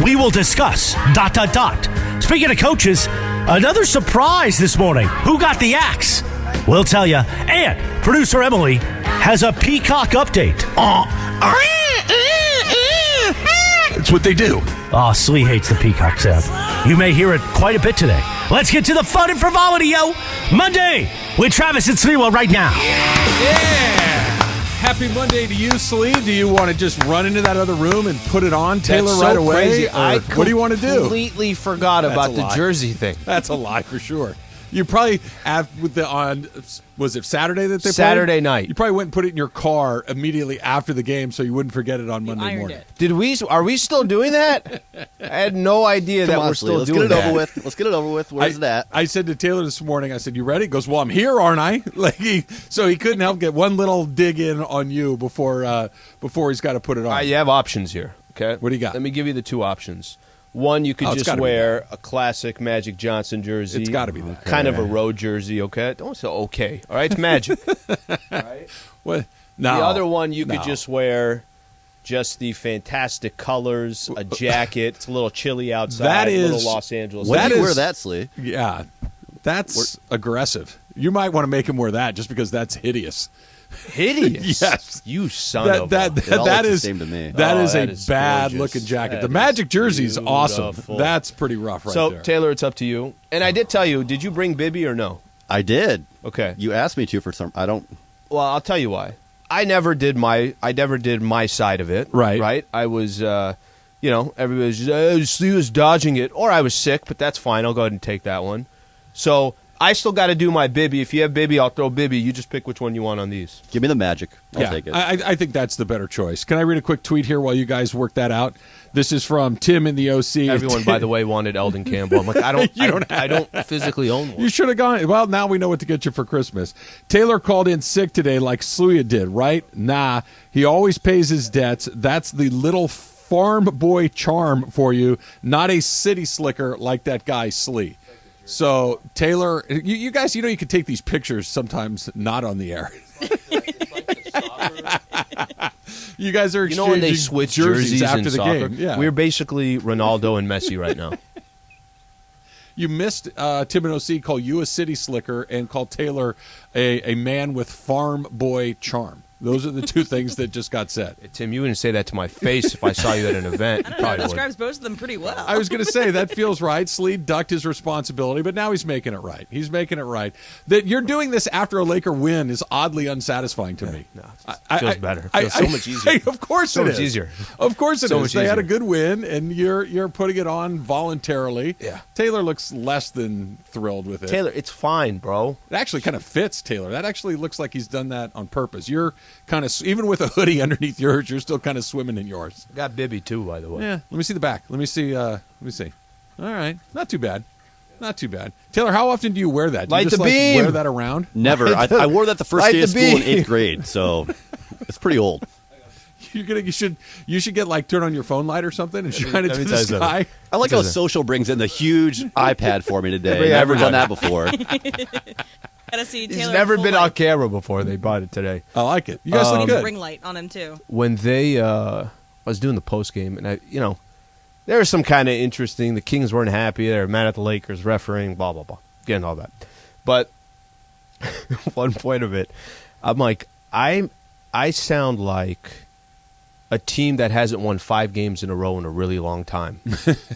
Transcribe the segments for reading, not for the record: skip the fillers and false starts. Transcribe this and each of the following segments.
We will discuss ... Speaking of coaches, another surprise this morning. Who got the axe? We'll tell you. And producer Emily has a peacock update. It's what they do. Oh, Slee hates the peacock sound. You may hear it quite a bit today. Let's get to the fun and frivolity, yo. Monday with Travis and Sliwa right now. Yeah. Happy Monday to you, Slee. Do you want to just run into that other room and put it on, Taylor, That's right so away? crazy. What do you want to do? Completely forgot about the jersey thing. That's a lie for sure. You probably have with was it Saturday that they played? Saturday night. You probably went and put it in your car immediately after the game so you wouldn't forget it on Monday morning. Are we still doing that? I had no idea that we're still doing that. Let's get it over with. Where's that? I said to Taylor this morning, I said, "You ready?" He goes, "Well, I'm here, aren't I?" So he couldn't help get one little dig in on you before he's got to put it on. You have options here. Okay. What do you got? Let me give you the two options. One, you could just wear a classic Magic Johnson jersey. It's got to be that. Kind of a road jersey, okay? Don't say okay. All right, it's Magic. All right? What? No. The other one, you could just wear just the fantastic colors, a jacket. It's a little chilly outside. That is a little Los Angeles. When do you wear that, Slee? Yeah, that's aggressive. You might want to make him wear that just because that's hideous. Hideous. Yes. You son of a... That is the same to me. That is that a is bad-looking jacket. The Magic jersey's awesome. That's pretty rough right there. So, Taylor, it's up to you. And I did tell you, did you bring Bibby or no? I did. Okay. You asked me to for some. I don't. Well, I'll tell you why. I never did my side of it. Right. Right? I was, everybody was just, he was dodging it. Or I was sick, but that's fine. I'll go ahead and take that one. So... I still got to do my Bibby. If you have Bibby, I'll throw Bibby. You just pick which one you want on these. Give me the Magic. I'll take it. I think that's the better choice. Can I read a quick tweet here while you guys work that out? This is from Tim in the OC. Everyone, by the way, wanted Eldon Campbell. I'm like, I don't physically own one. You should have gone. Well, now we know what to get you for Christmas. Taylor called in sick today like Sliwa did, right? Nah, he always pays his debts. That's the little farm boy charm for you, not a city slicker like that guy Slee. So, Taylor, you guys, you could take these pictures sometimes not on the air. You guys are exchanging when they switch jerseys after in the soccer? game. Yeah. We're basically Ronaldo and Messi right now. You missed Tim and OC call you a city slicker and call Taylor a man with farm boy charm. Those are the two things that just got said. Tim, you wouldn't say that to my face if I saw you at an event. I don't know. It describes both of them pretty well. I was going to say, that feels right. Slee ducked his responsibility, but now he's making it right. He's making it right. That you're doing this after a Laker win is oddly unsatisfying to me. No, it feels better. It feels so much easier. Of course it is. So much easier. Of course it So is. much They had a easier. good win, and you're putting it on voluntarily. Yeah. Taylor looks less than thrilled with it. Taylor, it's fine, bro. It actually kind of fits Taylor. That actually looks like he's done that on purpose. You're kind of, even with a hoodie underneath yours, you're still kind of swimming in yours. I got Bibby too, by the way. Yeah. Let me see the back. Let me see. All right. Not too bad. Not too bad. Taylor, how often do you wear that? Do you Light just the beam. wear that around? Never. I wore that the first Light day of the school in beam. 8th grade, so it's pretty old. You should get turn on your phone light or something and shine it to the sky. I like how Social brings in the huge iPad for me today. Never done that before. Gotta see Taylor. He's never been on light. camera before. They bought it today. I like it. You guys look Needs a good. ring light on him too. When they, I was doing the post game, and there was some kind of interesting. The Kings weren't happy. They were mad at the Lakers refereeing. Blah blah blah. Getting all that, but one point of it, I'm like, I sound like a team that hasn't won 5 games in a row in a really long time.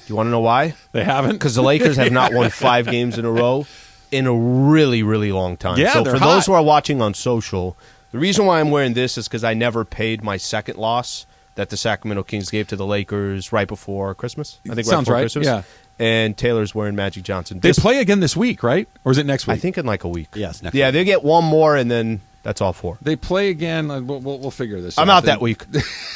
You want to know why? They haven't? Because the Lakers have not won 5 games in a row in a really, really long time. Yeah, so they're for hot. those who are watching on social, the reason why I'm wearing this is because I never paid my second loss that the Sacramento Kings gave to the Lakers right before Christmas. I think Sounds right before right, Christmas. yeah. And Taylor's wearing Magic Johnson. They play again this week, right? Or is it next week? I think in like a week. Yes, next Yeah, week. they get one more, and then that's all 4. They play again. We'll figure this I'm out. out that week.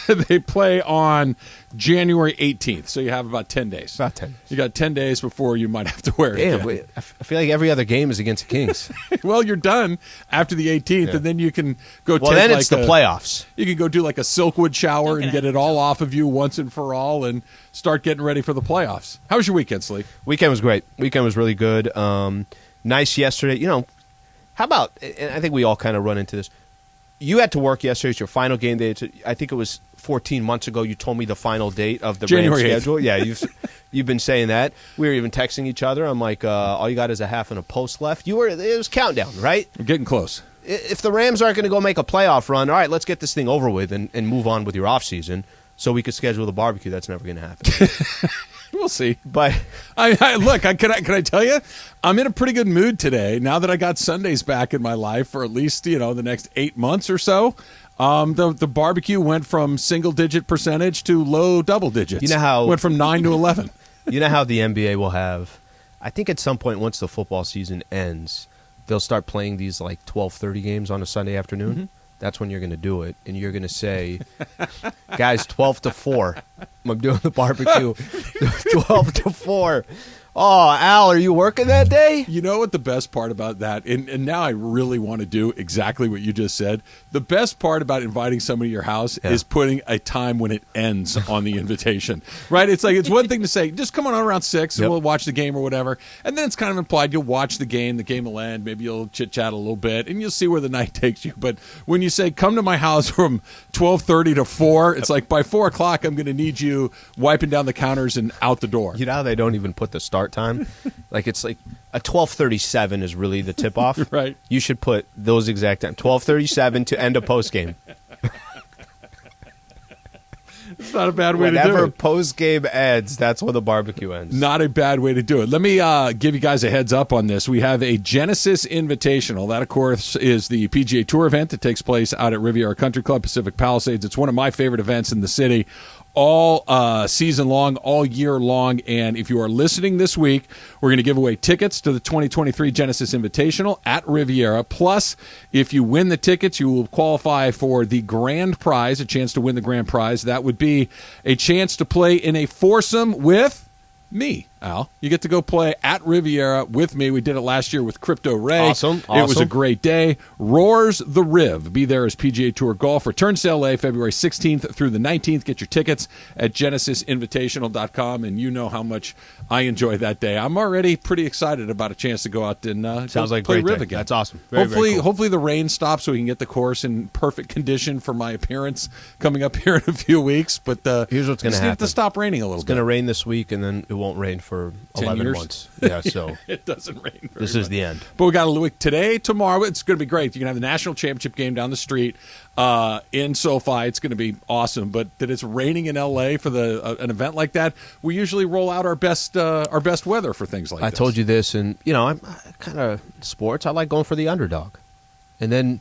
They play on January 18th, so you have about 10 days. About 10 days. You got 10 days before you might have to wear it Damn, again. wait, I feel like every other game is against the Kings. Well, you're done after the 18th, Yeah. and then you can go Well, take then it's the playoffs. You can go do like a Silkwood shower and Okay. get it all off of you once and for all and start getting ready for the playoffs. How was your weekend, Slee? Weekend was great. Weekend was really good. Nice yesterday. How about, and I think we all kind of run into this, you had to work yesterday. It's your final game day. I think it was 14 months ago, you told me the final date of the January Rams 8th. schedule. Yeah, you've been saying that. We were even texting each other. I'm like, all you got is a half and a post left. It was countdown, right? We're getting close. If the Rams aren't going to go make a playoff run, all right, let's get this thing over with and move on with your offseason so we could schedule the barbecue. That's never going to happen. We'll see. But Look, can I tell you, I'm in a pretty good mood today now that I got Sundays back in my life for at least, the next 8 months or so. The barbecue went from single-digit percentage to low double digits. You know how went from 9 to 11. You know how the NBA will have, I think at some point once the football season ends, they'll start playing these like 12:30 games on a Sunday afternoon. Mm-hmm. That's when you're going to do it, and you're going to say, guys, 12 to 4. I'm doing the barbecue. 12 to 4. Oh, Al, are you working that day? You know what the best part about that, and now I really want to do exactly what you just said. The best part about inviting somebody to your house is putting a time when it ends on the invitation, right? It's like, it's one thing to say, just come on around 6 and we'll watch the game or whatever. And then it's kind of implied you'll watch the game will end, maybe you'll chit-chat a little bit, and you'll see where the night takes you. But when you say, come to my house from 12:30 to 4, it's like by 4 o'clock, I'm going to need you wiping down the counters and out the door. You know how they don't even put the start time? Like it's like a 12:37 is really the tip-off. Right. You should put those exact time. 12:37 to end a post-game. It's not a bad way to do Whenever it. post-game ends, that's when the barbecue ends. Not a bad way to do it. Let me give you guys a heads up on this. We have a Genesis Invitational. That, of course, is the PGA Tour event that takes place out at Riviera Country Club, Pacific Palisades. It's one of my favorite events in the city. All season long, all year long. And if you are listening this week, we're going to give away tickets to the 2023 Genesis Invitational at Riviera. Plus, if you win the tickets, you will qualify for the grand prize, a chance to win the grand prize. That would be a chance to play in a foursome with me, Al. You get to go play at Riviera with me. We did it last year with Crypto Ray. Awesome. It was a great day. Roars the Riv. Be there as PGA Tour Golf. Returns to LA February 16th through the 19th. Get your tickets at genesisinvitational.com, and you know how much I enjoy that day. I'm already pretty excited about a chance to go out and Sounds like play great Riv day. again. That's awesome. Very, hopefully, very cool. hopefully the rain stops so we can get the course in perfect condition for my appearance coming up here in a few weeks. But here's what's going to need it happen. to stop raining a little It's bit. going to rain this week, and then it won't rain for 10 11 years? months. Yeah, so It doesn't rain very this much. is the end. But we got a week today, tomorrow. It's going to be great. You can have the national championship game down the street in SoFi. It's going to be awesome. But that it's raining in LA for an event like that, we usually roll out our best weather for things like I this. told you this, and I'm kind of sports. I like going for the underdog. And then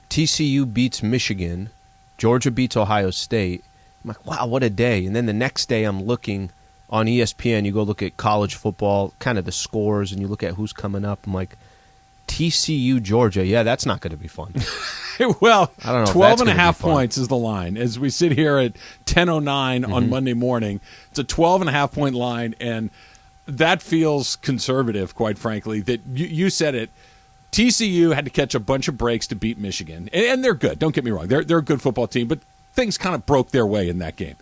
TCU beats Michigan, Georgia beats Ohio State. I'm like, wow, what a day. And then the next day I'm looking on ESPN, you go look at college football, kind of the scores, and you look at who's coming up. I'm like, TCU, Georgia. Yeah, that's not going to be fun. Well, I don't know if 12 that's and a gonna be half fun. points is the line. As we sit here at 10:09 on Monday morning, it's a 12 and a half point line, and that feels conservative, quite frankly. That you said it. TCU had to catch a bunch of breaks to beat Michigan, and they're good. Don't get me wrong; they're a good football team, but things kind of broke their way in that game.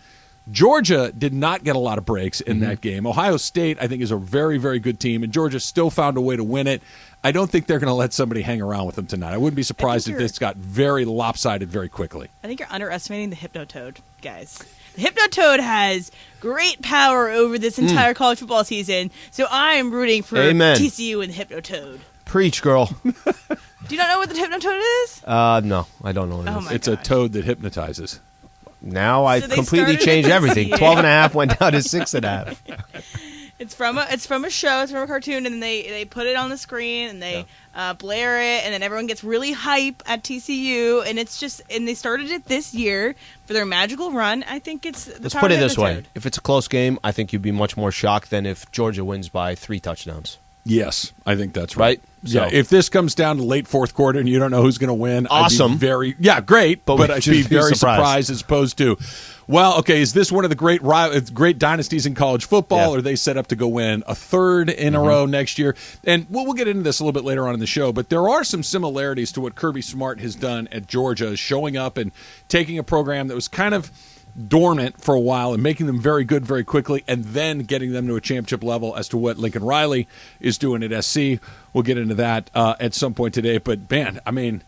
Georgia did not get a lot of breaks in that game. Ohio State, I think, is a very, very good team, and Georgia still found a way to win it. I don't think they're going to let somebody hang around with them tonight. I wouldn't be surprised if this got very lopsided very quickly. I think you're underestimating the Hypnotoad, guys. The Hypnotoad has great power over this entire college football season, so I'm rooting for Amen. TCU and the Hypnotoad. Preach, girl. Do you not know what the Hypnotoad is? No, I don't know what it Oh is. my It's a gosh. toad that hypnotizes. Now I So they completely started changed this everything. year. 12 and a half went down to 6.5. It's from a show. It's from a cartoon, and they put it on the screen and they blare it, and then everyone gets really hype at TCU, and they started it this year for their magical run. I think it's the Let's power put it of this way. Hypnotoad. If it's a close game, I think you'd be much more shocked than if Georgia wins by 3 touchdowns. Yes, I think that's right. Right? Yeah, So- if this comes down to late fourth quarter and you don't know who's going to win, Awesome. I'd be great, But but we'd I'd just be be very surprised. surprised as opposed to, well, okay, is this one of the great dynasties in college football, Yeah. or are they set up to go win a third in a row next year? And we'll get into this a little bit later on in the show, but there are some similarities to what Kirby Smart has done at Georgia, showing up and taking a program that was kind of dormant for a while and making them very good very quickly, and then getting them to a championship level as to what Lincoln Riley is doing at SC. We'll get into that at some point today. But, man, I mean,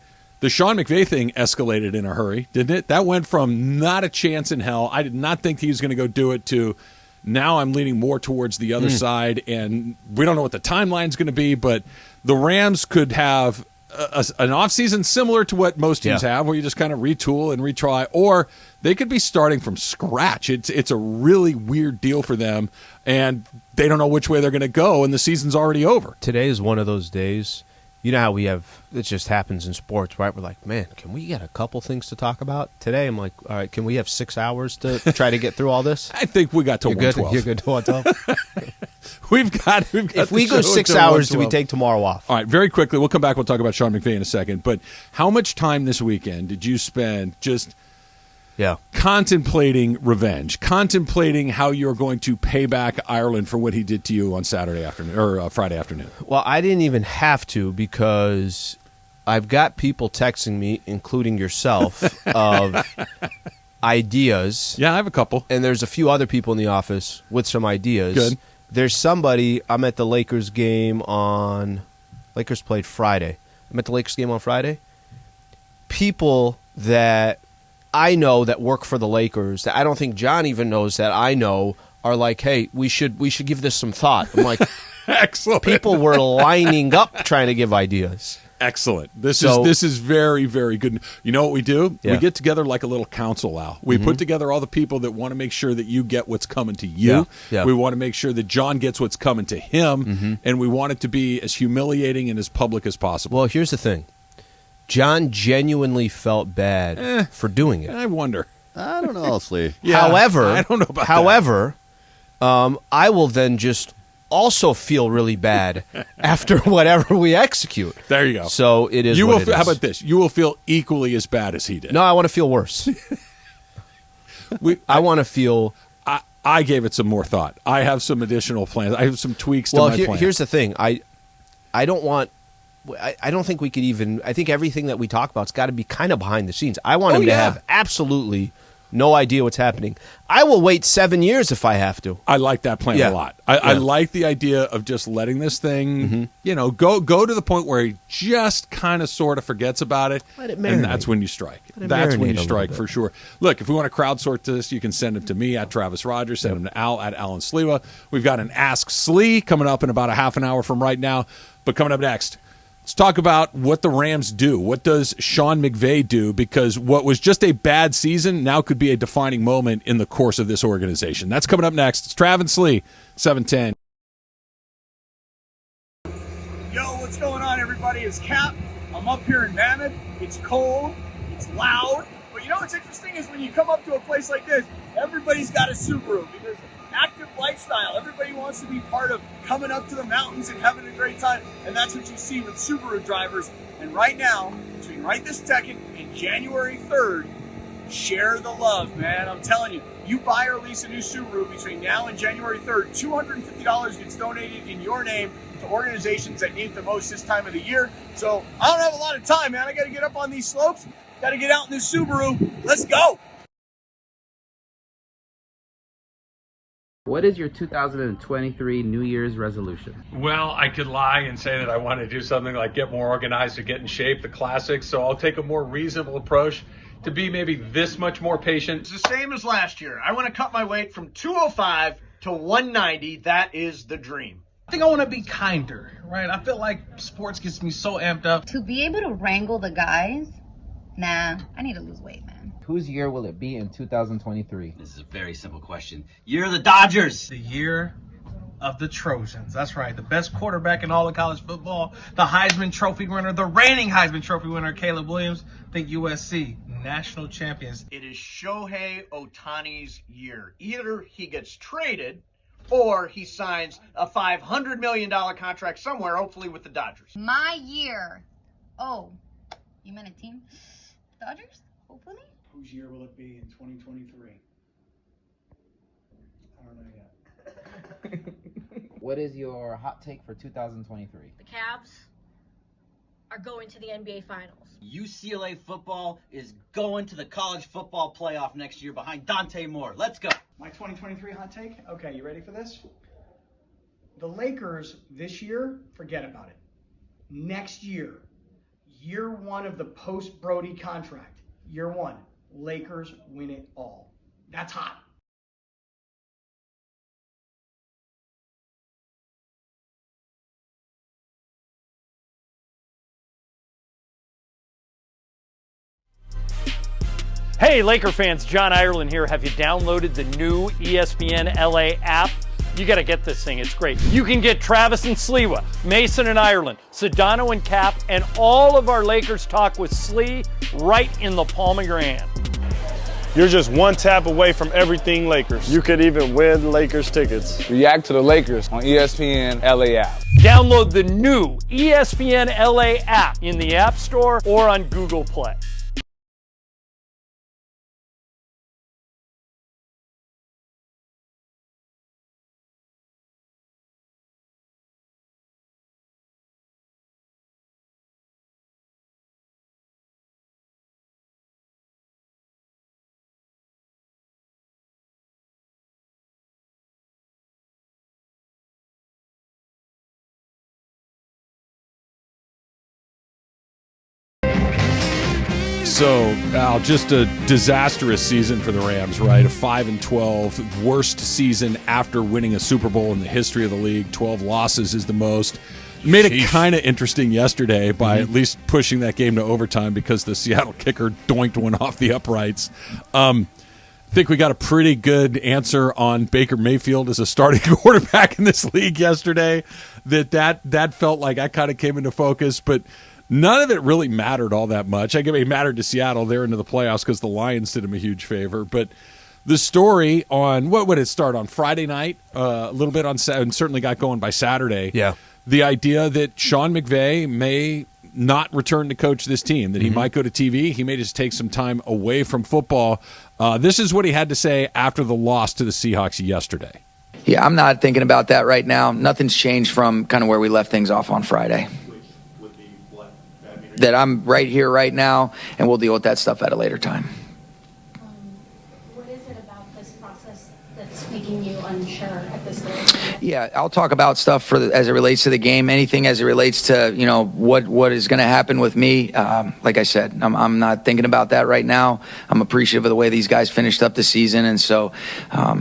The Sean McVay thing escalated in a hurry, didn't it? That went from not a chance in hell, I did not think he was going to go do it, to now I'm leaning more towards the other side, and we don't know what the timeline's going to be, but the Rams could have an offseason similar to what most teams have, where you just kind of retool and retry, or they could be starting from scratch. It's a really weird deal for them, and they don't know which way they're going to go, and the season's already over. Today is one of those days. You know how we have, it just happens in sports, right? We're like, man, can we get a couple things to talk about? Today, I'm like, all right, can we have 6 hours to try to get through all this? I think we got to 112. You're good to 112? We've got if we go 6 hours, do we take tomorrow off? All right, very quickly, we'll come back. We'll talk about Sean McVay in a second. But how much time this weekend did you spend just contemplating revenge, contemplating how you're going to pay back Ireland for what he did to you on Saturday afternoon or Friday afternoon? Well, I didn't even have to, because I've got people texting me, including yourself, of ideas. Yeah, I have a couple. And there's a few other people in the office with some ideas. Good. There's somebody, I'm at the Lakers game on, Lakers played Friday. I'm at the Lakers game on Friday. People that I know that work for the Lakers, that I don't think John even knows that I know, are like, hey, we should give this some thought. I'm like, excellent. People were lining up trying to give ideas. Excellent. This is very, very good. You know what we do? Yeah. We get together like a little council, Al. We put together all the people that want to make sure that you get what's coming to you. Yeah. We want to make sure that John gets what's coming to him, and we want it to be as humiliating and as public as possible. Well, here's the thing. John genuinely felt bad for doing it. I wonder. I don't know, Slee. Yeah, however, I don't know about that. I will then just also feel really bad after whatever we execute. There you go. So it is. How about this? You will feel equally as bad as he did. No, I want to feel worse. I want to feel. I gave it some more thought. I have some additional plans. I have some tweaks to my plan. Here's the thing. I don't want. I don't think we could even. I think everything that we talk about's got to be kind of behind the scenes. I want him to have absolutely no idea what's happening. I will wait 7 years if I have to. I like that plan a lot. I like the idea of just letting this thing, go to the point where he just kind of sort of forgets about it. Let it marinate. And that's when you strike. That's when you strike for sure. Look, if we want to crowdsource this, you can send them to me at Travis Rogers, send them to Al at Alan Sliwa. We've got an Ask Slee coming up in about a half an hour from right now. But coming up next, let's talk about what the Rams do. What does Sean McVay do? Because what was just a bad season now could be a defining moment in the course of this organization. That's coming up next. It's Trav and Slee, 710. Yo, what's going on, everybody? It's Cap. I'm up here in Mammoth. It's cold. It's loud. But you know what's interesting is when you come up to a place like this, everybody's got a Subaru because active lifestyle. Everybody wants to be part of coming up to the mountains and having a great time. And that's what you see with Subaru drivers. And right now, between right this second and January 3rd, share the love, man. I'm telling you, you buy or lease a new Subaru between now and January 3rd, $250 gets donated in your name to organizations that need it the most this time of the year. So I don't have a lot of time, man. I got to get up on these slopes. Got to get out in this Subaru. Let's go. What is your 2023 New Year's resolution? Well, I could lie and say that I want to do something like get more organized or get in shape, the classics. So I'll take a more reasonable approach to be maybe this much more patient. It's the same as last year. I want to cut my weight from 205 to 190. That is the dream. I think I want to be kinder, right? I feel like sports gets me so amped up. To be able to wrangle the guys, nah, I need to lose weight, man. Whose year will it be in 2023? This is a very simple question. Year of the Dodgers. The year of the Trojans. That's right. The best quarterback in all of college football. The Heisman Trophy winner. The reigning Heisman Trophy winner, Caleb Williams. Think USC. National champions. It is Shohei Ohtani's year. Either he gets traded or he signs a $500 million contract somewhere, hopefully with the Dodgers. My year. Oh, you meant a team? Dodgers? Hopefully? Whose year will it be in 2023? I don't know yet. What is your hot take for 2023? The Cavs are going to the NBA Finals. UCLA football is going to the college football playoff next year behind Dante Moore. Let's go. My 2023 hot take? Okay, you ready for this? The Lakers this year, forget about it. Next year, Year one of the post-Brody contract. Year one. Lakers win it all. That's hot. Hey, Laker fans, John Ireland here. Have you downloaded the new ESPNLA app? You got to get this thing. It's great. You can get Travis and Sliwa, Mason and Ireland, Sedano and Cap, and all of our Lakers talk with Slee right in the palm of your hand. You're just one tap away from everything Lakers. You could even win Lakers tickets. React to the Lakers on ESPNLA app. Download the new ESPNLA app in the App Store or on Google Play. So, Al, just a disastrous season for the Rams, right? A 5-12, worst season after winning a Super Bowl in the history of the league. 12 losses is the most. Made it kind of interesting yesterday by at least pushing that game to overtime because the Seattle kicker doinked one off the uprights. I think we got a pretty good answer on Baker Mayfield as a starting quarterback in this league yesterday. That felt like that kind of came into focus, but none of it really mattered all that much. I guess it mattered to Seattle. They're into the playoffs because the Lions did them a huge favor. But the story on, what would it start on Friday night? A little bit on Saturday, and certainly got going by Saturday. Yeah. The idea that Sean McVay may not return to coach this team, that he might go to TV. He may just take some time away from football. This is what he had to say after the loss to the Seahawks yesterday. Yeah, I'm not thinking about that right now. Nothing's changed from kind of where we left things off on Friday. That I'm right here, right now, and we'll deal with that stuff at a later time. What is it about this process that's making you unsure at this point? Yeah, I'll talk about stuff as it relates to the game. Anything as it relates to what is going to happen with me. Like I said, I'm not thinking about that right now. I'm appreciative of the way these guys finished up the season, and so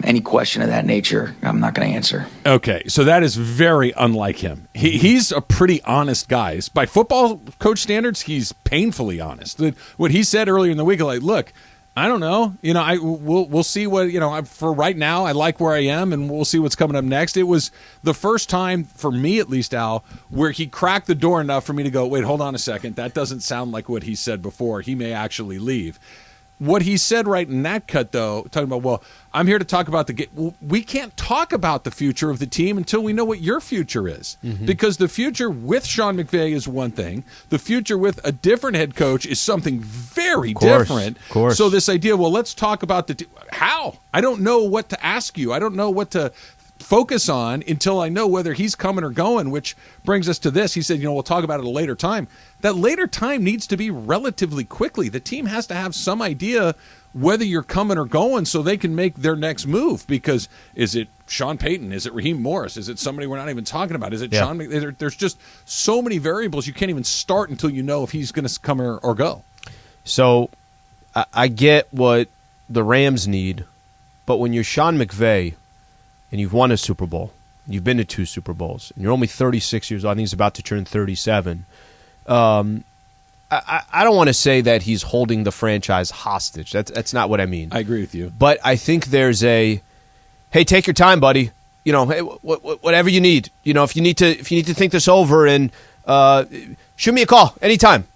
any question of that nature, I'm not going to answer. Okay, so that is very unlike him. He's a pretty honest guy. By football coach standards, he's painfully honest. What he said earlier in the week, like, look, I don't know. We'll see what, for right now, I like where I am, and we'll see what's coming up next. It was the first time, for me at least, Al, where he cracked the door enough for me to go, wait, hold on a second. That doesn't sound like what he said before. He may actually leave. What he said right in that cut, though, talking about, well, I'm here to talk about the game. Well, we can't talk about the future of the team until we know what your future is. Because the future with Sean McVay is one thing. The future with a different head coach is something very different. Of course. So this idea, well, let's talk about how? I don't know what to ask you. I don't know what to focus on until I know whether he's coming or going, which brings us to this. He said, we'll talk about it at a later time. That later time needs to be relatively quickly. The team has to have some idea whether you're coming or going so they can make their next move, because is it Sean Payton? Is it Raheem Morris? Is it somebody we're not even talking about? Is it Sean? There's just so many variables you can't even start until you know if he's going to come or go. So I get what the Rams need, but when you're Sean McVay and you've won a Super Bowl, you've been to 2 Super Bowls, and you're only 36 years old, I think he's about to turn 37, I don't want to say that he's holding the franchise hostage. That's not what I mean. I agree with you. But I think there's hey, take your time, buddy. Hey, whatever you need. If you need to think this over, and shoot me a call anytime.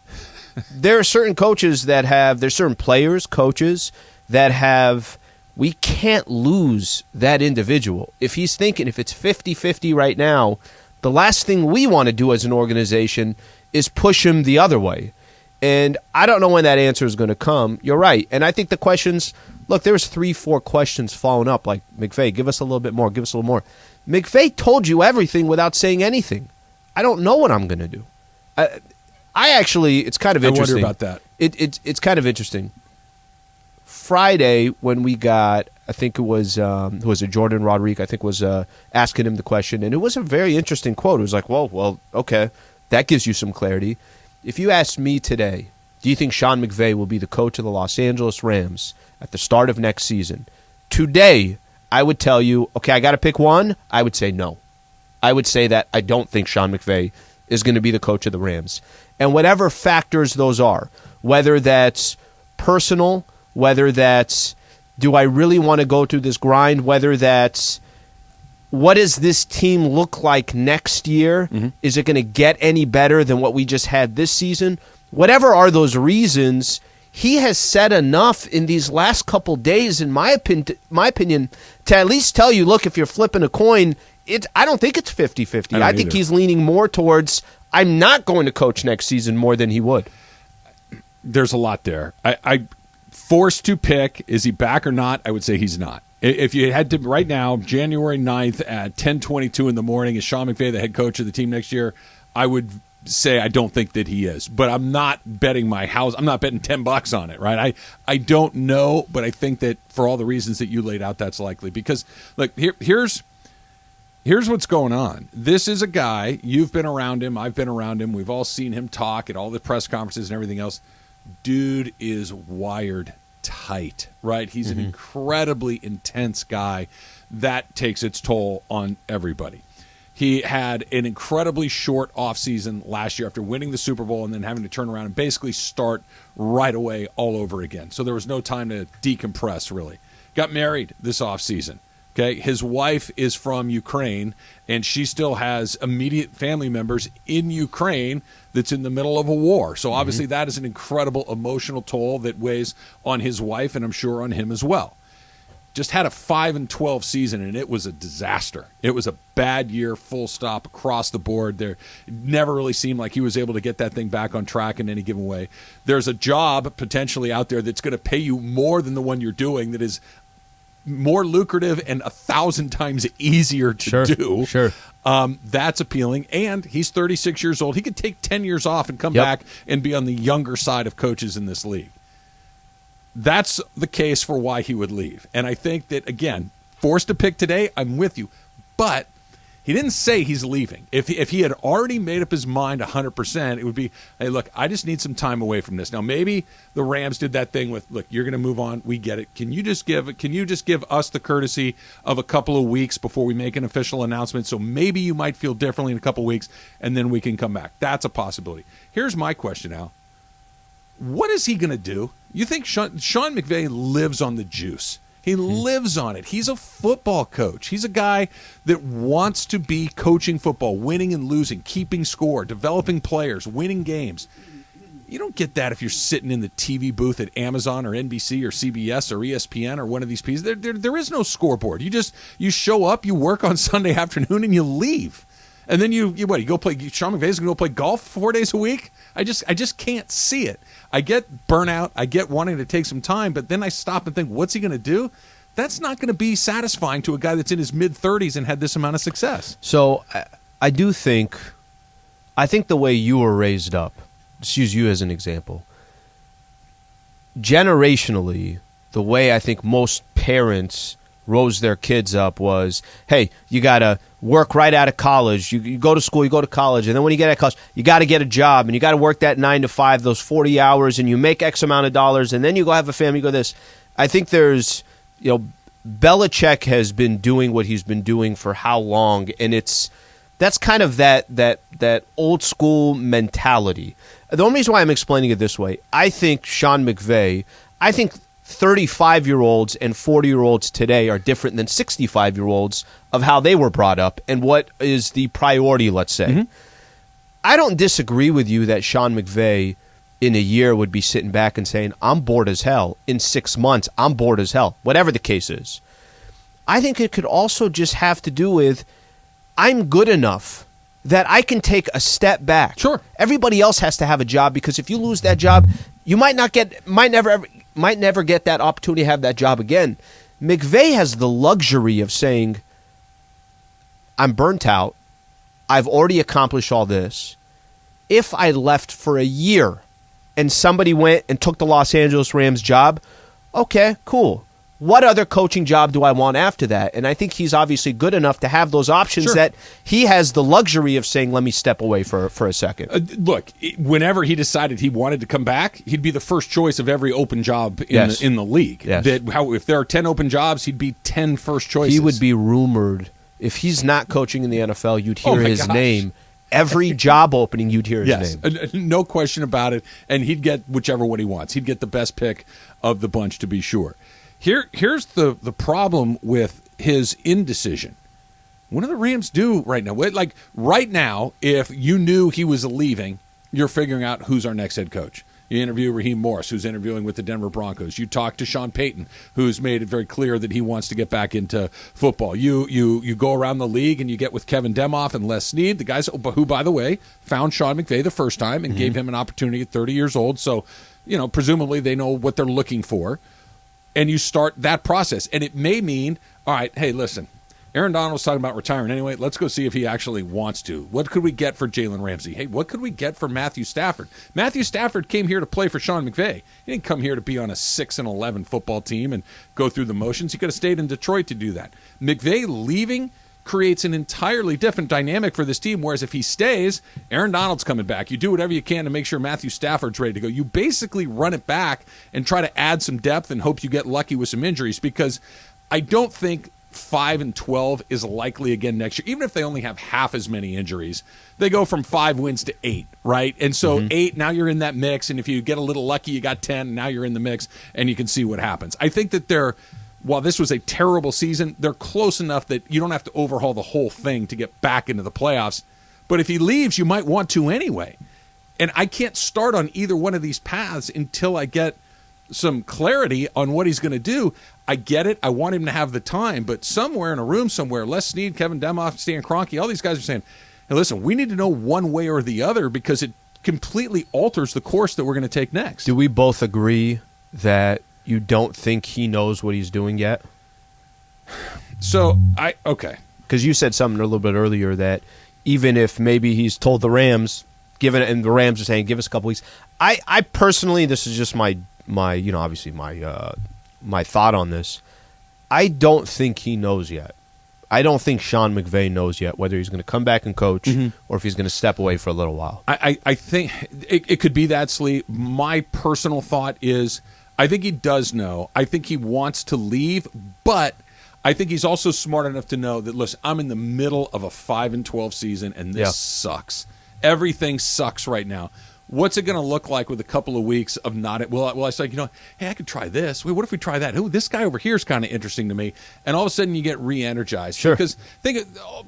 There are certain coaches there's certain players, coaches that have, we can't lose that individual. If he's thinking, if it's 50-50 right now, the last thing we want to do as an organization is push him the other way. And I don't know when that answer is going to come. You're right. And I think the questions, look, there was 3-4 questions following up, like, McVay, give us a little bit more, give us a little more. McVay told you everything without saying anything. I don't know what I'm going to do. I actually, it's kind of interesting. I wonder about that. It's kind of interesting. Friday, when we got, I think it was Jordan Rodriguez, I think was asking him the question, and it was a very interesting quote. It was like, well, okay, that gives you some clarity. if you asked me today, do you think Sean McVay will be the coach of the Los Angeles Rams at the start of next season? Today, I would tell you, okay, I got to pick one. I would say no. I would say that I don't think Sean McVay is going to be the coach of the Rams. And whatever factors those are, whether that's personal, whether that's do I really want to go through this grind, whether that's what does this team look like next year? Mm-hmm. Is it going to get any better than what we just had this season? Whatever are those reasons, he has said enough in these last couple days, in my opinion, to at least tell you, look, if you're flipping a coin, I don't think it's 50-50. I think he's leaning more towards, I'm not going to coach next season more than he would. There's a lot there. I forced to pick, is he back or not? I would say he's not. If you had to, right now, January 9th at 10:22 in the morning, is Sean McVay the head coach of the team next year? I would say I don't think that he is. But I'm not betting my house. I'm not betting $10 on it, right? I don't know, but I think that for all the reasons that you laid out, that's likely. Because, look, here's what's going on. This is a guy, you've been around him, I've been around him, we've all seen him talk at all the press conferences and everything else. Dude is wired tight, right? He's an incredibly intense guy. That takes its toll on everybody. He had an incredibly short offseason last year after winning the Super Bowl and then having to turn around and basically start right away all over again. So there was no time to decompress, really. Got married this offseason. Okay, his wife is from Ukraine, and she still has immediate family members in Ukraine that's in the middle of a war. So obviously that is an incredible emotional toll that weighs on his wife and I'm sure on him as well. Just had a 5-12 season, and it was a disaster. It was a bad year, full stop, across the board. There never really seemed like he was able to get that thing back on track in any given way. There's a job potentially out there that's going to pay you more than the one you're doing that is more lucrative and 1,000 times easier to do. Sure. That's appealing. And he's 36 years old. He could take 10 years off and come back and be on the younger side of coaches in this league. That's the case for why he would leave. And I think that, again, forced to pick today, I'm with you. But he didn't say he's leaving. If he had already made up his mind 100%, it would be, hey, look, I just need some time away from this. Now, maybe the Rams did that thing with, look, you're going to move on. We get it. Can you just give us the courtesy of a couple of weeks before we make an official announcement? So maybe you might feel differently in a couple of weeks, and then we can come back. That's a possibility. Here's my question, Al. What is he going to do? You think Sean McVay lives on the juice? He lives on it. He's a football coach. He's a guy that wants to be coaching football, winning and losing, keeping score, developing players, winning games. You don't get that if you're sitting in the TV booth at Amazon or NBC or CBS or ESPN or one of these pieces. There is no scoreboard. You show up, you work on Sunday afternoon, and you leave. And then you go play. Sean McVay's going to go play golf 4 days a week. I just can't see it. I get burnout. I get wanting to take some time, but then I stop and think, what's he going to do? That's not going to be satisfying to a guy that's in his mid-30s and had this amount of success. So I think the way you were raised up, let's use you as an example, generationally, the way I think most parents rose their kids up was, hey, you got to work right out of college. You go to school, you go to college, and then when you get out of college, you got to get a job, and you got to work that 9 to 5, those 40 hours, and you make X amount of dollars, and then you go have a family, you go this. I think there's, Belichick has been doing what he's been doing for how long, and that's kind of that old school mentality. The only reason why I'm explaining it this way, I think Sean McVay, 35-year-olds and 40-year-olds today are different than 65-year-olds of how they were brought up and what is the priority, let's say. I don't disagree with you that Sean McVay in a year would be sitting back and saying, I'm bored as hell. In 6 months, I'm bored as hell. Whatever the case is. I think it could also just have to do with, I'm good enough that I can take a step back. Sure. Everybody else has to have a job, because if you lose that job, you might never get that opportunity to have that job again. McVay has the luxury of saying, I'm burnt out. I've already accomplished all this. If I left for a year and somebody went and took the Los Angeles Rams job, okay, cool. what other coaching job do I want after that? And I think he's obviously good enough to have those options that he has the luxury of saying, let me step away for a second. Look, whenever he decided he wanted to come back, he'd be the first choice of every open job in the league. Yes. If there are 10 open jobs, he'd be 10 first choices. He would be rumored. If he's not coaching in the NFL, you'd hear his name. Every job opening, you'd hear his name. No question about it. And he'd get whichever one he wants. He'd get the best pick of the bunch, to be sure. Here's the problem with his indecision. What do the Rams do right now? Like right now, if you knew he was leaving, you're figuring out who's our next head coach. You interview Raheem Morris, who's interviewing with the Denver Broncos. You talk to Sean Payton, who's made it very clear that he wants to get back into football. You go around the league and you get with Kevin Demoff and Les Snead, the guys who, by the way, found Sean McVay the first time and gave him an opportunity at 30 years old. So, presumably they know what they're looking for. And you start that process. And it may mean, all right, hey, listen, Aaron Donald's talking about retiring anyway. Let's go see if he actually wants to. What could we get for Jalen Ramsey? Hey, what could we get for Matthew Stafford? Matthew Stafford came here to play for Sean McVay. He didn't come here to be on a 6-11 football team and go through the motions. He could have stayed in Detroit to do that. McVay leaving creates an entirely different dynamic for this team, whereas if he stays, Aaron Donald's coming back. You do whatever you can to make sure Matthew Stafford's ready to go. You basically run it back and try to add some depth and hope you get lucky with some injuries, because I don't think 5-12 is likely again next year. Even if they only have half as many injuries, they go from 5 wins to 8, right? And so 8, now you're in that mix, and if you get a little lucky, you got 10, and now you're in the mix, and you can see what happens. I think that while this was a terrible season, they're close enough that you don't have to overhaul the whole thing to get back into the playoffs. But if he leaves, you might want to anyway. And I can't start on either one of these paths until I get some clarity on what he's going to do. I get it. I want him to have the time. But somewhere in a room somewhere, Les Snead, Kevin Demoff, Stan Kroenke, all these guys are saying, hey, listen, we need to know one way or the other, because it completely alters the course that we're going to take next. Do we both agree that you don't think he knows what he's doing yet? Okay. Because you said something a little bit earlier that even if maybe he's told the Rams, and the Rams are saying, give us a couple weeks. I personally, this is just my obviously my thought on this. I don't think he knows yet. I don't think Sean McVay knows yet whether he's going to come back and coach or if he's going to step away for a little while. I think it could be that, Slee. My personal thought is I think he does know. I think he wants to leave, but I think he's also smart enough to know that, listen, I'm in the middle of a 5-12 season, and this sucks. Everything sucks right now. What's it going to look like with a couple of weeks of not it? Well, I was like, hey, I could try this. Wait, what if we try that? Ooh, this guy over here is kind of interesting to me. And all of a sudden you get re-energized. Sure. Because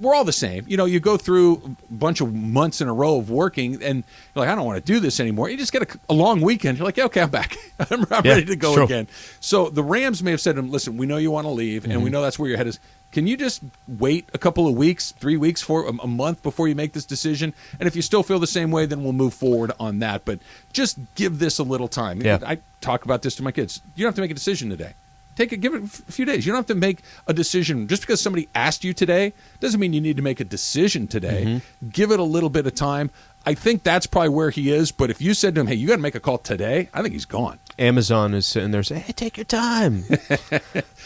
we're all the same. You go through a bunch of months in a row of working, and you're like, I don't want to do this anymore. You just get a long weekend. You're like, yeah, okay, I'm back. I'm ready to go again. So the Rams may have said to him, listen, we know you want to leave, and we know that's where your head is. Can you just wait a couple of weeks, 3 weeks, for a month before you make this decision? And if you still feel the same way, then we'll move forward on that. But just give this a little time. Yeah. I talk about this to my kids. You don't have to make a decision today. Give it a few days. You don't have to make a decision. Just because somebody asked you today doesn't mean you need to make a decision today. Give it a little bit of time. I think that's probably where he is. But if you said to him, hey, you got to make a call today, I think he's gone. Amazon is sitting there saying, hey, take your time.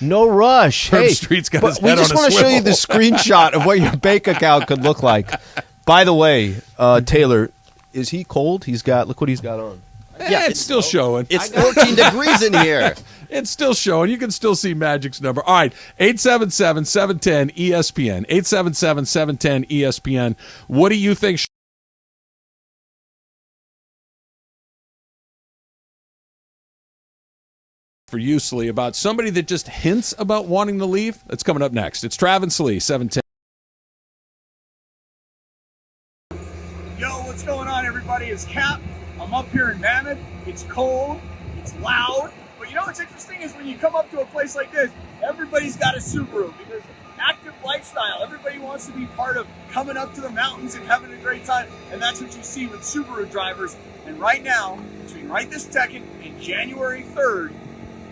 No rush. Herb Hey, Street's got but his we head just on a want to show you swivel. the screenshot of what your bank account could look like. By the way, Taylor, is he cold? Look what he's got on. Yeah, it's still showing. It's 14 degrees in here. It's still showing. You can still see Magic's number. All right, 877-710-ESPN. 877-710-ESPN. What do you think for you, Slee, about somebody that just hints about wanting to leave? That's coming up next. It's Trav and Slee, 710. Yo, what's going on, everybody? It's Cap. I'm up here in Mammoth. It's cold. It's loud. But what's interesting is when you come up to a place like this, everybody's got a Subaru because active lifestyle. Everybody wants to be part of coming up to the mountains and having a great time. And that's what you see with Subaru drivers. And right now, between right this second and January 3rd,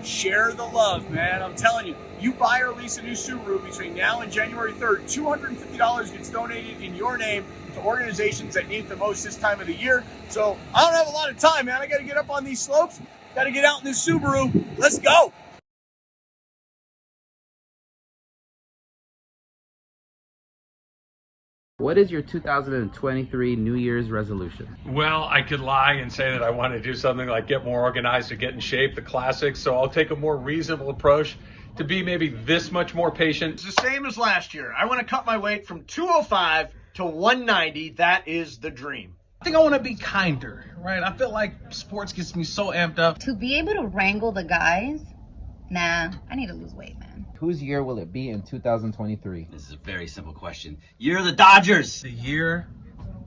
share the love, man. I'm telling you, you buy or lease a new Subaru between now and January 3rd, $250 gets donated in your name to organizations that need it the most this time of the year. So I don't have a lot of time, man. I got to get up on these slopes. Got to get out in this Subaru. Let's go. What is your 2023 New Year's resolution? Well, I could lie and say that I want to do something like get more organized or get in shape, the classics. So I'll take a more reasonable approach to be maybe this much more patient. It's the same as last year. I want to cut my weight from 205 to 190. That is the dream. I think I want to be kinder, right? I feel like sports gets me so amped up. To be able to wrangle the guys, nah, I need to lose weight, man. Whose year will it be in 2023? This is a very simple question. Year of the Dodgers. The year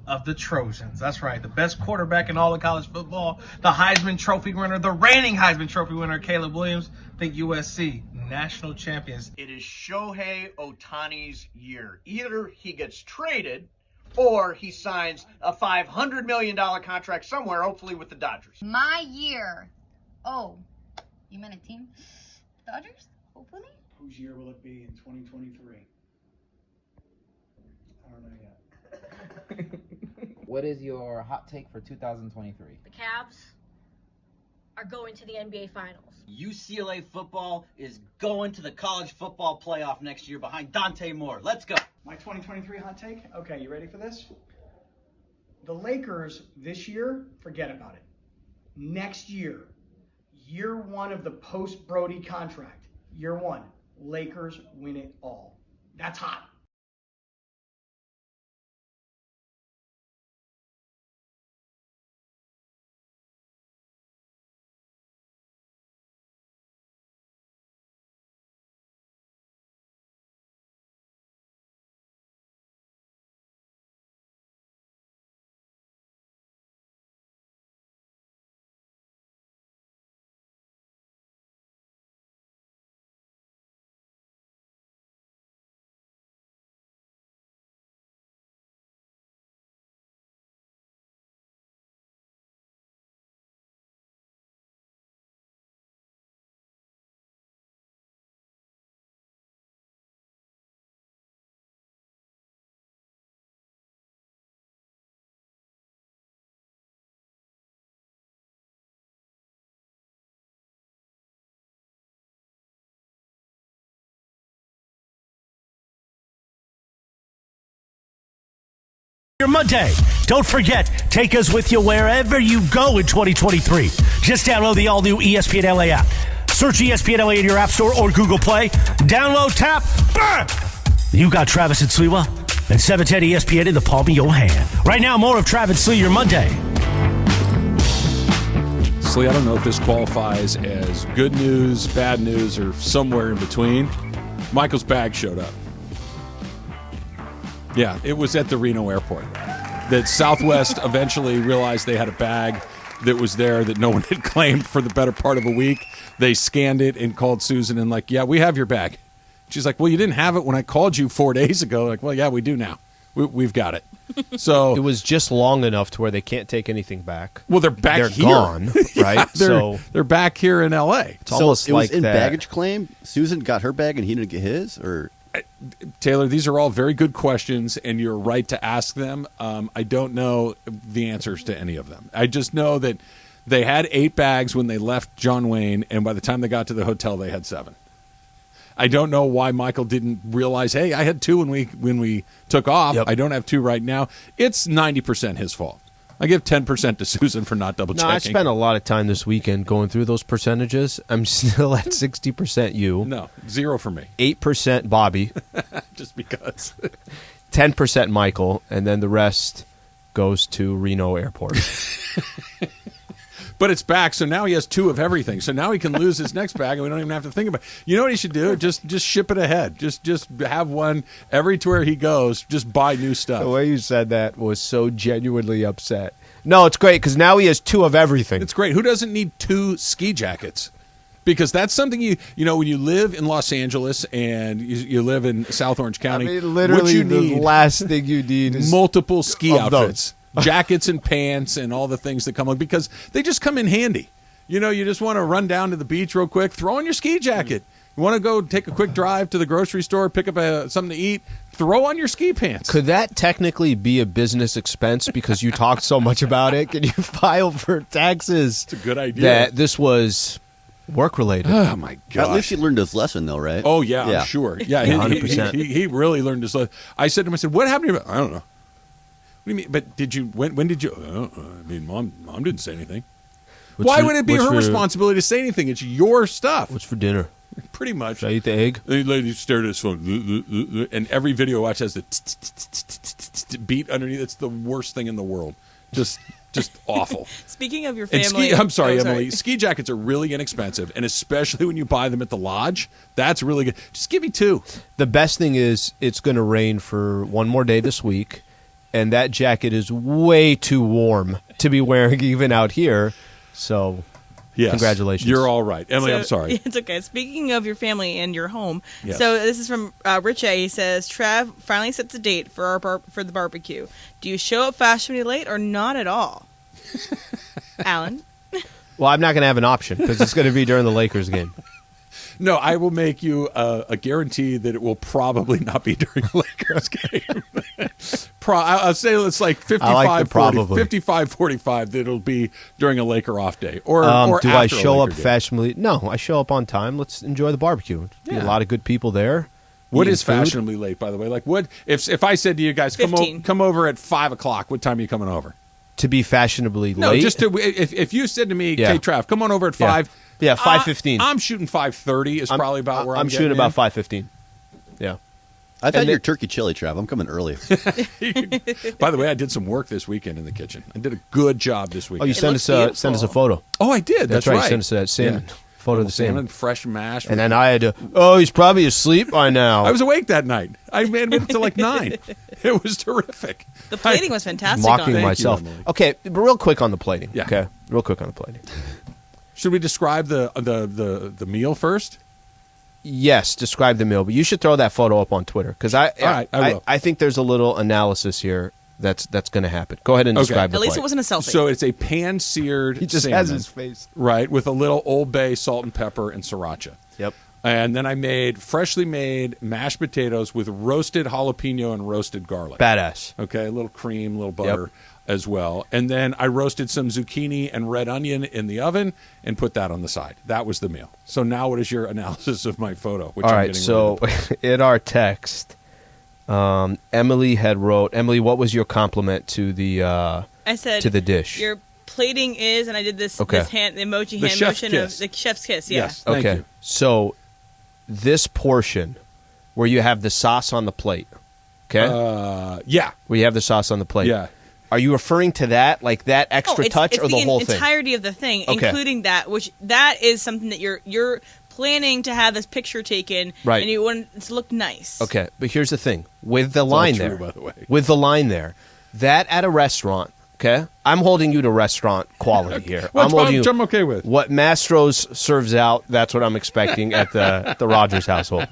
of the Trojans. That's right. The best quarterback in all of college football. The Heisman Trophy winner, the reigning Heisman Trophy winner, Caleb Williams. Think USC, national champions. It is Shohei Ohtani's year. Either he gets traded or he signs a $500 million contract somewhere, hopefully with the Dodgers. My year. Oh, you meant a team? Dodgers? Hopefully? Whose year will it be in 2023? I don't know yet. What is your hot take for 2023? The Cavs are going to the NBA Finals. UCLA football is going to the college football playoff next year behind Dante Moore. Let's go. My 2023 hot take? Okay, you ready for this? The Lakers this year, forget about it. Next year, year one of the post-Brody contract, year one, Lakers win it all. That's hot. Your Monday. Don't forget, take us with you wherever you go in 2023. Just download the all-new ESPNLA app. Search ESPNLA in your app store or Google Play. Download, tap, burn! You got Travis and Sliwa and 710 ESPN in the palm of your hand. Right now, more of Travis Slee, your Monday. Slee, I don't know if this qualifies as good news, bad news, or somewhere in between. Michael's bag showed up. Yeah, it was at the Reno airport. That Southwest eventually realized they had a bag that was there that no one had claimed for the better part of a week. They scanned it and called Susan and like, yeah, we have your bag. She's like, well, you didn't have it when I called you 4 days ago. Like, well, yeah, we do now. We've got it. So it was just long enough to where they can't take anything back. Well, they're back they're here. Gone, right? Yeah, they're back here in L.A. It's almost it like was in that. baggage claim. Susan got her bag and he didn't get his, or Taylor, these are all very good questions, and you're right to ask them. I don't know the answers to any of them. I just know that they had 8 bags when they left John Wayne, and by the time they got to the hotel, they had 7. I don't know why Michael didn't realize, hey, I had 2 when we took off. Yep. I don't have 2 right now. It's 90% his fault. I give 10% to Susan for not double-checking. No, I spent a lot of time this weekend going through those percentages. I'm still at 60% you. No, 0 for me. 8% Bobby. Just because. 10% Michael, and then the rest goes to Reno Airport. But it's back, so now he has 2 of everything. So now he can lose his next bag, and we don't even have to think about it. You know what he should do? Just ship it ahead. Just have one every tour he goes. Just buy new stuff. The way you said that was so genuinely upset. No, it's great because now he has 2 of everything. It's great. Who doesn't need 2 ski jackets? Because that's something you know when you live in Los Angeles and you live in South Orange County. I mean, literally the last thing you need is multiple ski outfits. Those. Jackets and pants and all the things that come up because they just come in handy. You know, you just want to run down to the beach real quick, throw on your ski jacket. You want to go take a quick drive to the grocery store, pick up something to eat, throw on your ski pants. Could that technically be a business expense because you talked so much about it? Can you file for taxes? It's a good idea. That this was Work-related. Oh, my God. At least he learned his lesson, though, right? Oh, yeah, I'm sure. Yeah, 100%. He really learned his lesson. I said to him, I said, what happened to you? I don't know. What do you mean? But did you, when did you, I mean, mom didn't say anything. Why would it be her responsibility to say anything? It's your stuff. What's for dinner? Pretty much. Should I eat the egg? The lady stared at his phone, and every video I watch has the beat underneath. It's the worst thing in the world. Just awful. Speaking of your family, I'm sorry, Emily. Ski jackets are really inexpensive, and especially when you buy them at the lodge, that's really good. Just give me 2. The best thing is it's going to rain for one more day this week, and that jacket is way too warm to be wearing even out here. So, yes, congratulations. You're all right. Emily, I'm sorry. It's okay. Speaking of your family and your home, yes. So this is from Rich A. He says, Trav finally sets a date for for the barbecue. Do you show up fashionably late or not at all? Alan? Well, I'm not going to have an option because it's going to be during the Lakers game. No, I will make you a guarantee that it will probably not be during the Lakers game. I'll say it's like 55-45 that it'll be during a Laker off day. Or do I after a show Laker up game. fashionably? No, I show up on time. Let's enjoy the barbecue. Be a lot of good people there. What is fashionably late, by the way? Like, what if I said to you guys, come over at 5 o'clock? What time are you coming over? To be fashionably late? No, just to if you said to me, "Hey, Trav, come on over at 5." Yeah, 5:15. I'm shooting 5:30 is probably about where I'm shooting about 5:15. Yeah. I've had your turkey chili, Trav. I'm coming early. By the way, I did some work this weekend in the kitchen. I did a good job this weekend. Oh, you send us a photo. Oh, I did. That's right. right. You send us a salmon. Photo of the salmon. Fresh mash. And then I had to, he's probably asleep by now. I was awake that night. I made it to like 9. It was terrific. The plating was fantastic. Mocking myself. Okay, but real quick on the plating. Yeah. Okay, real quick on the plating. Should we describe the meal first? Yes, describe the meal. But you should throw that photo up on Twitter because I will. I think there's a little analysis here that's going to happen. Go ahead and describe the plate. At least it wasn't a selfie. So it's a pan-seared He just salmon, has his face. right, with a little Old Bay salt and pepper and sriracha. Yep. And then I made freshly made mashed potatoes with roasted jalapeno and roasted garlic. Badass. Okay, a little cream, a little butter as well. And then I roasted some zucchini and red onion in the oven and put that on the side. That was the meal. So now what is your analysis of my photo? Which All I'm right, getting so rid of? in our text, Emily wrote, what was your compliment to the I said to the dish? Your plating is, and I did this Okay. this hand, the emoji The hand chef's motion kiss. of the chef's kiss. Yeah. Yes. Thank Okay, you. so this portion where you have the sauce on the plate, okay? Yeah. Where you have the sauce on the plate. Yeah. Are you referring to that, like that extra touch, it's or the whole thing? entirety of the thing, Okay. including that, which that is something that you're planning to have this picture taken, Right. and you want it to look nice. Okay, but here's the thing with the line true, there. by the way. With the line there, that at a restaurant. Okay, I'm holding you to restaurant quality here. Which holding I'm okay with. What Mastro's serves out. That's what I'm expecting at the Rogers household.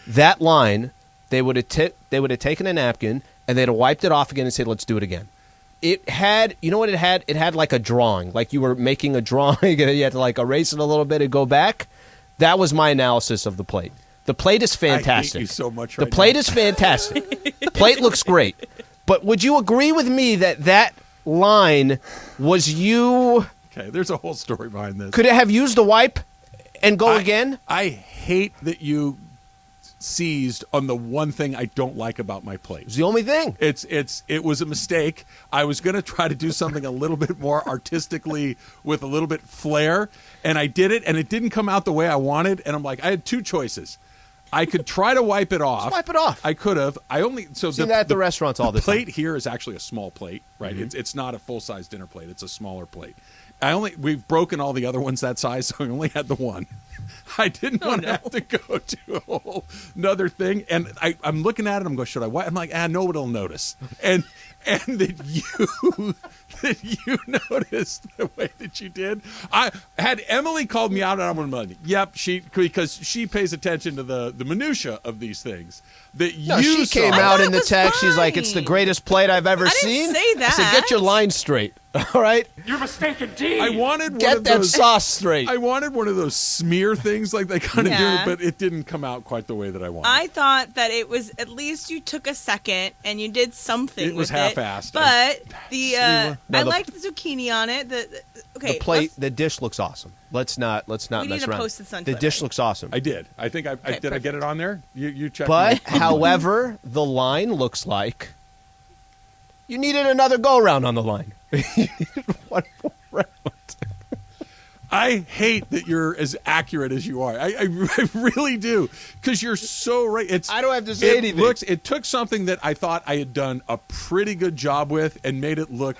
That line, they would have taken a napkin and they'd have wiped it off again and said, "Let's do it again." It had, you know what it had? It had like a drawing, like you were making a drawing and you had to like erase it a little bit and go back. That was my analysis of the plate. The plate is fantastic. I hate you so much The right plate now. is fantastic. The plate looks great. But would you agree with me that line was you? Okay, there's a whole story behind this. Could it have used a wipe and go again? I hate that you seized on the one thing I don't like about my plate. It's the only thing. It was a mistake. I was going to try to do something a little bit more artistically with a little bit flair, and I did it, and it didn't come out the way I wanted. And I'm like, I had two choices. I could try to wipe it off. Just wipe it off. I could have. I only See that at the restaurants all the time. plate here is actually a small plate, right? Mm-hmm. It's not a full size dinner plate. It's a smaller plate. We've broken all the other ones that size, so I only had the one. I didn't want to have to go to a whole another thing. And I'm looking at it. I'm going, should I wipe? I'm like, nobody will notice. And that you noticed the way that you did. I had Emily called me out on one money. Yep, because she pays attention to the minutia of these things. She came out in the text. She's like, "It's the greatest plate I've ever seen." I didn't say that. I said, "Get your line straight." All right? You're mistaken, D. I wanted one Get of that those, sauce straight. I wanted one of those smear things like they kind of Yeah. do, but it didn't come out quite the way that I wanted. I thought that it was at least you took a second and you did something. It was with half-assed. But I No, liked the zucchini on it. Okay, The plate, the dish looks awesome. Let's not We mess need to around. post this on the Twitter. dish looks awesome. I did. I think I did. I get it on there. You check. But however, the line looks like you needed another go around on the line. One more round. I hate that you're as accurate as you are. I really do, because you're so right. I don't have to say anything. It took something that I thought I had done a pretty good job with and made it look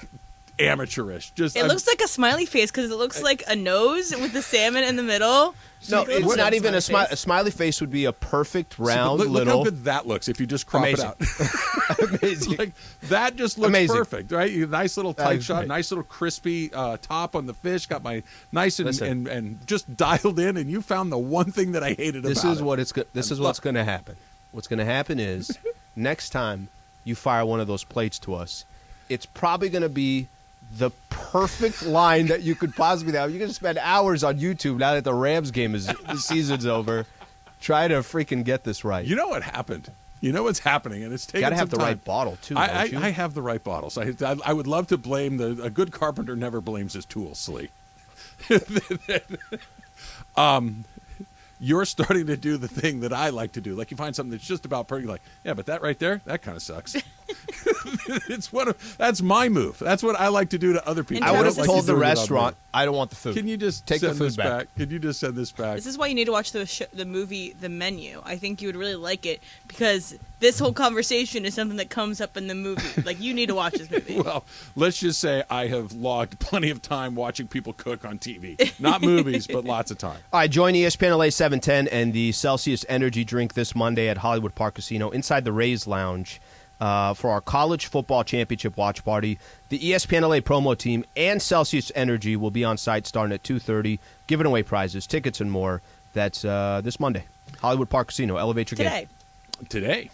amateurish. It looks like a smiley face because it looks like a nose with the salmon in the middle. No, It looks it's like not even a smiley face. A smiley face would be a perfect round look little. how good that looks if you just crop Amazing. it out. Amazing. Like, that just looks Amazing. perfect, right? You nice little That tight is shot, great. nice little crispy top on the fish. Got my nice Listen. and just dialed in, and you found the one thing that I hated This about is it. what it's. This is what's going to happen. What's going to happen is next time you fire one of those plates to us, it's probably going to be the perfect line that you could possibly have. You're going to spend hours on YouTube now that the Rams game is the season's over, trying to freaking get this right. You know what happened? You know what's happening, and it's taking Gotta have some the time. right bottle too. I don't you? I have the right bottles. I would love to blame a good carpenter never blames his tools, Slee. You're starting to do the thing that I like to do. Like you find something that's just about perfect. Like, yeah, but that right there, that kind of sucks. That's my move. That's what I like to do to other people. I would have don't like told you the doing it on restaurant, me. I don't want the food. Can you just take the send food this back? Can you just send this back? This is why you need to watch the movie The Menu. I think you would really like it because this whole conversation is something that comes up in the movie. Like, you need to watch this movie. Well, let's just say I have logged plenty of time watching people cook on TV. Not movies, but lots of time. All right, join ESPNLA 710 and the Celsius Energy Drink this Monday at Hollywood Park Casino inside the Rays Lounge for our college football championship watch party. The ESPNLA promo team and Celsius Energy will be on site starting at 2:30, giving away prizes, tickets, and more. That's this Monday. Hollywood Park Casino. Elevate your game. Today.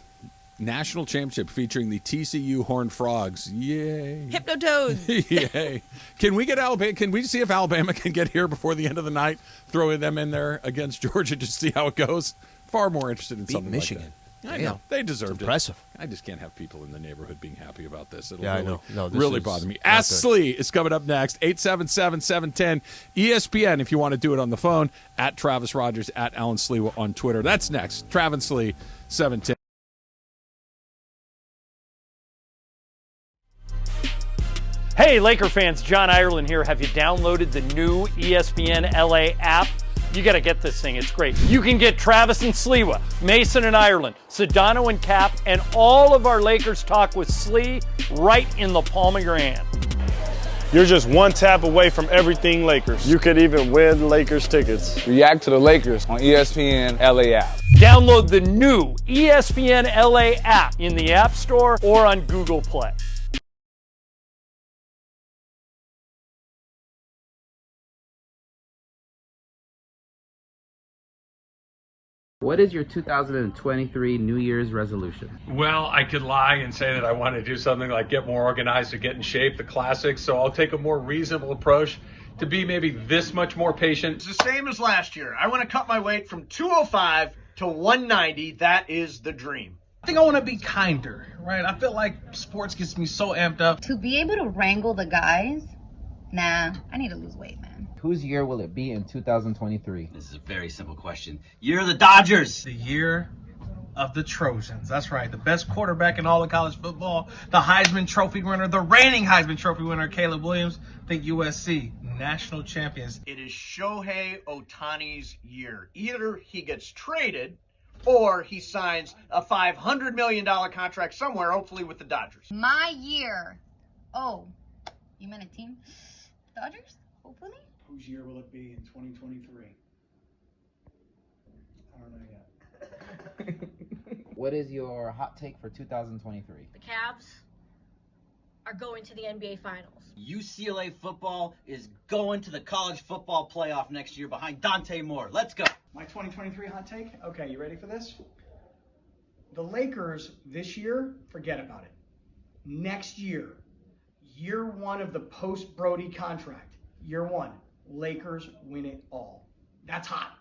National championship featuring the TCU Horned Frogs. Yay. Hypnotoad. Yay. Can we get Alabama? Can we see if Alabama can get here before the end of the night, throwing them in there against Georgia just to see how it goes? Far more interested in Beat something Michigan. like that. I Damn. know. They deserved Impressive. it. I just can't have people in the neighborhood being happy about this. It'll Yeah, I really, know. No, this really is bother me. not Ask good. Slee is coming up next. 877-710 ESPN if you want to do it on the phone. At Travis Rogers, at Alan Sliwa on Twitter. That's next. Travis Slee, 710. Hey, Laker fans, John Ireland here. Have you downloaded the new ESPNLA app? You got to get this thing. It's great. You can get Travis and Sliwa, Mason and Ireland, Sedano and Cap, and all of our Lakers talk with Slee right in the palm of your hand. You're just one tap away from everything Lakers. You could even win Lakers tickets. React to the Lakers on ESPNLA app. Download the new ESPNLA app in the App Store or on Google Play. What is your 2023 New Year's resolution? Well, I could lie and say that I want to do something like get more organized or get in shape, the classics. So I'll take a more reasonable approach to be maybe this much more patient. It's the same as last year. I want to cut my weight from 205 to 190. That is the dream. I think I want to be kinder, right? I feel like sports gets me so amped up. To be able to wrangle the guys, nah, I need to lose weight, man. Whose year will it be in 2023? This is a very simple question. Year of the Dodgers. The year of the Trojans. That's right. The best quarterback in all of college football. The Heisman Trophy winner, the reigning Heisman Trophy winner, Caleb Williams. Think USC, national champions. It is Shohei Ohtani's year. Either he gets traded or he signs a $500 million contract somewhere, hopefully with the Dodgers. My year. Oh, you meant a team? Dodgers? Hopefully? Whose year will it be in 2023? I don't know yet. What is your hot take for 2023? The Cavs are going to the NBA Finals. UCLA football is going to the college football playoff next year behind Dante Moore. Let's go. My 2023 hot take? Okay, you ready for this? The Lakers this year, forget about it. Next year, Year one of the post-Brody contract. Year one, Lakers win it all. That's hot.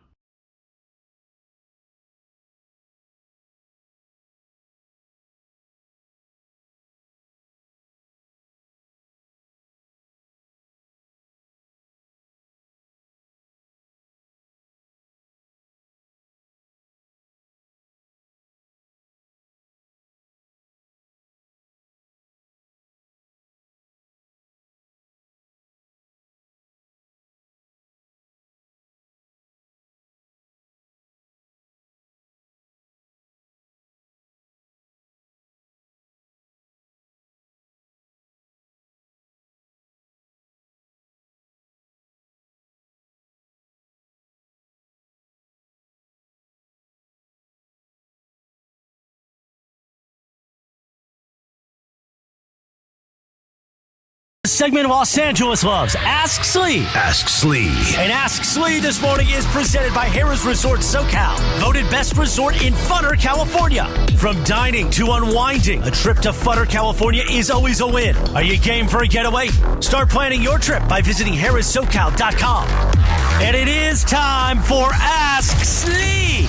Segment of Los Angeles loves Ask Slee. Ask Slee. And Ask Slee this morning is presented by Harrah's Resort SoCal, voted best resort in Futter, California. From dining to unwinding, a trip to Futter, California is always a win. Are you game for a getaway? Start planning your trip by visiting harrahssocal.com. And it is time for Ask Slee.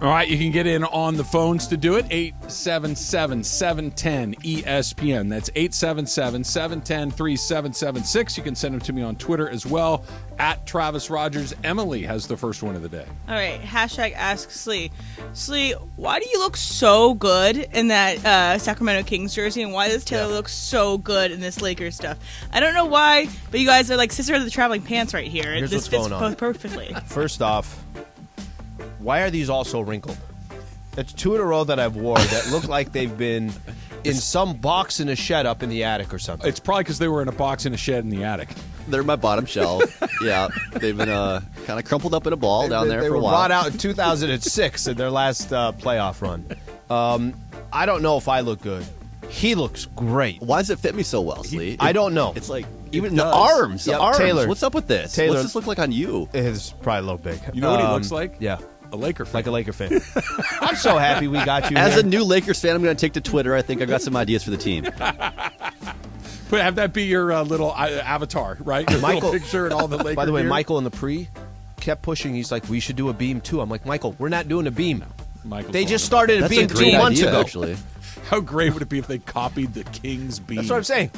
All right, you can get in on the phones to do it. 877-710-ESPN. That's 877-710-3776. You can send them to me on Twitter as well, at Travis Rogers. Emily has the first one of the day. All right, hashtag Ask Slee. Slee, why do you look so good in that Sacramento Kings jersey, and why does Taylor look so good in this Lakers stuff? I don't know why, but you guys are like sister of the traveling pants right here. Here's this what's fits going on. both perfectly. First off, why are these all so wrinkled? It's 2 in a row that I've worn that look like they've been in some box in a shed up in the attic or something. It's probably because they were in a box in a shed in the attic. They're my bottom shelf. Yeah, they've been kind of crumpled up in a ball down there for a while. They were brought out in 2006 in their last playoff run. I don't know if I look good. He looks great. Why does it fit me so well, Slee? I don't know. It's like even the arms. Yep, The arms. Taylor. What's up with this? Taylor, What's this look like on you? It's probably a little big. You know what he looks like? Yeah. A Laker fan. Like a Laker fan. I'm so happy we got you As here. a new Lakers fan, I'm going to take to Twitter. I think I've got some ideas for the team. But have that be your little avatar, right? Your little picture and all the Lakers. By the way, gear. Michael in the pre kept pushing. He's like, we should do a beam too. I'm like, Michael, we're not doing a beam. They just started a beam 2 months ago. Actually. How great would it be if they copied the Kings beam? That's what I'm saying.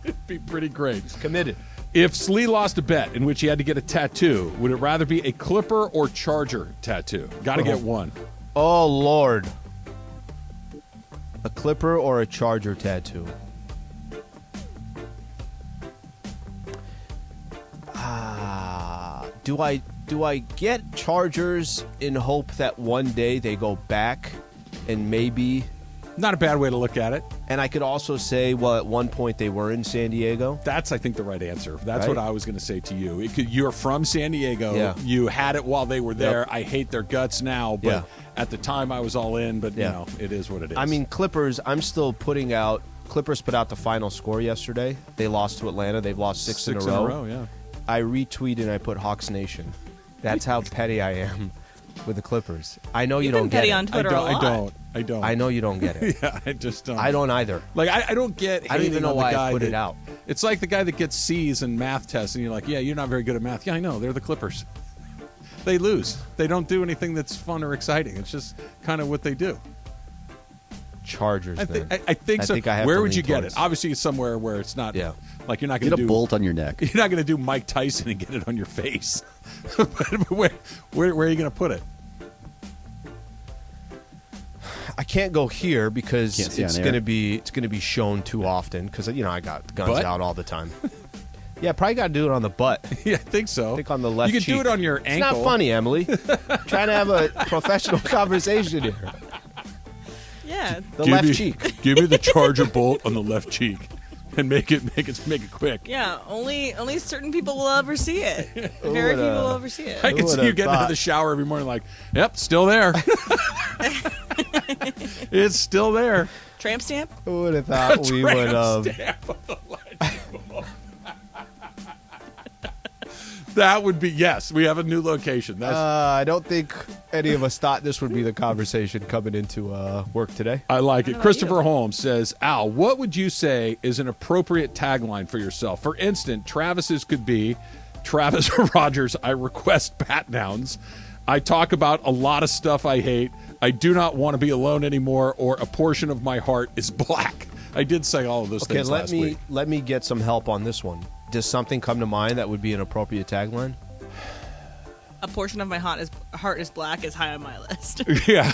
It'd be pretty great. It's committed. If Slee lost a bet in which he had to get a tattoo, would it rather be a Clipper or Charger tattoo? Got to get one. Oh, Lord. A Clipper or a Charger tattoo? Do I get Chargers in hope that one day they go back and maybe... Not a bad way to look at it. And I could also say, well, at one point they were in San Diego. That's, I think, the right answer. That's Right? what I was going to say to you. You're from San Diego. Yeah. You had it while they were there. Yep. I hate their guts now, but Yeah. at the time I was all in. But, Yeah. you know, it is what it is. I mean, Clippers, I'm still putting out... Clippers put out the final score yesterday. They lost to Atlanta. They've lost six in a row. Yeah. I retweeted and I put Hawks Nation. That's how petty I am with the Clippers. I know you You've don't been get petty it. on Twitter a lot. I don't. I know you don't get it. Yeah, I just don't. I don't either. Like, I don't get I don't even hating know on the why guy I put that- it out. It's like the guy that gets C's in math tests, and you're like, yeah, you're not very good at math. Yeah, I know. They're the Clippers. They lose. They don't do anything that's fun or exciting. It's just kind of what they do. Chargers, I then. think so. I have Where to would lean you get towards- it? Obviously, it's somewhere where it's not. Yeah. Like you're not going to Get a do bolt on your neck. You're not going to do Mike Tyson and get it on your face. But where are you going to put it? I can't go here because Can't see it's on going air. to be shown too often because I got guns Butt? out all the time. Yeah, probably got to do it on the butt. Yeah, I think so. I think on the left You can cheek. do it on your It's ankle. not funny, Emily. Trying to have a professional conversation here. Yeah. The left cheek. Give me the Charger bolt on the left cheek, and make it quick. Yeah, only certain people will ever see it. Very few will ever see it. I can see you getting out of the shower every morning like, yep, still there. It's still there. Tramp stamp? Who would have thought we would have? That would be, yes, we have a new location. That's I don't think any of us thought this would be the conversation coming into work today. I like it. Christopher Holmes says, Al, what would you say is an appropriate tagline for yourself? For instance, Travis's could be, Travis Rogers, I request bat downs. I talk about a lot of stuff I hate. I do not want to be alone anymore, or a portion of my heart is black. I did say all of those things last week. Let me get some help on this one. Does something come to mind that would be an appropriate tagline? A portion of my heart is black is high on my list. Yeah.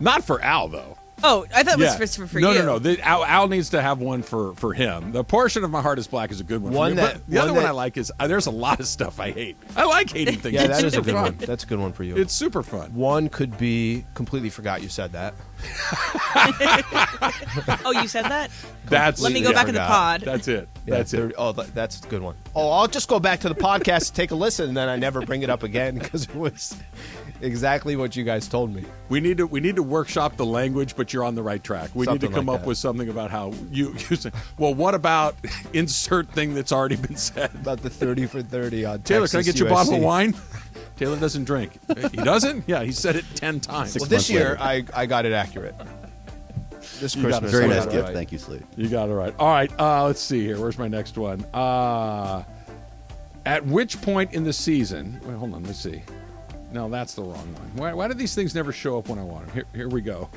Not for Al, though. Oh, I thought it was for you. No. Al needs to have one for him. The portion of my heart is black is a good one. For me. But the other one I like is there's a lot of stuff I hate. I like hating things. Yeah, that is a good one. That's a good one for you. It's super fun. One could be completely forgot you said that. Oh, you said that? Let me go back in the pod. That's it. Yeah, That's it. Oh, that's a good one. Oh, I'll just go back to the podcast and take a listen, and then I never bring it up again because it was exactly what you guys told me. We need to workshop the language, but you're on the right track. We need to come up with something about how you say, well, what about insert thing that's already been said? About the 30 for 30 on Taylor, Texas can I get you a USC? bottle of wine? Taylor doesn't drink. He doesn't? Yeah, he said it 10 times. Well, this year, I got it accurate. This Christmas. Very nice I got it gift. right. Thank you, Slee. You got it right. All right, let's see here. Where's my next one? At which point in the season... Wait, hold on. Let's see. No, that's the wrong one. Why do these things never show up when I want them? Here we go.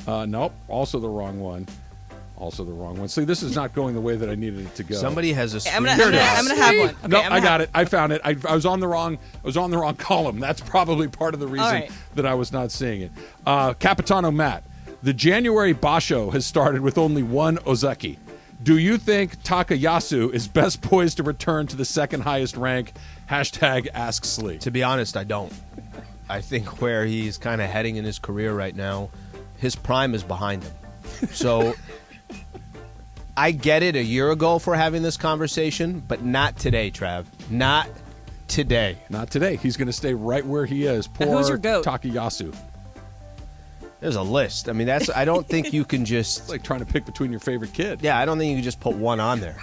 Nope, also the wrong one. Also the wrong one. See, this is not going the way that I needed it to go. Somebody has a screen. I'm gonna have one. Okay, No, I got it. I found it. I was on the wrong column. That's probably part of the reason that I was not seeing it. Capitano Matt, the January Basho has started with only one Ozeki. Do you think Takayasu is best poised to return to the second highest rank? #Ask Slee. To be honest, I don't. I think where he's kind of heading in his career right now, his prime is behind him. So I get it a year ago for having this conversation, but not today, Trav. Not today. Not today. He's going to stay right where he is. Poor Who's your goat? Takayasu. There's a list. I mean, I don't think you can just... It's like trying to pick between your favorite kid. Yeah, I don't think you can just put one on there.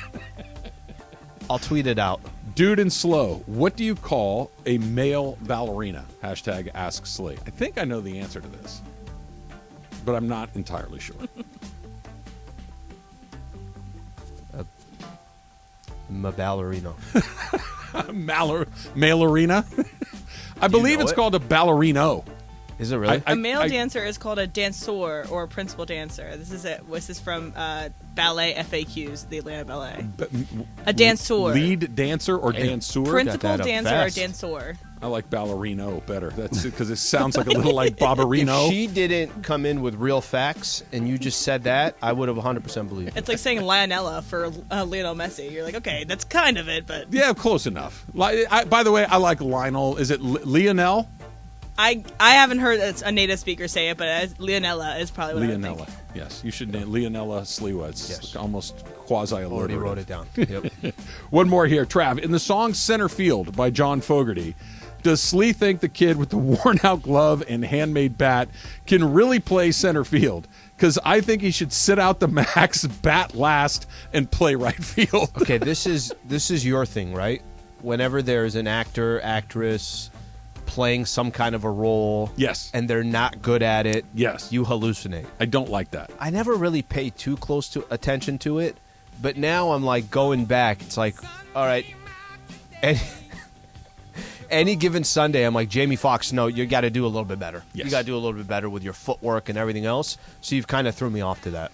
I'll tweet it out. Dude and Slow, what do you call a male ballerina? #Ask Slee. I think I know the answer to this, but I'm not entirely sure. Ballerino. Malarina? I believe it's called a ballerino. Is it really? A male dancer is called a danseur or a principal dancer. This is from Ballet FAQs, the Atlanta Ballet. A danseur. Lead dancer or danseur? Principal dancer or danseur. I like ballerino better. That's because it sounds like a little like Barbarino. If she didn't come in with real facts and you just said that, I would have 100% believed it. It's like saying Lionella for Lionel Messi. You're like, okay, that's kind of it, but... Yeah, close enough. By the way, I like Lionel. Is it Lionel? I haven't heard a native speaker say it, but Leonella is probably what I would think. Yes, you should name Leonella Sliwa. It's almost quasi-alliterative. Already wrote it down. Yep. One more here, Trav. In the song Center Field by John Fogerty, does Slee think the kid with the worn-out glove and handmade bat can really play center field? Because I think he should sit out the max, bat last, and play right field. Okay, this is your thing, right? Whenever there's an actor, actress playing some kind of a role, yes, and they're not good at it, yes, you hallucinate. I don't like that. I never really pay too close attention to it, but now I'm like going back. It's like, all right, any given Sunday, I'm like, Jamie Foxx, no, you got to do a little bit better. Yes. You got to do a little bit better with your footwork and everything else. So you've kind of threw me off to that.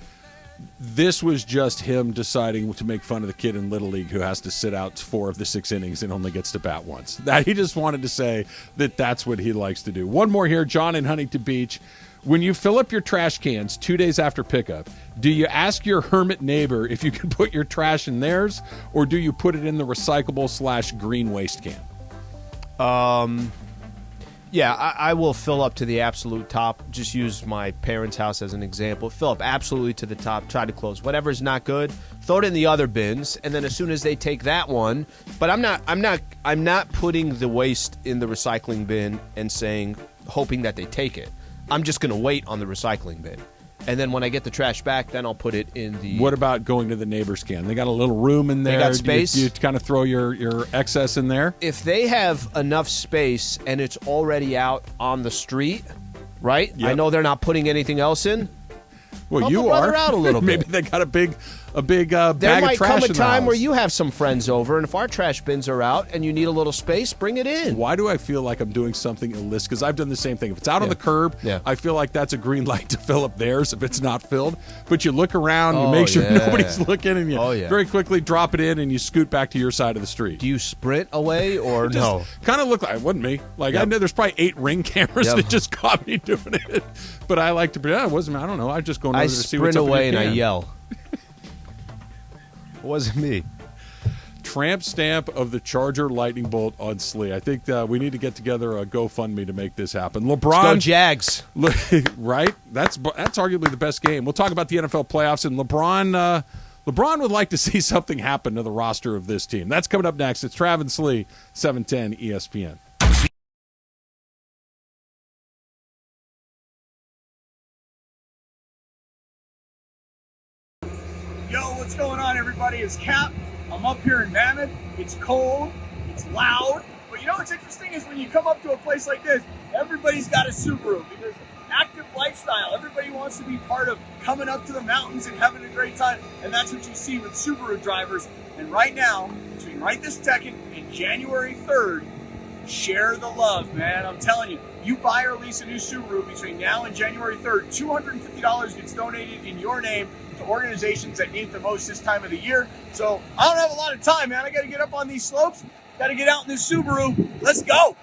This was just him deciding to make fun of the kid in Little League who has to sit out 4 of the 6 innings and only gets to bat once. That he just wanted to say that that's what he likes to do. One more here, John in Huntington Beach. When you fill up your trash cans 2 days after pickup, do you ask your hermit neighbor if you can put your trash in theirs, or do you put it in the recyclable/green waste can? Yeah, I will fill up to the absolute top. Just use my parents' house as an example. Fill up absolutely to the top. Try to close whatever's not good. Throw it in the other bins, and then as soon as they take that one, but I'm not putting the waste in the recycling bin and hoping that they take it. I'm just going to wait on the recycling bin. And then when I get the trash back, then I'll put it in the... What about going to the neighbor's can? They got a little room in there. They got space. Do you kind of throw your excess in there? If they have enough space and it's already out on the street, right? Yep. I know they're not putting anything else in. Well, help you a brother are out a little bit. Maybe they got a big bag There of trash might come a in the time where house. you have some friends over, and if our trash bins are out and you need a little space, bring it in. Why do I feel like I'm doing something illicit? Because I've done the same thing. If it's out on the curb, I feel like that's a green light to fill up theirs if it's not filled. But you look around, you make sure nobody's looking, and you very quickly drop it in, and you scoot back to your side of the street. Do you sprint away or no? Kind of look like it wasn't me. Like I know there's probably 8 Ring cameras that just caught me doing it. But I like to pretend it wasn't me. I don't know. I just go over to see what's up in your sprint away and I can. yell. It wasn't me. Tramp stamp of the Charger lightning bolt on Slee. I think we need to get together a GoFundMe to make this happen. LeBron, Let's go Jags. Right? That's arguably the best game. We'll talk about the NFL playoffs, and LeBron would like to see something happen to the roster of this team. That's coming up next. It's Trav and Slee, 710 ESPN. Yo, what's going on, everybody? It's Cap. I'm up here in Mammoth. It's cold. It's loud. But you know what's interesting is when you come up to a place like this, everybody's got a Subaru because active lifestyle. Everybody wants to be part of coming up to the mountains and having a great time. And that's what you see with Subaru drivers. And right now, between right this second and January 3rd, share the love, man. I'm telling you, you buy or lease a new Subaru between now and January 3rd, $250 gets donated in your name to organizations that need it the most this time of the year. So I don't have a lot of time, man. I got to get up on these slopes. Got to get out in this Subaru. Let's go.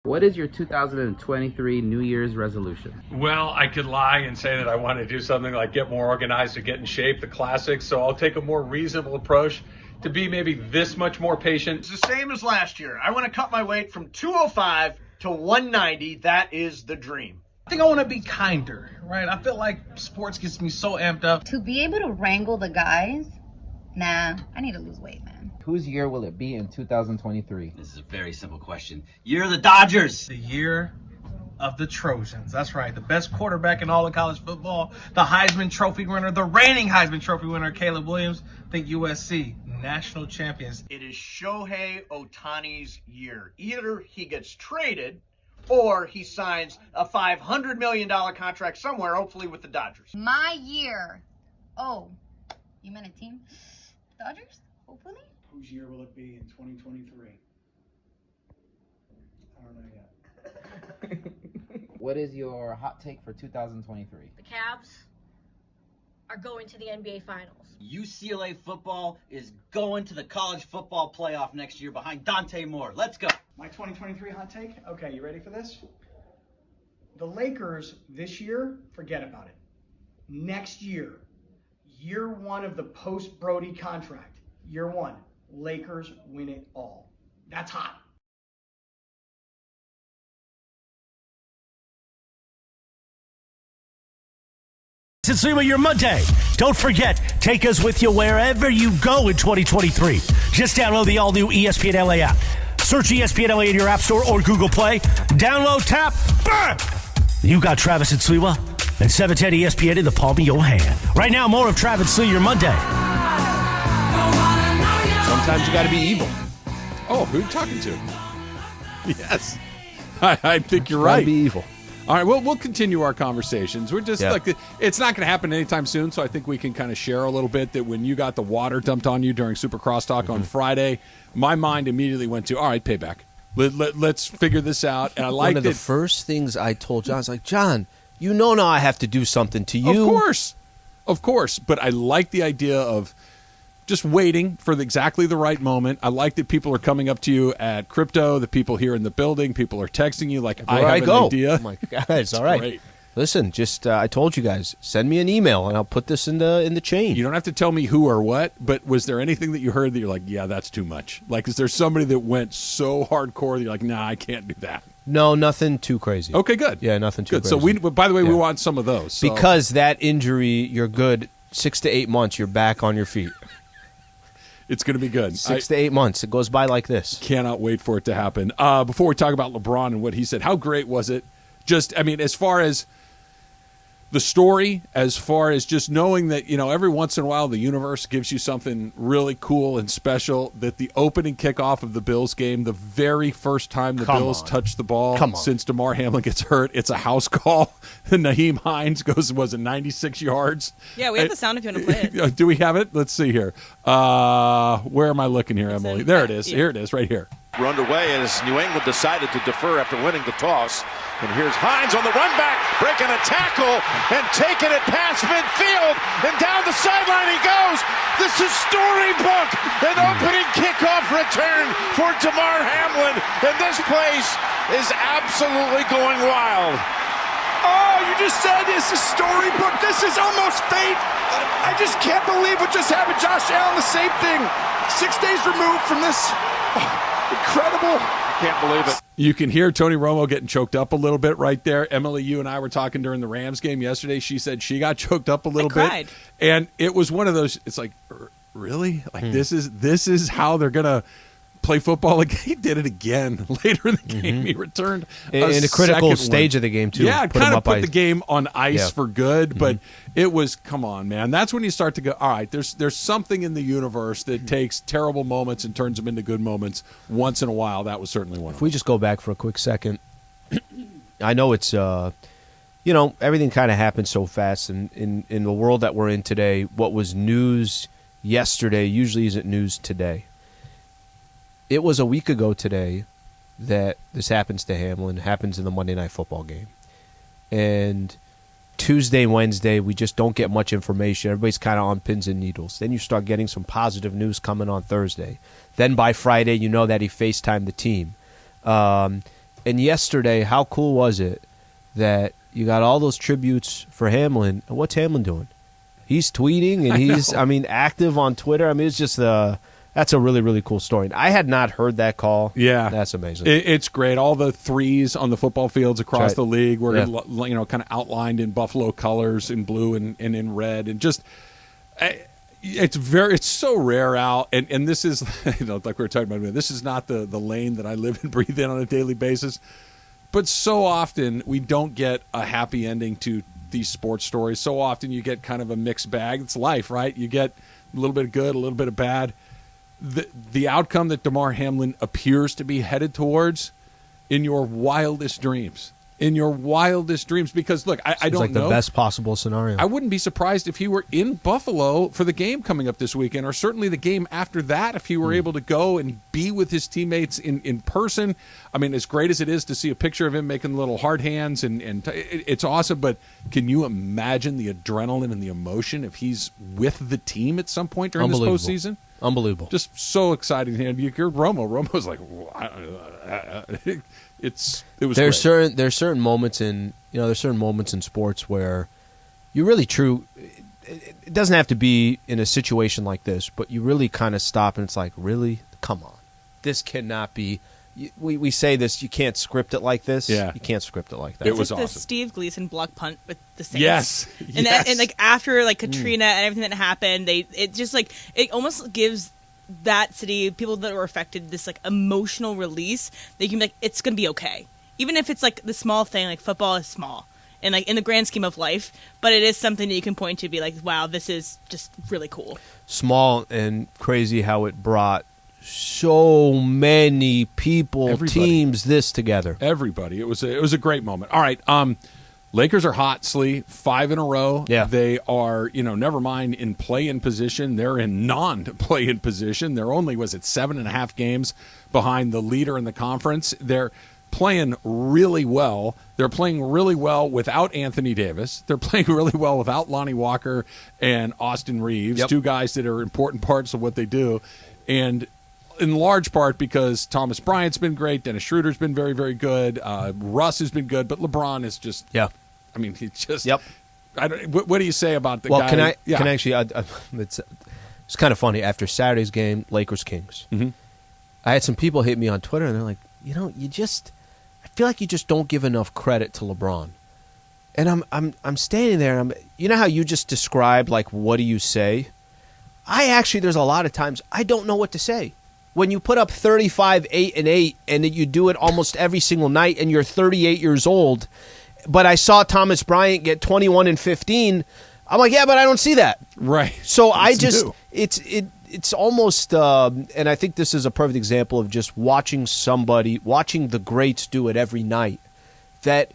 What is your 2023 New Year's resolution? Well, I could lie and say that I want to do something like get more organized or get in shape, the classics. So I'll take a more reasonable approach to be maybe this much more patient. It's the same as last year. I want to cut my weight from 205 to 190. That is the dream. I think I want to be kinder, right? I feel like sports gets me so amped up. To be able to wrangle the guys, nah, I need to lose weight, man. Whose year will it be in 2023? This is a very simple question. Year of the Dodgers. The year of the Trojans. That's right. The best quarterback in all of college football. The Heisman Trophy winner, the reigning Heisman Trophy winner, Caleb Williams. Think USC, national champions. It is Shohei Ohtani's year. Either he gets traded or he signs a $500 million contract somewhere, hopefully with the Dodgers. My year. Oh, you meant a team? Dodgers? Hopefully? Whose year will it be in 2023? I don't know yet. What is your hot take for 2023? The Cavs are going to the NBA Finals. UCLA football is going to the college football playoff next year behind Dante Moore. Let's go. My 2023 hot take? Okay, you ready for this? The Lakers this year, forget about it. Next year, year one of the post-Brody contract, year one, Lakers win it all. That's hot. It's Sliwa, your Monday. Don't forget, take us with you wherever you go in 2023. Just download the all-new ESPNLA app. Search ESPNLA in your App Store or Google Play. Download, tap, burn! You got Travis and Sliwa and 710 ESPN in the palm of your hand. Right now, more of Travis Sliwa, your Monday. Sometimes you got to be evil. Oh, who are you talking to? Yes. I think you're Gotta right. be evil. All right, we'll continue our conversations. We're just it's not going to happen anytime soon, so I think we can kind of share a little bit that when you got the water dumped on you during Super Crosstalk on Friday, my mind immediately went to, all right, payback. Let's figure this out. And I like one of the first things I told John, I was like, John, you know now I have to do something to you. Of course. But I like the idea of just waiting for exactly the right moment. I like that people are coming up to you at crypto, the people here in the building, people are texting you like, I have an idea. Oh my guys, all right. Great. Listen, just I told you guys, send me an email and I'll put this in the chain. You don't have to tell me who or what, but was there anything that you heard that you're like, yeah, that's too much? Like, is there somebody that went so hardcore that you're like, nah, I can't do that? No, nothing too crazy. Okay, good. Yeah, nothing too good. crazy. So by the way, we want some of those. So. Because that injury, you're good 6 to 8 months, you're back on your feet. It's going to be good. 6 to 8 months. It goes by like this. Cannot wait for it to happen. Before we talk about LeBron and what he said, how great was it? As far as the story, as far as just knowing that, every once in a while the universe gives you something really cool and special, that the opening kickoff of the Bills game, the very first time the Bills touched the ball since DeMar Hamlin gets hurt, it's a house call. Naheem Hines goes, was it 96 yards? Yeah, we have the sound if you want to play it. Do we have it? Let's see here. Where am I looking here, Emily? There it is. Yeah. Here it is, right here. We're underway as New England decided to defer after winning the toss. And here's Hines on the run back, breaking a tackle and taking it past midfield. And down the sideline he goes. This is storybook. An opening kickoff return for DeMar Hamlin. And this place is absolutely going wild. Oh, you just said this is storybook. This is almost fate. I just can't believe what just happened. Josh Allen, the same thing. 6 days removed from this. Incredible. Can't believe it. You can hear Tony Romo getting choked up a little bit right there. Emily, you and I were talking during the Rams game yesterday. She said she got choked up a little bit. And it was one of those, it's like, really? Like this is how they're going to play football again. He did it again later in the game. He returned in a critical stage of the game, too. Yeah, kind of put the game on ice for good, but it was, come on, man. That's when you start to go, all right, there's something in the universe that takes terrible moments and turns them into good moments once in a while. That was certainly one of them. If we just go back for a quick second, I know it's, everything kind of happens so fast, and in the world that we're in today, what was news yesterday usually isn't news today. It was a week ago today that this happens to Hamlin, happens in the Monday Night Football game. And Tuesday, Wednesday, we just don't get much information. Everybody's kind of on pins and needles. Then you start getting some positive news coming on Thursday. Then by Friday, you know that he FaceTimed the team. And yesterday, how cool was it that you got all those tributes for Hamlin? And what's Hamlin doing? He's tweeting, and he's, active on Twitter. It's just that's a really, really cool story. I had not heard that call. Yeah. That's amazing. It's great. All the threes on the football fields across the league were, kind of outlined in Buffalo colors, in blue and in red. And just, it's so rare out. And this is, like we were talking about, this is not the lane that I live and breathe in on a daily basis. But so often we don't get a happy ending to these sports stories. So often you get kind of a mixed bag. It's life, right? You get a little bit of good, a little bit of bad. The outcome that DeMar Hamlin appears to be headed towards in your wildest dreams. Because, look, I don't know. The best possible scenario. I wouldn't be surprised if he were in Buffalo for the game coming up this weekend, or certainly the game after that, if he were able to go and be with his teammates in person. As great as it is to see a picture of him making little hard hands, and it's awesome, but can you imagine the adrenaline and the emotion if he's with the team at some point during this postseason? Unbelievable. Just so exciting. And you hear Romo. Romo's like, it was there's great. certain moments in sports where you really it doesn't have to be in a situation like this, but you really kind of stop and it's like, really? Come on. This cannot be. We say this, you can't script it like this. Yeah. You can't script it like that. It was like awesome. The Steve Gleason block punt with the Saints. Yes. And after Katrina and everything that happened, it almost gives that city, people that were affected, this emotional release. They can be it's going to be okay. Even if it's the small thing, football is small. And in the grand scheme of life, but it is something that you can point to, be wow, this is just really cool. Small and crazy how it brought so many people, teams, this together. Everybody. It was a great moment. All right. Lakers are hot, Slee. 5 in a row. Yeah. They are, never mind in play-in position. They're in non-play-in position. They're only, 7.5 games behind the leader in the conference. They're playing really well. They're playing really well without Anthony Davis. They're playing really well without Lonnie Walker and Austin Reeves, two guys that are important parts of what they do. And in large part because Thomas Bryant's been great, Dennis Schroeder's been very, very good, Russ has been good, but LeBron is just he just what do you say about the guy? Can I actually it's kind of funny. After Saturday's game, Lakers Kings, I had some people hit me on Twitter and they're like, I feel like you just don't give enough credit to LeBron. And I'm standing there, and you know how you just described, like, what do you say? There's a lot of times I don't know what to say. When you put up 35, 8, and 8, and you do it almost every single night, and you're 38 years old, but I saw Thomas Bryant get 21 and 15, I'm like, yeah, but I don't see that. Right. So it's almost, and I think this is a perfect example of just watching the greats do it every night, that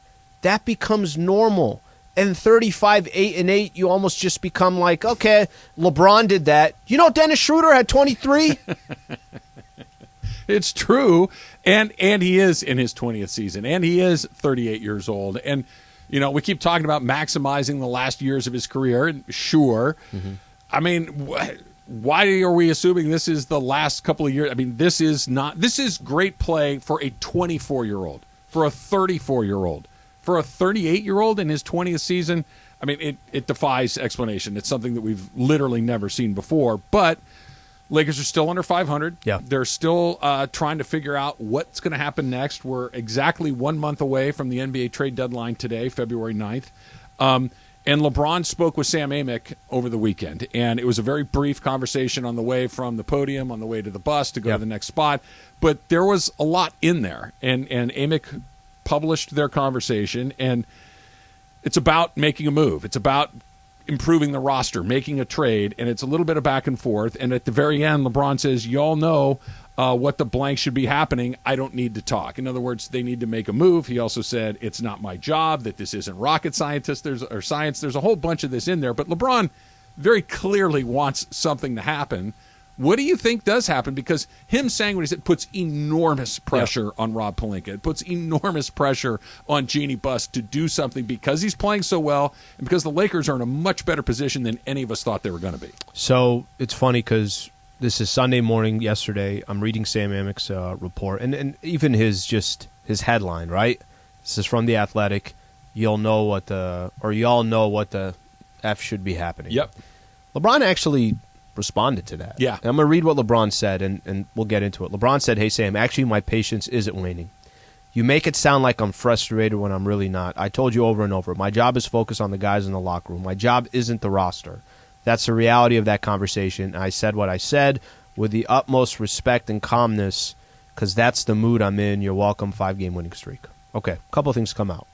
becomes normal. And 35, 8, and 8, you almost just become like, okay, LeBron did that. You know, Dennis Schroeder had 23. It's true, and he is in his 20th season, and he is 38 years old. And, you know, we keep talking about maximizing the last years of his career, and sure. Mm-hmm. I mean, why are we assuming this is the last couple of years? I mean, this is great play for a 24-year-old, for a 34-year-old. For a 38-year-old in his 20th season, I mean, it defies explanation. It's something that we've literally never seen before. But Lakers are still under 500. Yeah. They're still trying to figure out what's going to happen next. We're exactly 1 month away from the NBA trade deadline today, February 9th. And LeBron spoke with Sam Amick over the weekend. And it was a very brief conversation on the way from the podium, on the way to the bus to go to the next spot. But there was a lot in there. And Amick published their conversation, and it's about making a move. It's about improving the roster, making a trade, and it's a little bit of back and forth. And at the very end, LeBron says, y'all know what the blank should be happening. I don't need to talk. In other words, they need to make a move. He also said, it's not my job, that this isn't rocket science. There's a whole bunch of this in there. But LeBron very clearly wants something to happen. What do you think does happen? Because him saying what he said puts enormous pressure on Rob Pelinka. It puts enormous pressure on Jeannie Buss to do something because he's playing so well and because the Lakers are in a much better position than any of us thought they were going to be. So it's funny because this is Sunday morning yesterday. I'm reading Sam Amick's report and even his headline, right? This is from The Athletic. Y'all know what the F should be happening. Yep. LeBron actually responded to that. Yeah. And I'm going to read what LeBron said, and we'll get into it. LeBron said, hey, Sam, actually my patience isn't waning. You make it sound like I'm frustrated when I'm really not. I told you over and over, my job is focused on the guys in the locker room. My job isn't the roster. That's the reality of that conversation. I said what I said with the utmost respect and calmness because that's the mood I'm in. You're welcome, 5-game winning streak. Okay, a couple of things come out.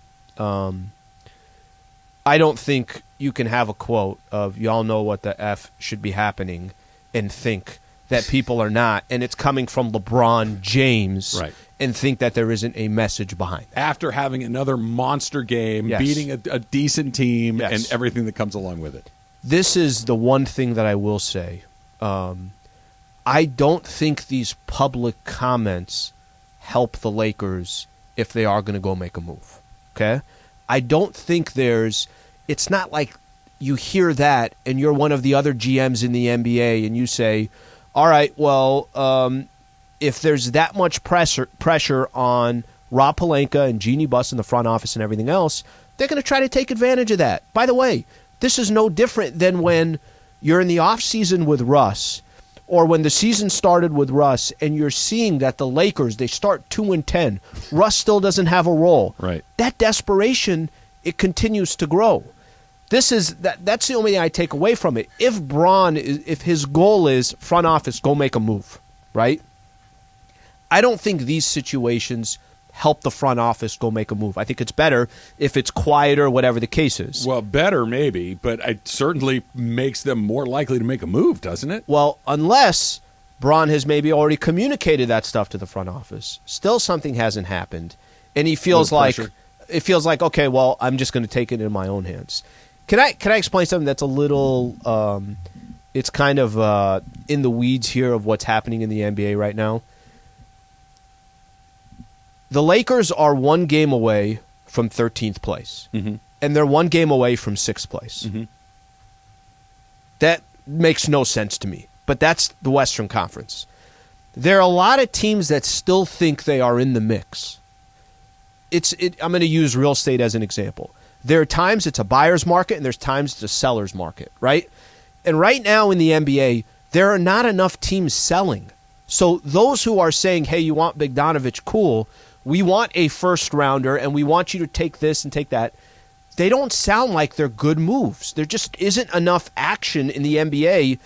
I don't think you can have a quote of y'all know what the F should be happening and think that people are not, and it's coming from LeBron James, right, and think that there isn't a message behind that. After having another monster game, Yes. beating a decent team, Yes. and everything that comes along with it. This is the one thing that I will say. I don't think these public comments help the Lakers if they are going to go make a move. Okay? I don't think it's not like you hear that and you're one of the other GMs in the NBA and you say, all right, well, if there's that much pressure on Rob Pelinka and Jeannie Buss in the front office and everything else, they're going to try to take advantage of that. By the way, this is no different than when you're in the offseason with Russ or when the season started with Russ and you're seeing that the Lakers, they start 2-10. Russ still doesn't have a role. Right. That desperation, it continues to grow. That's the only thing I take away from it. If his goal is front office, go make a move, right? I don't think these situations help the front office go make a move. I think it's better if it's quieter, whatever the case is. Well, better maybe, but it certainly makes them more likely to make a move, doesn't it? Well, unless Bron has maybe already communicated that stuff to the front office. Still something hasn't happened, and he feels like okay, well, I'm just going to take it in my own hands. Can I explain something that's a little it's kind of in the weeds here of what's happening in the NBA right now? The Lakers are 1 game away from 13th place, and they're 1 game away from 6th place. Mm-hmm. That makes no sense to me, but that's the Western Conference. There are a lot of teams that still think they are in the mix. I'm going to use real estate as an example. There are times it's a buyer's market, and there's times it's a seller's market, right? And right now in the NBA, there are not enough teams selling. So those who are saying, hey, you want Bogdanovich, cool. we want a first rounder and we want you to take this and take that, they don't sound like they're good moves. There just isn't enough action in the NBA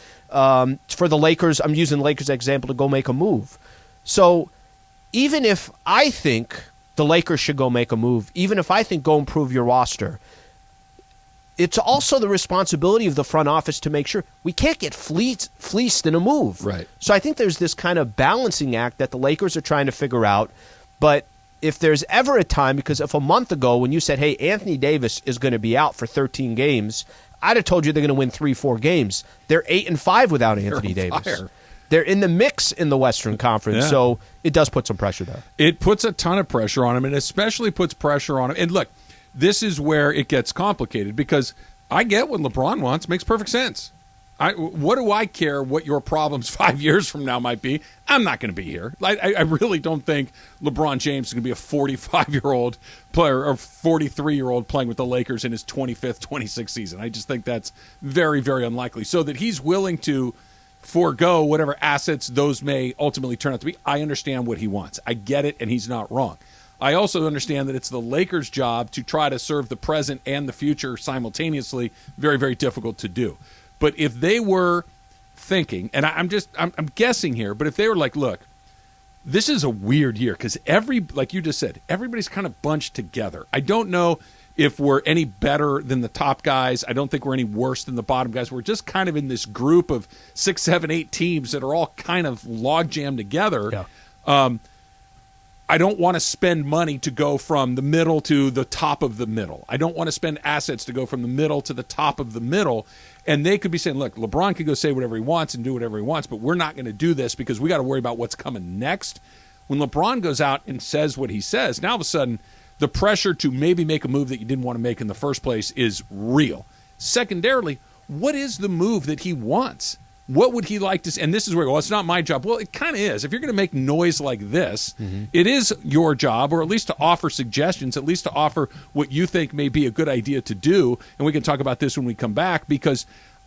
for the Lakers. I'm using the Lakers as an example to go make a move. So even if I think the Lakers should go make a move, even if I think go improve your roster, it's also the responsibility of the front office to make sure we can't get fleeced in a move. Right. So I think there's this kind of balancing act that the Lakers are trying to figure out. But if there's ever a time, because if a month ago when you said, hey, Anthony Davis is going to be out for 13 games, I'd have told you they're going to win 3-4 games. They're 8-5 without Anthony Davis. Fire. They're in the mix in the Western Conference, so it does put some pressure there. It puts a ton of pressure on him, and especially puts pressure on him. And look, this is where it gets complicated, because I get what LeBron wants. Makes perfect sense. What do I care what your problems 5 years from now might be? I'm not going to be here. I really don't think LeBron James is going to be a 45-year-old player or 43-year-old playing with the Lakers in his 25th, 26th season. I just think that's very, very unlikely. So that he's willing to forego whatever assets those may ultimately turn out to be, I understand what he wants. I get it, and he's not wrong. I also understand that it's the Lakers' job to try to serve the present and the future simultaneously. Very, very difficult to do. But if they were thinking, and I'm guessing here, but if they were like, look, this is a weird year because like you just said, everybody's kind of bunched together. I don't know if we're any better than the top guys. I don't think we're any worse than the bottom guys. We're just kind of in this group of 6, 7, 8 teams that are all kind of log jammed together. Yeah. I don't want to spend money to go from the middle to the top of the middle. I don't want to spend assets to go from the middle to the top of the middle. And they could be saying, look, LeBron could go say whatever he wants and do whatever he wants, but we're not going to do this because we got to worry about what's coming next. When LeBron goes out and says what he says, now all of a sudden the pressure to maybe make a move that you didn't want to make in the first place is real. Secondarily, what is the move that he wants? What would he like to see? And this is where, well, it's not my job. Well, it kind of is. If you're going to make noise like this, it is your job, or at least to offer suggestions, at least to offer what you think may be a good idea to do. And we can talk about this when we come back, because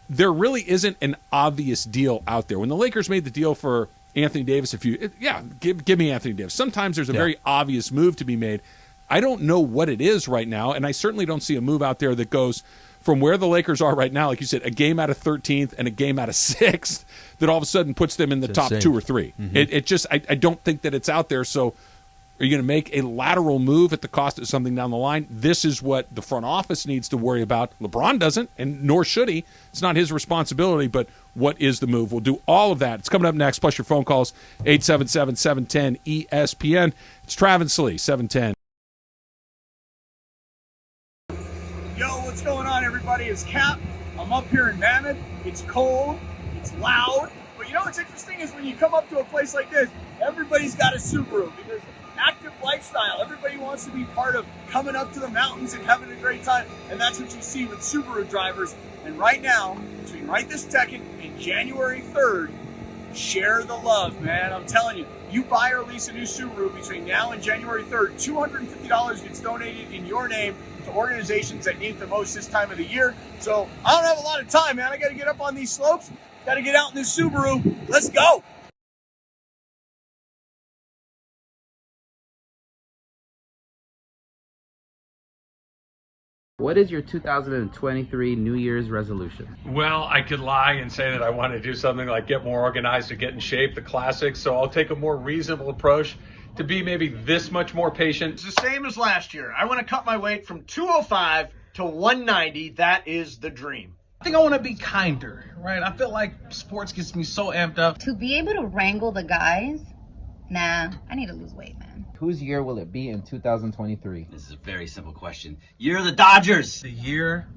there really isn't an obvious deal out there. When the Lakers made the deal for Anthony Davis, give me Anthony Davis. Sometimes there's a very obvious move to be made. I don't know what it is right now, and I certainly don't see a move out there that goes from where the Lakers are right now, like you said, a game out of 13th and a game out of 6th, that all of a sudden puts them in the top 2 or 3. It just, I don't think that it's out there. So are you going to make a lateral move at the cost of something down the line? This is what the front office needs to worry about. LeBron doesn't, and nor should he. It's not his responsibility, but what is the move? We'll do all of that. It's coming up next, plus your phone calls, 877-710-ESPN. It's Travis Lee, 710. Yo, what's going on, everybody? It's Cap. I'm up here in Mammoth. It's cold. It's loud. But you know what's interesting is when you come up to a place like this, everybody's got a Subaru because active lifestyle. Everybody wants to be part of coming up to the mountains and having a great time. And that's what you see with Subaru drivers. And right now, between right this second and January 3rd, share the love, man. I'm telling you, you buy or lease a new Subaru between now and January 3rd, $250 gets donated in your name to organizations that need it the most this time of the year. So I don't have a lot of time, man. I got to get up on these slopes. Got to get out in this Subaru. Let's go. What is your 2023 New Year's resolution? Well, I could lie and say that I want to do something like get more organized or get in shape, the classics. So I'll take a more reasonable approach to be maybe this much more patient. It's the same as last year. I want to cut my weight from 205 to 190. That is the dream. I think I want to be kinder, right? I feel like sports gets me so amped up. To be able to wrangle the guys, nah, I need to lose weight, man. Whose year will it be in 2023? This is a very simple question. Year of the Dodgers. The year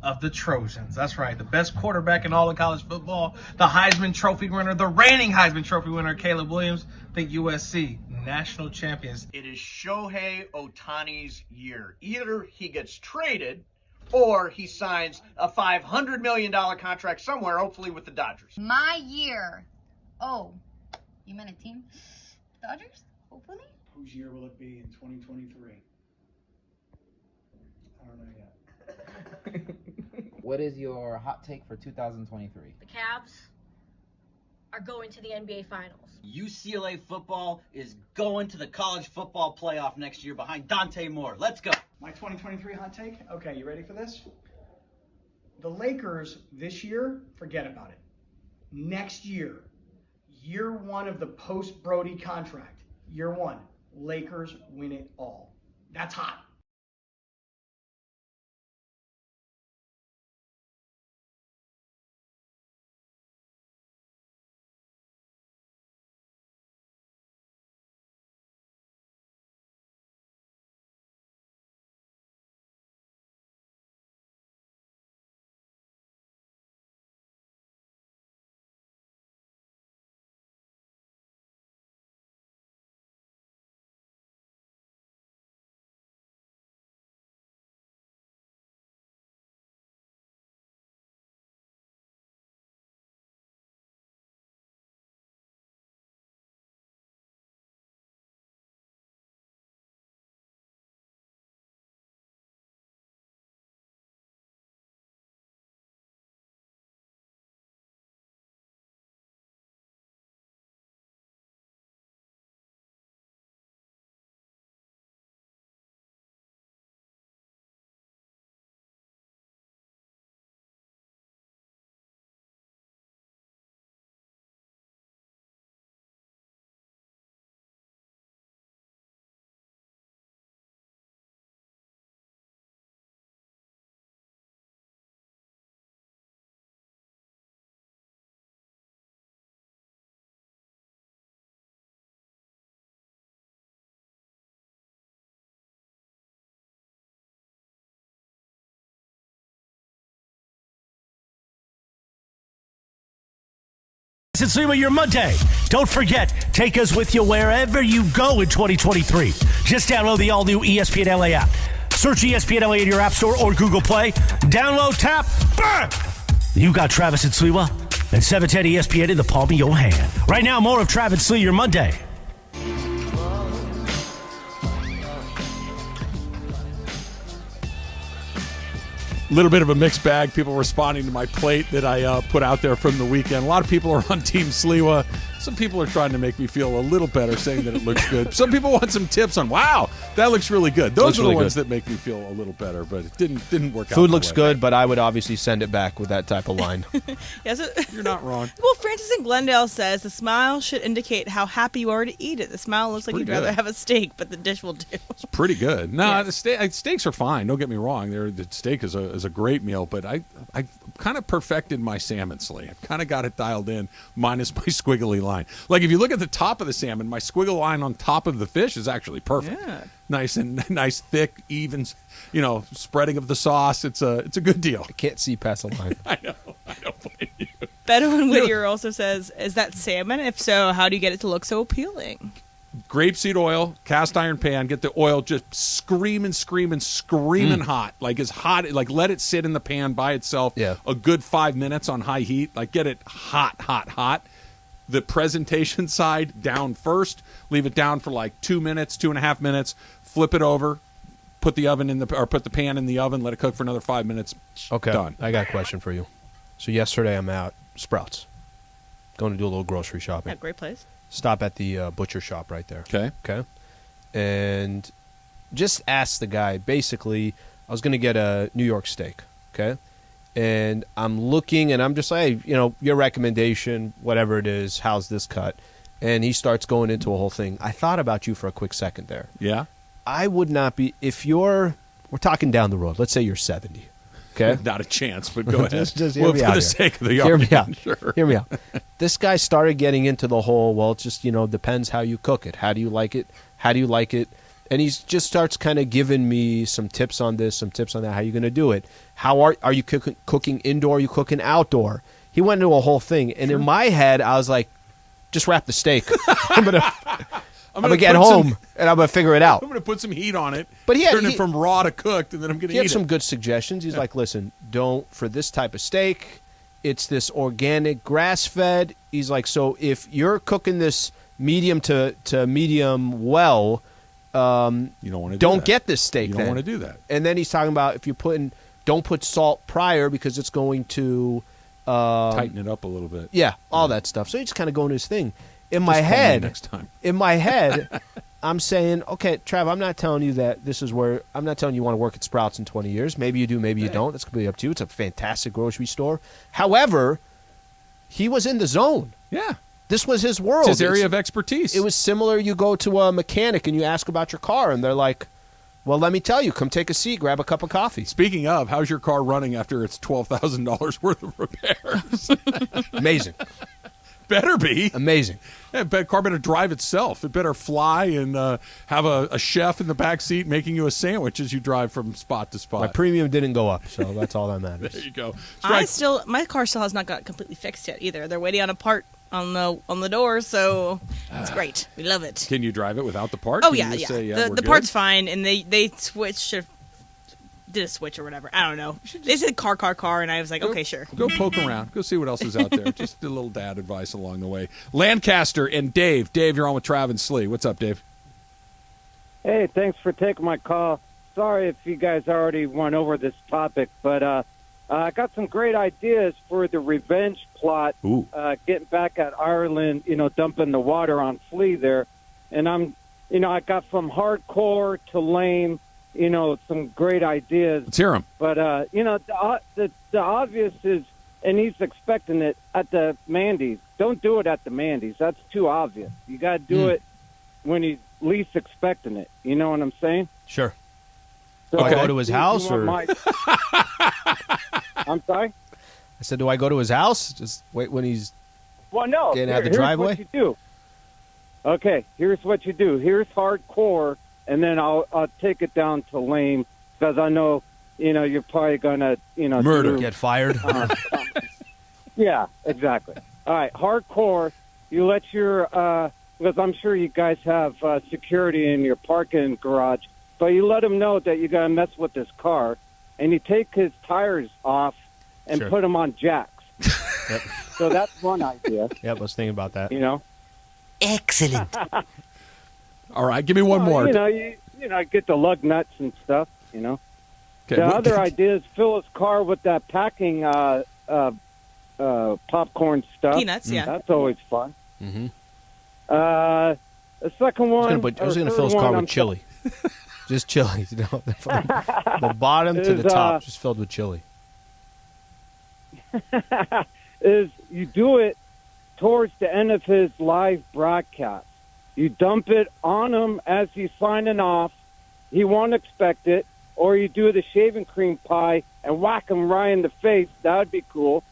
of the Trojans. That's right. The best quarterback in all of college football. The Heisman Trophy winner, the reigning Heisman Trophy winner, Caleb Williams. I think USC, national champions. It is Shohei Ohtani's year. Either he gets traded or he signs a $500 million contract somewhere, hopefully with the Dodgers. My year. Oh, you meant a team? Dodgers? Hopefully? Whose year will it be in 2023? I don't know yet. What is your hot take for 2023? The Cavs. are going to the NBA Finals. UCLA football is going to the college football playoff next year behind Dante Moore. Let's go. My 2023 hot take? Okay, you ready for this? The Lakers this year, forget about it. Next year, year one of the post-Brody contract, year one, Lakers win it all. That's hot. It's Sliwa, your Monday. Don't forget, take us with you wherever you go in 2023. Just download the all-new ESPNLA app. Search ESPNLA in your app store or Google Play. Download, tap, bang! You got Travis and Sliwa and 710 ESPN in the palm of your hand. Right now, more of Travis Sliwa, your Monday. Little bit of a mixed bag. People responding to my plate that I put out there from the weekend. A lot of people are on Team Sliwa. Some people are trying to make me feel a little better, saying that it looks good. Some people want some tips on, wow, that looks really good. Those are the ones that make me feel a little better, but it didn't work out. Food looks good, but I would obviously send it back with that type of line. Yes, you're not wrong. Well, Francis in Glendale says the smile should indicate how happy you are to eat it. The smile looks like you'd rather have a steak, but the dish will do. It's pretty good. No, the steaks are fine. Don't get me wrong. The steak is a great meal, but I kind of perfected my salmon sling. I've kind of got it dialed in, minus my squiggly line. Like if you look at the top of the salmon, my squiggle line on top of the fish is actually perfect. Yeah. Nice, thick, even, spreading of the sauce. It's a good deal. I can't see past the line. I know. I don't blame you. Bedouin Whittier also says, is that salmon? If so, how do you get it to look so appealing? Grapeseed oil, cast iron pan, get the oil just screaming hot. Like as hot, like let it sit in the pan by itself a good 5 minutes on high heat. Like get it hot. The presentation side down first, leave it down for like 2 minutes, 2.5 minutes, flip it over, put the pan in the oven, let it cook for another 5 minutes. Okay. Done. I got a question for you. So yesterday I'm out Sprouts. Going to do a little grocery shopping. Yeah, great place. Stop at the butcher shop right there. Okay. And just ask the guy, basically, I was going to get a New York steak, okay? And I'm looking, and I'm just like, hey, your recommendation, whatever it is, how's this cut? And he starts going into a whole thing. I thought about you for a quick second there. Yeah? I would not be, we're talking down the road. Let's say you're 70, okay? Not a chance, but go ahead. just hear me out. For the sake of the argument. Hear me out. Sure. Hear me out. This guy started getting into the whole, well, it just, depends how you cook it. How do you like it? And he just starts kind of giving me some tips on this, some tips on that. How are you going to do it? How are you cooking indoor? Are you cooking outdoor? He went into a whole thing. And in my head, I was like, just wrap the steak. I'm gonna get home and I'm gonna figure it out. I'm gonna put some heat on it. But turn it from raw to cooked, and then I'm gonna eat it. He had some good suggestions. He's like, listen, for this type of steak, it's this organic grass fed. He's like, so if you're cooking this medium to medium well, you don't want to don't get this steak. You don't want to do that. And then he's talking about if you're don't put salt prior because it's going to Tighten it up a little bit. Yeah, all that stuff. So he's just kind of going to his thing. In Just my call me head, next time. in my head, I'm saying, okay, Trav, I'm not telling you that this is where I'm not telling you want to work at Sprouts in 20 years. Maybe you do, maybe you don't. That's completely up to you. It's a fantastic grocery store. However, he was in the zone. Yeah. This was his world. It's his area of expertise. It was similar. You go to a mechanic and you ask about your car, and they're like, well, let me tell you, come take a seat, grab a cup of coffee. Speaking of, how's your car running after it's $12,000 worth of repairs? Amazing. Better be. Amazing. Yeah, car better drive itself. It better fly and have a chef in the back seat making you a sandwich as you drive from spot to spot. My premium didn't go up, so that's all that matters. There you go. My car still has not got completely fixed yet either. They're waiting on a part on the door, so it's great. We love it. Can you drive it without the part? Oh Can yeah, you just yeah. say, The we're part's good? fine, and they switched. Did a switch or whatever. I don't know. They said car, and I was like, okay, sure. Go poke around. Go see what else is out there. Just a little dad advice along the way. Lancaster and Dave. Dave, you're on with Trav and Slee. What's up, Dave? Hey, thanks for taking my call. Sorry if you guys already went over this topic, but I got some great ideas for the revenge plot. Getting back at Ireland, dumping the water on Flea there. And I got from hardcore to lame, some great ideas. Let's hear 'em. But, the obvious is, and he's expecting it at the Mandy's. Don't do it at the Mandy's. That's too obvious. You got to do it when he's least expecting it. You know what I'm saying? Sure. So, Do I go to his house? Or I'm sorry? I said, do I go to his house? Just wait when he's Well, no. getting out of the Here's driveway? what you do. Okay, here's what you do. Here's hardcore, and then I'll take it down to lame because I know, you're probably gonna, Murder. Get fired. Yeah, exactly. All right, hardcore. You let your because I'm sure you guys have security in your parking garage, but you let him know that you're gonna mess with this car, and you take his tires off and Sure. put them on jacks. Yep. So that's one idea. Yep, I was thinking about that. Excellent. All right, give me one more. You get the lug nuts and stuff. Okay, The other idea is fill his car with that packing popcorn stuff. Peanuts, yeah. That's always fun. Mm-hmm. The second one. I was going to fill his car with chili. Just chili. From the bottom to the top, just filled with chili. Is you do it towards the end of his live broadcast. You dump it on him as he's signing off. He won't expect it. Or you do the shaving cream pie and whack him right in the face. That would be cool.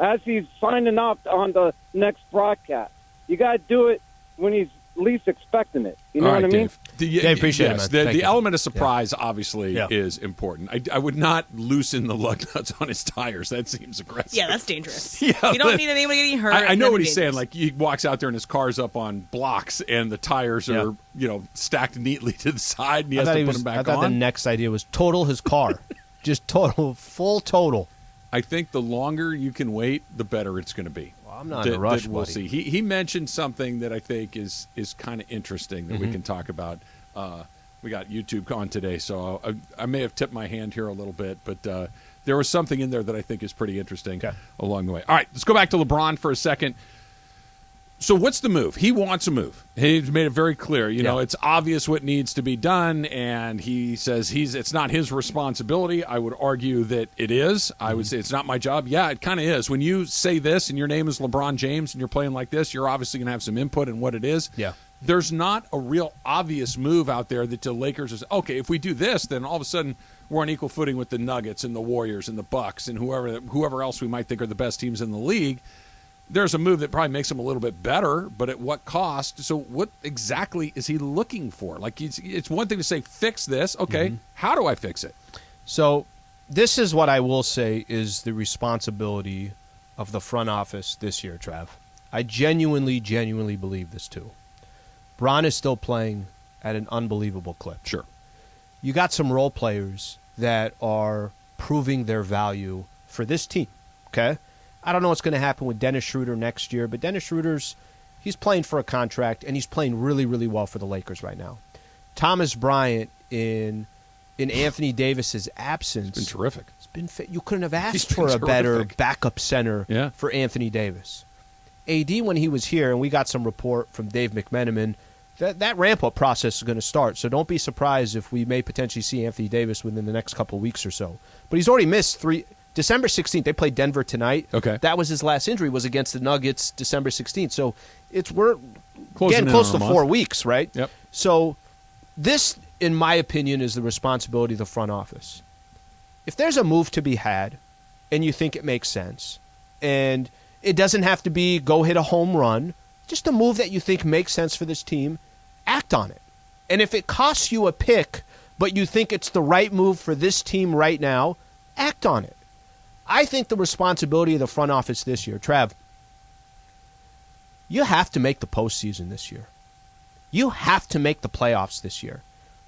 As he's signing off on the next broadcast. You got to do it when he's least expecting it. You know All right, what I mean? Dave. Dave, appreciate it, man. The Thank you. element of surprise obviously is important. I would not loosen the lug nuts on his tires. That seems aggressive. Yeah, that's dangerous. Yeah, you don't need anybody getting hurt. I know That'd what be he's saying. dangerous. Like he walks out there and his car's up on blocks and the tires are stacked neatly to the side and he has to put them back I thought on. the next idea was total his car. Just full total. I think the longer you can wait, the better it's going to be. Well, I'm not in a rush, We'll buddy. see. He mentioned something that I think is kind of interesting that we can talk about. We got YouTube on today, so I may have tipped my hand here a little bit, but there was something in there that I think is pretty interesting along the way. All right, let's go back to LeBron for a second. So what's the move? He wants a move. He's made it very clear. It's obvious what needs to be done, and he says it's not his responsibility. I would argue that it is. I would say it's not my job. Yeah, it kind of is. When you say this and your name is LeBron James and you're playing like this, you're obviously going to have some input in what it is. Yeah. There's not a real obvious move out there that the Lakers is, okay, if we do this, then all of a sudden we're on equal footing with the Nuggets and the Warriors and the Bucks and whoever else we might think are the best teams in the league. There's a move that probably makes him a little bit better, but at what cost? So what exactly is he looking for? Like it's one thing to say, fix this. Okay, how do I fix it? So this is what I will say is the responsibility of the front office this year, Trav. I genuinely believe this too. Bron is still playing at an unbelievable clip. Sure. You got some role players that are proving their value for this team, okay? I don't know what's going to happen with Dennis Schroeder next year, but Dennis Schroeder's he's playing for a contract, and he's playing really, really well for the Lakers right now. Thomas Bryant in in Anthony Davis's absence. It's been terrific. You couldn't have asked for a better backup center for Anthony Davis. AD, when he was here, and we got some report from Dave McMenamin, that ramp-up process is going to start. So don't be surprised if we may potentially see Anthony Davis within the next couple of weeks or so. But he's already missed December 16th, they played Denver tonight. Okay. That was his last injury, was against the Nuggets December 16th. So we're Closing getting close to month. 4 weeks, right? Yep. So this, in my opinion, is the responsibility of the front office. If there's a move to be had and you think it makes sense, and it doesn't have to be go hit a home run, just a move that you think makes sense for this team, act on it. And if it costs you a pick, but you think it's the right move for this team right now, act on it. I think the responsibility of the front office this year, Trav, you have to make the postseason this year. You have to make the playoffs this year.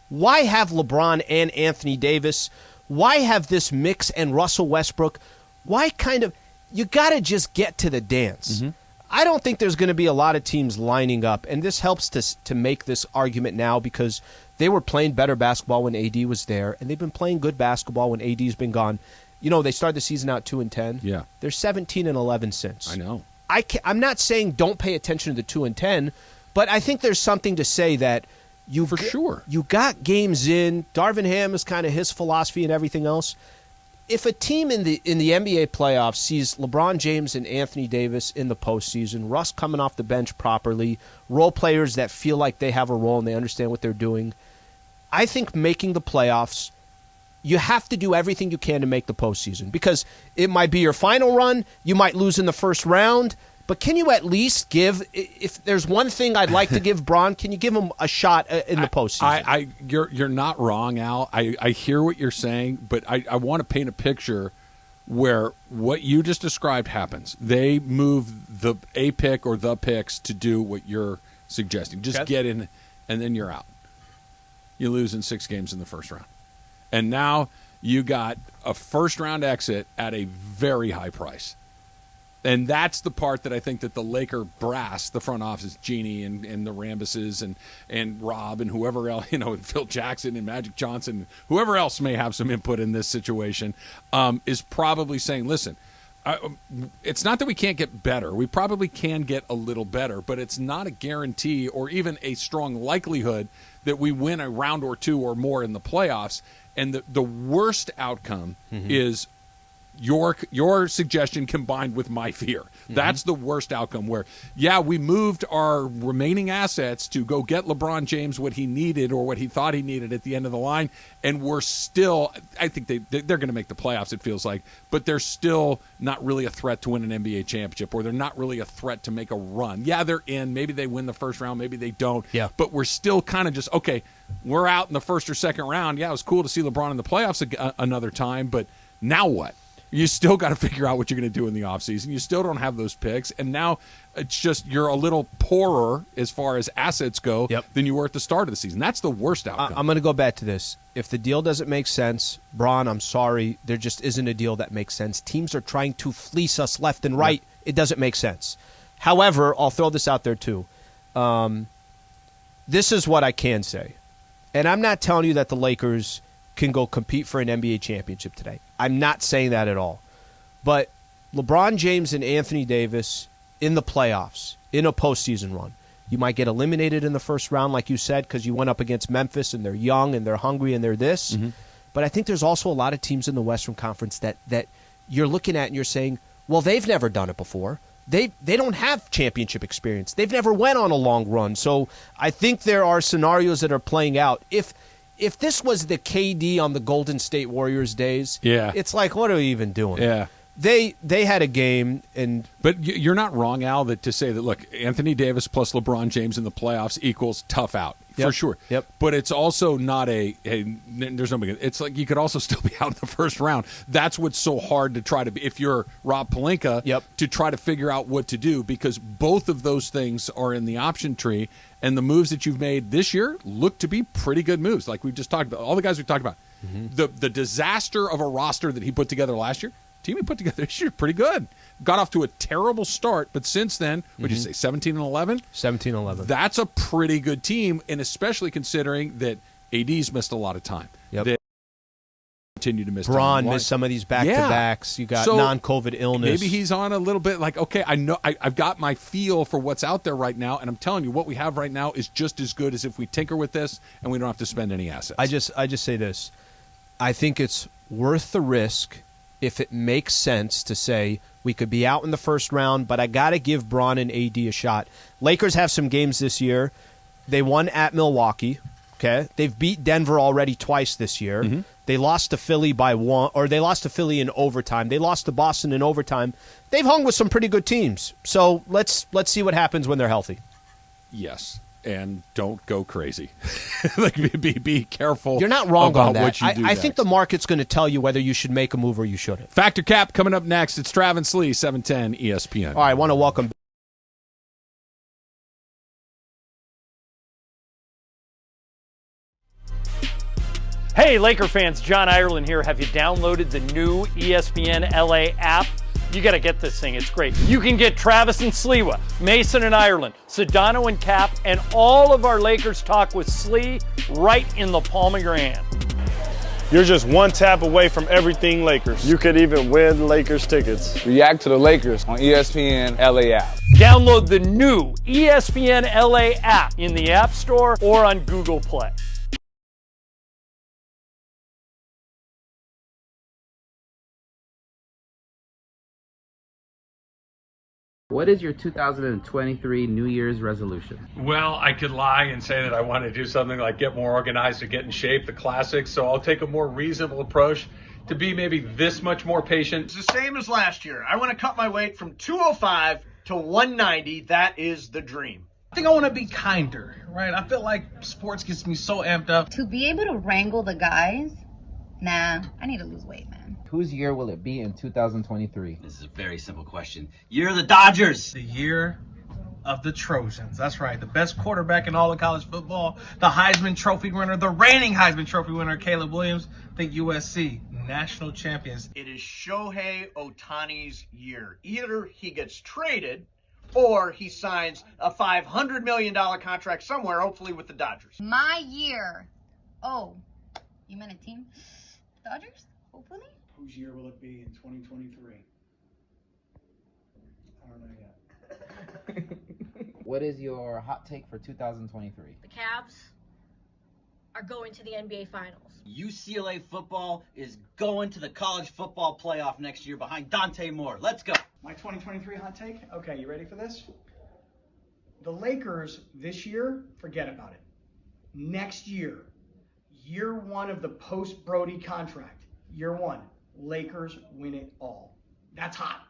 Why have LeBron and Anthony Davis? Why have this mix and Russell Westbrook? You got to just get to the dance. Mm-hmm. I don't think there's going to be a lot of teams lining up, and this helps to make this argument now because they were playing better basketball when AD was there, and they've been playing good basketball when AD's been gone. You know, they started the season out 2-10. Yeah. They're 17-11 since. I know. I'm not saying don't pay attention to the 2-10, but I think there's something to say that you got games in. Darvin Ham is kind of his philosophy and everything else. If a team in the NBA playoffs sees LeBron James and Anthony Davis in the postseason, Russ coming off the bench properly, role players that feel like they have a role and they understand what they're doing, I think making the playoffs, you have to do everything you can to make the postseason because it might be your final run. You might lose in the first round. But can you at least give, if there's one thing I'd like to give Bron, can you give him a shot in the postseason? You're not wrong, Al. I hear what you're saying, but I want to paint a picture where what you just described happens. They move the A pick or the picks to do what you're suggesting. Just get in, and then you're out. You lose in 6 games in the first round. And now you got a first-round exit at a very high price. And that's the part that I think that the Laker brass, the front office, Jeannie and the Rambuses and Rob and whoever else, Phil Jackson and Magic Johnson, whoever else may have some input in this situation, is probably saying, listen, it's not that we can't get better. We probably can get a little better, but it's not a guarantee or even a strong likelihood that we win a round or 2 or more in the playoffs. And the worst outcome is your suggestion combined with my fear. That's the worst outcome where, we moved our remaining assets to go get LeBron James what he needed or what he thought he needed at the end of the line, and we're still, I think they're going to make the playoffs, it feels like, but they're still not really a threat to win an NBA championship, or they're not really a threat to make a run. Yeah, they're in. Maybe they win the first round, maybe they don't. Yeah. But we're still kind of just, okay, we're out in the first or second round. Yeah, it was cool to see LeBron in the playoffs another time, but now what? You still got to figure out what you're going to do in the offseason. You still don't have those picks. And now it's just you're a little poorer as far as assets go than you were at the start of the season. That's the worst outcome. I'm going to go back to this. If the deal doesn't make sense, Bron, I'm sorry. There just isn't a deal that makes sense. Teams are trying to fleece us left and right. It doesn't make sense. However, I'll throw this out there too. This is what I can say. And I'm not telling you that the Lakers can go compete for an NBA championship today. I'm not saying that at all. But LeBron James and Anthony Davis in the playoffs, in a postseason run, you might get eliminated in the first round, like you said, because you went up against Memphis and they're young and they're hungry and they're this. But I think there's also a lot of teams in the Western Conference that you're looking at and you're saying, well, they've never done it before. They don't have championship experience. They've never went on a long run. So I think there are scenarios that are playing out. If this was the KD on the Golden State Warriors days, it's like, what are we even doing? Yeah. They had a game, but you're not wrong, Al, to say that, look, Anthony Davis plus LeBron James in the playoffs equals tough out, for sure. Yep. But it's also not there's no big, it's like you could also still be out in the first round. That's what's so hard to try to be, if you're Rob Pelinka, to try to figure out what to do, because both of those things are in the option tree, and the moves that you've made this year look to be pretty good moves, like we've just talked about. All the guys we've talked about. The disaster of a roster that he put together last year, team he put together this year, pretty good. Got off to a terrible start, but since then, what'd you say, 17-11? 17-11. That's a pretty good team, and especially considering that AD's missed a lot of time. Yep. continue to miss. Braun time. missed some of these back-to-backs. You got non-COVID illness. Maybe he's on a little bit like, okay, I know I've got my feel for what's out there right now, and I'm telling you, what we have right now is just as good as if we tinker with this and we don't have to spend any assets. I just say this. I think it's worth the risk if it makes sense to say we could be out in the first round, but I got to give Braun and AD a shot. Lakers have some games this year. They won at Milwaukee. Okay, they've beat Denver already twice this year. Mm-hmm. They lost to Philly by one, or they lost to Philly in overtime. They lost to Boston in overtime. They've hung with some pretty good teams. So let's see what happens when they're healthy. Yes, and don't go crazy. Like be careful. You're not wrong about on that. what you do I think the market's going to tell you whether you should make a move or you shouldn't. Factor Cap coming up next. It's Travis Lee, 710 ESPN. All right, I want to welcome. Hey, Laker fans, John Ireland here. Have you downloaded the new ESPNLA app? You got to get this thing. It's great. You can get Travis and Sliwa, Mason and Ireland, Sedano and Cap, and all of our Lakers talk with Slee right in the palm of your hand. You're just one tap away from everything Lakers. You could even win Lakers tickets. React to the Lakers on ESPNLA app. Download the new ESPNLA app in the App Store or on Google Play. What is your 2023 New Year's resolution? Well, I could lie and say that I want to do something like get more organized or get in shape, the classics. So I'll take a more reasonable approach to be maybe this much more patient. It's the same as last year. I want to cut my weight from 205 to 190. That is the dream. I think I want to be kinder, right? I feel like sports gets me so amped up. To be able to wrangle the guys, nah, I need to lose weight, man. Whose year will it be in 2023? This is a very simple question. Year of the Dodgers. The year of the Trojans. That's right. The best quarterback in all of college football. The Heisman Trophy winner, the reigning Heisman Trophy winner, Caleb Williams. Think USC, national champions. It is Shohei Ohtani's year. Either he gets traded or he signs a $500 million contract somewhere, hopefully with the Dodgers. My year. Oh, you meant a team? Dodgers? Hopefully? Whose year will it be in 2023? I don't know yet. What is your hot take for 2023? The Cavs are going to the NBA Finals. UCLA football is going to the college football playoff next year behind Dante Moore. Let's go. My 2023 hot take? Okay, you ready for this? The Lakers this year, forget about it. Next year, year one of the post-Brody contract, year one, Lakers win it all. That's hot.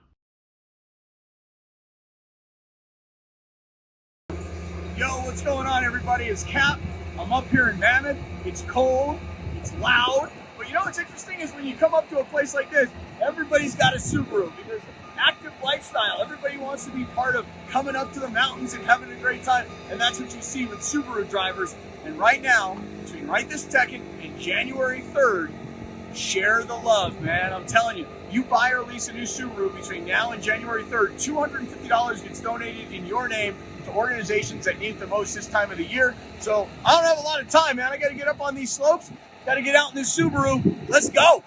Yo, what's going on, everybody? It's Cap. I'm up here in Mammoth. It's cold. It's loud. But you know what's interesting is when you come up to a place like this, everybody's got a Subaru because active lifestyle. Everybody wants to be part of coming up to the mountains and having a great time. And that's what you see with Subaru drivers. And right now, between right this second and January 3rd, share the love, man. I'm telling you, you buy or lease a new Subaru between now and January 3rd, $250 gets donated in your name to organizations that need it the most this time of the year. So I don't have a lot of time, man. I got to get up on these slopes. Got to get out in this Subaru. Let's go.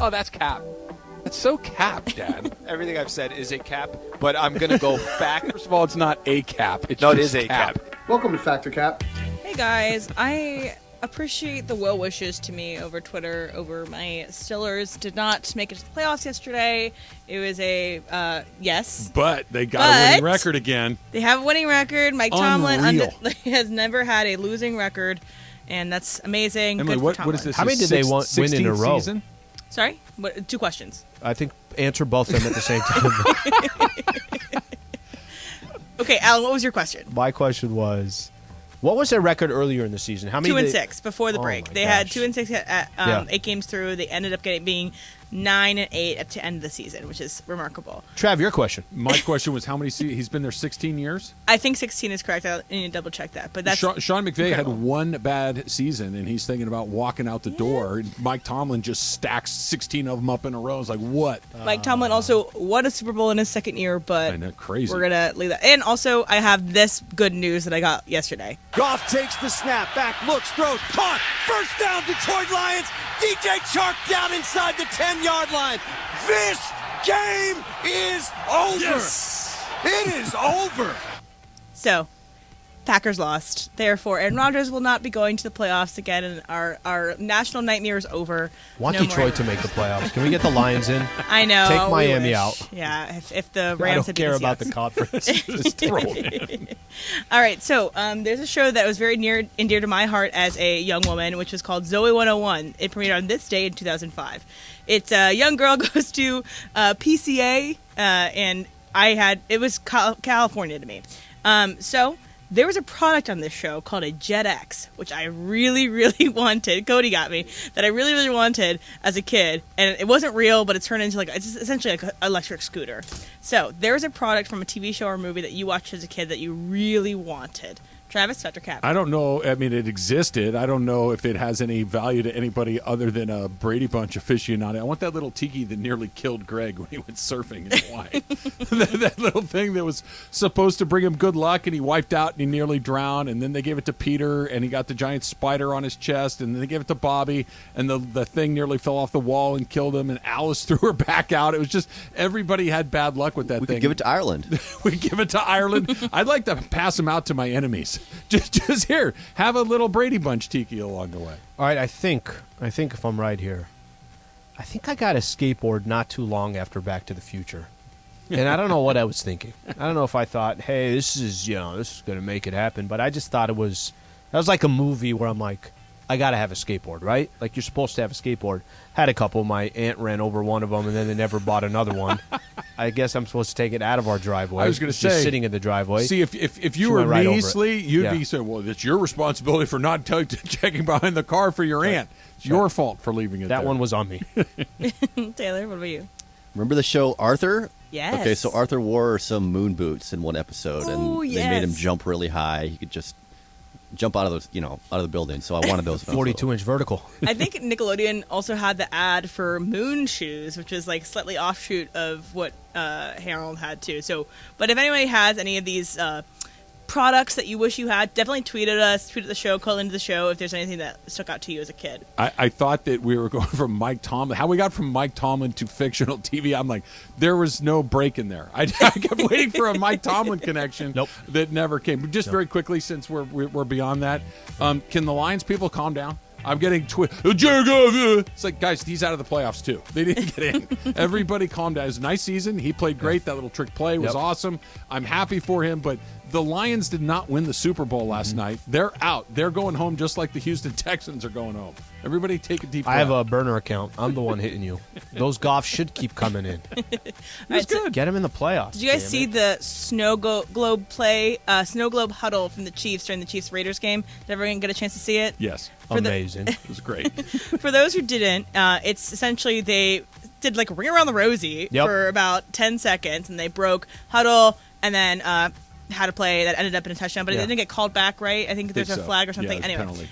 Oh, that's Cap. That's so Cap, Dad. Everything I've said is a cap, but I'm going to go back. First of all, it's not a cap. It's no, it just is a cap. Welcome to Factor Cap. Hey guys, I appreciate the well wishes to me over Twitter over my Steelers. Did not make it to the playoffs yesterday. It was a yes. But they got a winning record again. They have a winning record. Mike Tomlin Unreal. has never had a losing record, and that's amazing. Emily, Good for what is this? How many did they win in a row? Season? Sorry? What, 2 questions. I think answer both of them at the same time. Okay, Alan, what was your question? My question was, what was their record earlier in the season? How many? 2-6 before the break. They had 2-6 at 8 games through. They ended up being 9-8 at the end of the season, which is remarkable. Trav, your question. My question was how many he's been there 16 years? I think 16 is correct. I need to double check that. But that's Sean McVay incredible. had one bad season, and he's thinking about walking out the door. And Mike Tomlin just stacks 16 of them up in a row. It's like, what? Mike Tomlin also won a Super Bowl in his second year, but I know, crazy. We're going to leave that. And also, I have this good news that I got yesterday. Goff takes the snap, back, looks, throws, caught. First down, Detroit Lions. DJ Chark down inside the 10-yard line. This game is over. Yes. It is over. So, Packers lost. Therefore, Aaron Rodgers will not be going to the playoffs again, and our national nightmare is over. Want No Detroit more. to make the playoffs. Can we get the Lions in? I know. Take we Miami wish. out. Yeah, if the Rams I don't had care beaten about the Seahawks. conference. Just throw it in. All right, so there's a show that was very near and dear to my heart as a young woman, which was called Zoe 101. It premiered on this day in 2005. It's a young girl goes to PCA, and it was California to me. So there was a product on this show called a Jet X, which I really, really wanted. Cody got me that I really, really wanted as a kid, and it wasn't real, but it turned into it's essentially like an electric scooter. So there's a product from a TV show or movie that you watched as a kid that you really wanted. Travis, Dr. Cap. I don't know. I mean, it existed. I don't know if it has any value to anybody other than a Brady Bunch aficionado. I want that little tiki that nearly killed Greg when he went surfing in Hawaii. that little thing that was supposed to bring him good luck, and he wiped out and he nearly drowned. And then they gave it to Peter, and he got the giant spider on his chest. And then they gave it to Bobby, and the thing nearly fell off the wall and killed him. And Alice threw her back out. It was just everybody had bad luck with that thing. We could give it to Ireland. We give it to Ireland. I'd like to pass them out to my enemies. Just here, have a little Brady Bunch tiki along the way. All right, I think if I'm right here, I think I got a skateboard not too long after Back to the Future. And I don't know what I was thinking. I don't know if I thought, hey, this is going to make it happen. But I just thought that was like a movie where I'm like, I got to have a skateboard, right? Like you're supposed to have a skateboard. Had a couple. My aunt ran over one of them, and then they never bought another one. I guess I'm supposed to take it out of our driveway. I was going to say, just sitting in the driveway. See, if you were me, Slee, you'd be saying, well, it's your responsibility for not checking behind the car for your aunt. It's your fault for leaving it that there. one was on me. Taylor, what about you? Remember the show Arthur? Yes. Okay, so Arthur wore some moon boots in one episode, Ooh, and they made him yes. jump really high. He could just jump out of out of the building. So I wanted those. 42-inch vertical. I think Nickelodeon also had the ad for Moon Shoes, which is like slightly offshoot of what Harold had too. So, but if anybody has any of these products that you wish you had, definitely tweet at us, tweet at the show, call into the show if there's anything that stuck out to you as a kid. I thought that we were going from Mike Tomlin. How we got from Mike Tomlin to fictional TV, I'm like, there was no break in there. I kept waiting for a Mike Tomlin connection that never came. Just very quickly, since we're beyond that, can the Lions people calm down? I'm getting it's like, guys, he's out of the playoffs too. They didn't get in. Everybody calm down. It was a nice season. He played great. That little trick play was awesome. I'm happy for him, but the Lions did not win the Super Bowl last night. They're out. They're going home just like the Houston Texans are going home. Everybody take a deep breath. I have a burner account. I'm the one hitting you. Those Goffs should keep coming in. Right, so get him in the playoffs. did you guys see the snow globe huddle from the Chiefs during the Chiefs-Raiders game? Did everyone get a chance to see it? Yes. Amazing. It was great. For those who didn't, it's essentially they did like Ring Around the Rosie for about 10 seconds, and they broke huddle and then had a play that ended up in a touchdown, but it didn't get called back, right? I think there's a flag or something. Yeah, anyway. penalty.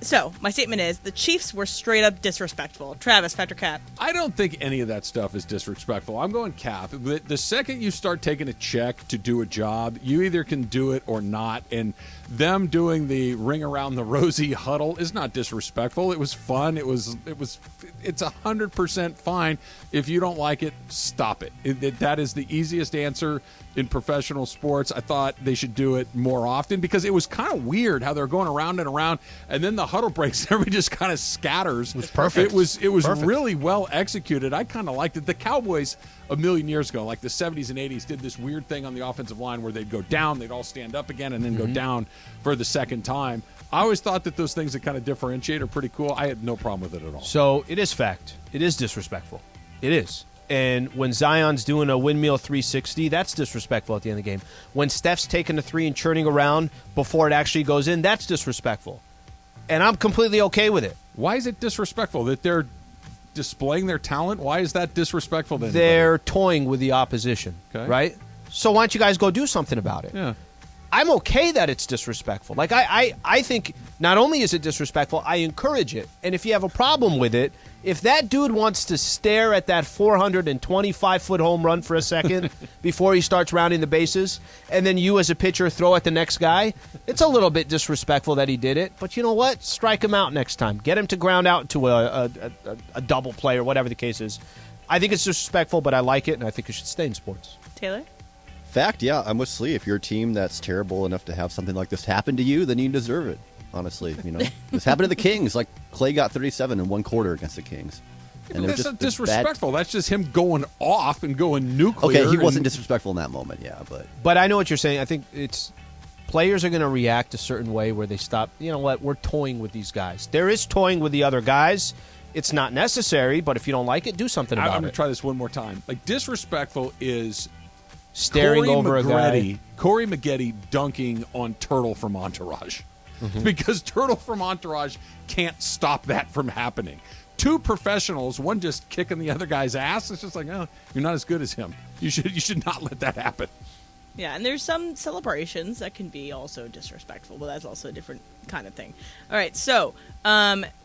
So, my statement is the Chiefs were straight up disrespectful. Travis, Factor Cap. I don't think any of that stuff is disrespectful. I'm going Cap. The second you start taking a check to do a job, you either can do it or not. And them doing the Ring Around the Rosie huddle is not disrespectful. It was fun. It's 100% fine. If you don't like it, stop it. That is the easiest answer in professional sports. I thought they should do it more often because it was kind of weird how they're going around and around, and then the huddle breaks, everybody just kind of scatters. It was perfect. It was Perfect. really well executed. I kind of liked it. The Cowboys a million years ago, like the 70s and 80s, did this weird thing on the offensive line where they'd go down, they'd all stand up again, and then go down for the second time. I always thought that those things that kind of differentiate are pretty cool. I had no problem with it at all. So it is fact. It is disrespectful. It is. And when Zion's doing a windmill 360, that's disrespectful at the end of the game. When Steph's taking the three and churning around before it actually goes in, that's disrespectful. And I'm completely okay with it. Why is it disrespectful that they're displaying their talent? Why is that disrespectful to anybody? They're toying with the opposition, right? So why don't you guys go do something about it? Yeah. I'm okay that it's disrespectful. Like, I think not only is it disrespectful, I encourage it. And if you have a problem with it, if that dude wants to stare at that 425-foot home run for a second before he starts rounding the bases, and then you as a pitcher throw at the next guy, it's a little bit disrespectful that he did it. But you know what? Strike him out next time. Get him to ground out to a double play or whatever the case is. I think it's disrespectful, but I like it, and I think it should stay in sports. Taylor? Fact, yeah, I'm with Slee. If you're a team that's terrible enough to have something like this happen to you, then you deserve it. Honestly, this happened to the Kings. Like Clay got 37 in one quarter against the Kings. And that's not disrespectful. That's just him going off and going nuclear. Okay, he wasn't disrespectful in that moment, yeah, But I know what you're saying. I think it's players are going to react a certain way where they stop. You know what? We're toying with these guys. There is toying with the other guys. It's not necessary, but if you don't like it, do something about it. I'm going to try this one more time. Like, disrespectful is staring over a guy. Corey Maggette dunking on Turtle from Entourage. Because Turtle from Entourage can't stop that from happening. Two professionals, one just kicking the other guy's ass. It's just like, oh, you're not as good as him. You should not let that happen. Yeah, and there's some celebrations that can be also disrespectful, but that's also a different kind of thing. All right, so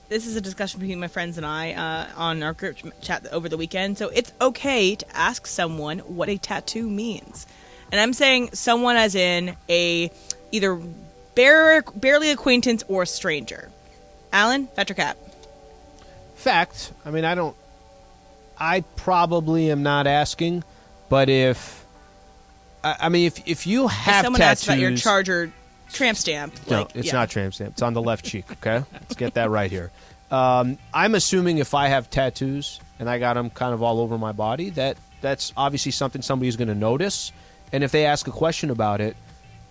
this is a discussion between my friends and I on our group chat over the weekend. So it's okay to ask someone what a tattoo means. And I'm saying someone as in a either barely acquaintance or stranger. Alan, fact or cap? Fact. I mean, I probably am not asking, but if you have someone tattoos, asks about your Charger tramp stamp. No, it's not tramp stamp. It's on the left cheek. Okay, let's get that right here. I'm assuming if I have tattoos and I got them kind of all over my body, that's obviously something somebody's going to notice. And if they ask a question about it,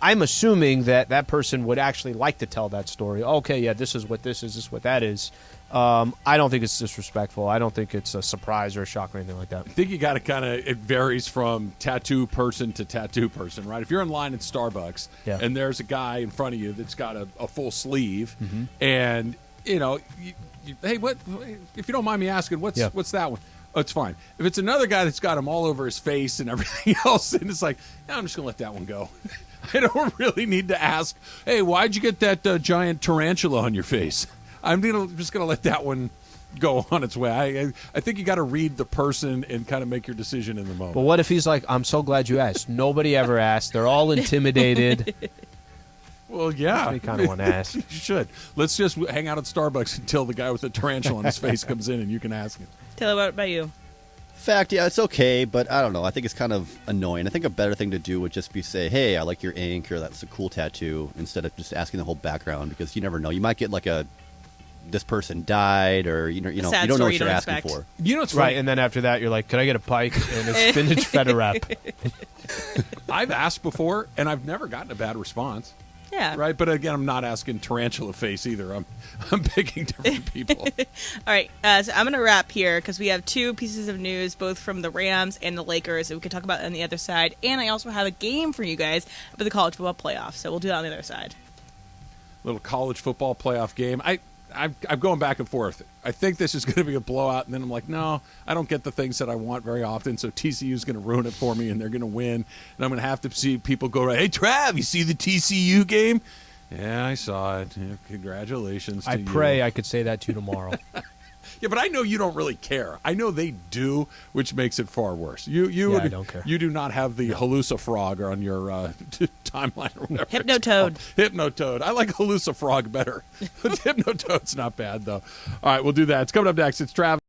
I'm assuming that person would actually like to tell that story. Okay, yeah, this is what this is. This is what that is. I don't think it's disrespectful. I don't think it's a surprise or a shock or anything like that. I think you got to it varies from tattoo person to tattoo person, right? If you're in line at Starbucks and there's a guy in front of you that's got a full sleeve and, hey, what? If you don't mind me asking, what's that one? Oh, it's fine. If it's another guy that's got him all over his face and everything else, and it's like, I'm just going to let that one go. I don't really need to ask, hey, why'd you get that giant tarantula on your face? I'm just going to let that one go on its way. I think you got to read the person and kind of make your decision in the moment. But what if he's like, I'm so glad you asked. Nobody ever asked. They're all intimidated. Well, yeah. You kind of want to ask. You should. Let's just hang out at Starbucks until the guy with the tarantula on his face comes in and you can ask him. Taylor, what about you? Fact, yeah, it's okay, but I don't know. I think it's kind of annoying. I think a better thing to do would just be say, hey, I like your ink, or that's a cool tattoo, instead of just asking the whole background, because you never know. You might get like this person died, or you don't know what you're asking for. You know what's right, and then after that, you're like, could I get a pike and a spinach feta wrap? I've asked before, and I've never gotten a bad response. Yeah. Right, but again, I'm not asking tarantula face either. I'm picking different people. All right, so I'm going to wrap here because we have two pieces of news, both from the Rams and the Lakers, that we can talk about on the other side. And I also have a game for you guys for the college football playoff, so we'll do that on the other side. Little college football playoff game. I'm going back and forth. I think this is going to be a blowout, and then I'm like, no, I don't get the things that I want very often, so TCU is going to ruin it for me, and they're going to win. And I'm going to have to see people go, hey, Trav, you see the TCU game? Yeah, I saw it. Yeah, congratulations to you. I pray I could say that to you tomorrow. Yeah, but I know you don't really care. I know they do, which makes it far worse. I don't care. You do not have the Halusa frog on your timeline or whatever. Hypnotoad. Hypnotoad. I like Halusa frog better. Hypnotoad's not bad, though. All right, we'll do that. It's coming up next. It's Travis.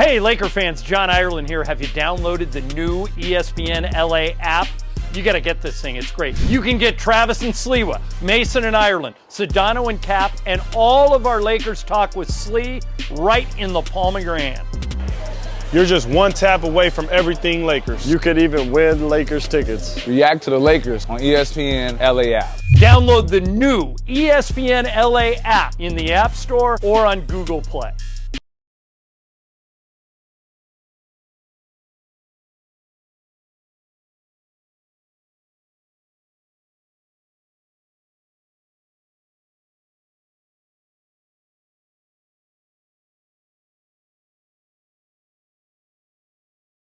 Hey, Laker fans, John Ireland here. Have you downloaded the new ESPNLA app? You got to get this thing. It's great. You can get Travis and Sliwa, Mason and Ireland, Sedano and Cap, and all of our Lakers talk with Slee right in the palm of your hand. You're just one tap away from everything Lakers. You could even win Lakers tickets. React to the Lakers on ESPNLA app. Download the new ESPNLA app in the App Store or on Google Play.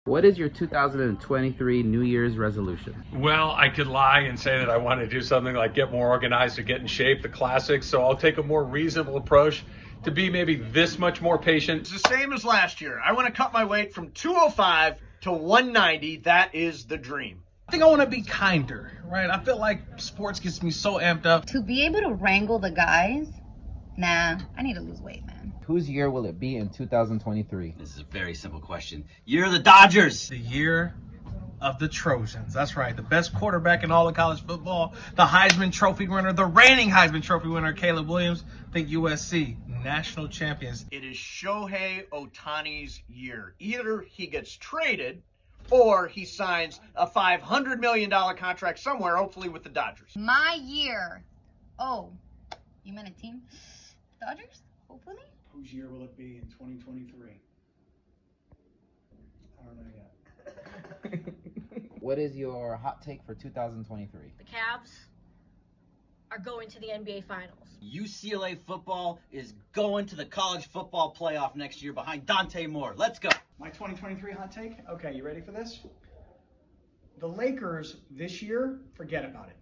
What is your 2023 New Year's resolution? Well, I could lie and say that I want to do something like get more organized or get in shape, the classics. So I'll take a more reasonable approach to be maybe this much more patient. It's the same as last year. I want to cut my weight from 205 to 190. That is the dream. I think I want to be kinder, right? I feel like sports gets me so amped up. To be able to wrangle the guys, nah, I need to lose weight, man. Whose year will it be in 2023? This is a very simple question. Year of the Dodgers. The year of the Trojans. That's right. The best quarterback in all of college football. The Heisman Trophy winner, the reigning Heisman Trophy winner, Caleb Williams. Think USC, national champions. It is Shohei Ohtani's year. Either he gets traded or he signs a $500 million contract somewhere, hopefully with the Dodgers. My year. Oh, you meant a team? Dodgers? Hopefully? Whose year will it be in 2023? I don't know yet. What is your hot take for 2023? The Cavs are going to the NBA Finals. UCLA football is going to the college football playoff next year behind Dante Moore. Let's go. My 2023 hot take? Okay, you ready for this? The Lakers this year, forget about it.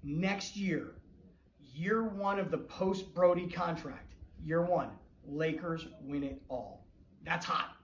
Next year, year one of the post-Brody contract, year one, Lakers win it all. That's hot.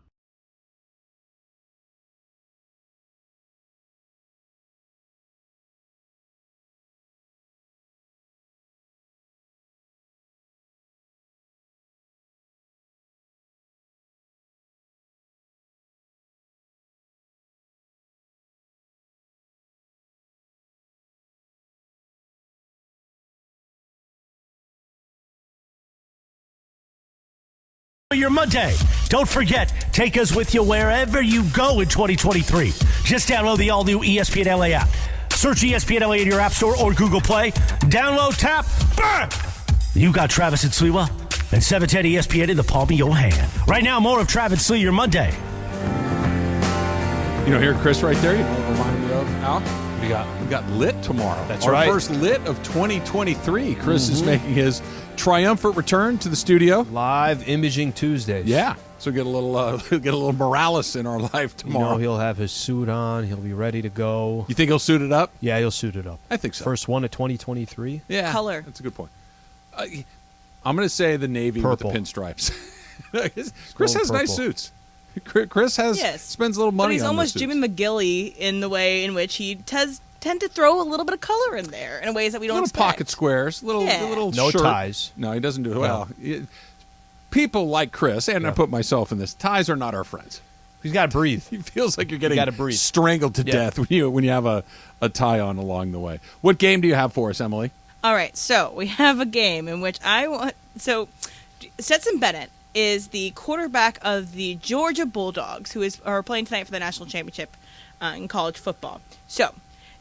Your Monday. Don't forget, take us with you wherever you go in 2023. Just download the all-new ESPNLA app. Search ESPNLA in your App Store or Google Play. Download, tap, burn! You got Travis and Sliwa and 710 ESPN in the palm of your hand. Right now, more of Travis Slee, your Monday. You know, hear Chris right there? You know what remind me of, Al? We got lit tomorrow. That's Our right. first lit of 2023. Chris is making his triumphant return to the studio. Live Imaging Tuesdays. Yeah. So get a little Morales in our life tomorrow. You know, he'll have his suit on. He'll be ready to go. You think he'll suit it up? Yeah, he'll suit it up. I think so. First one of 2023. Yeah. Color. That's a good point. I'm going to say the navy Purple. with the pinstripes. Chris has Purple. nice suits. Chris spends a little money But he's on almost those suits. Jimmy McGilly in the way in which he tend to throw a little bit of color in there in ways that we don't little expect. pocket squares, little No shirt. ties. No, he doesn't do it well. People like Chris, and I put myself in this. Ties are not our friends. He's got to breathe. He feels like you're gotta getting breathe. strangled to death when you have a tie on along the way. What game do you have for us, Emily? All right, so we have a game in which so Stetson Bennett is the quarterback of the Georgia Bulldogs, who are playing tonight for the national championship in college football. So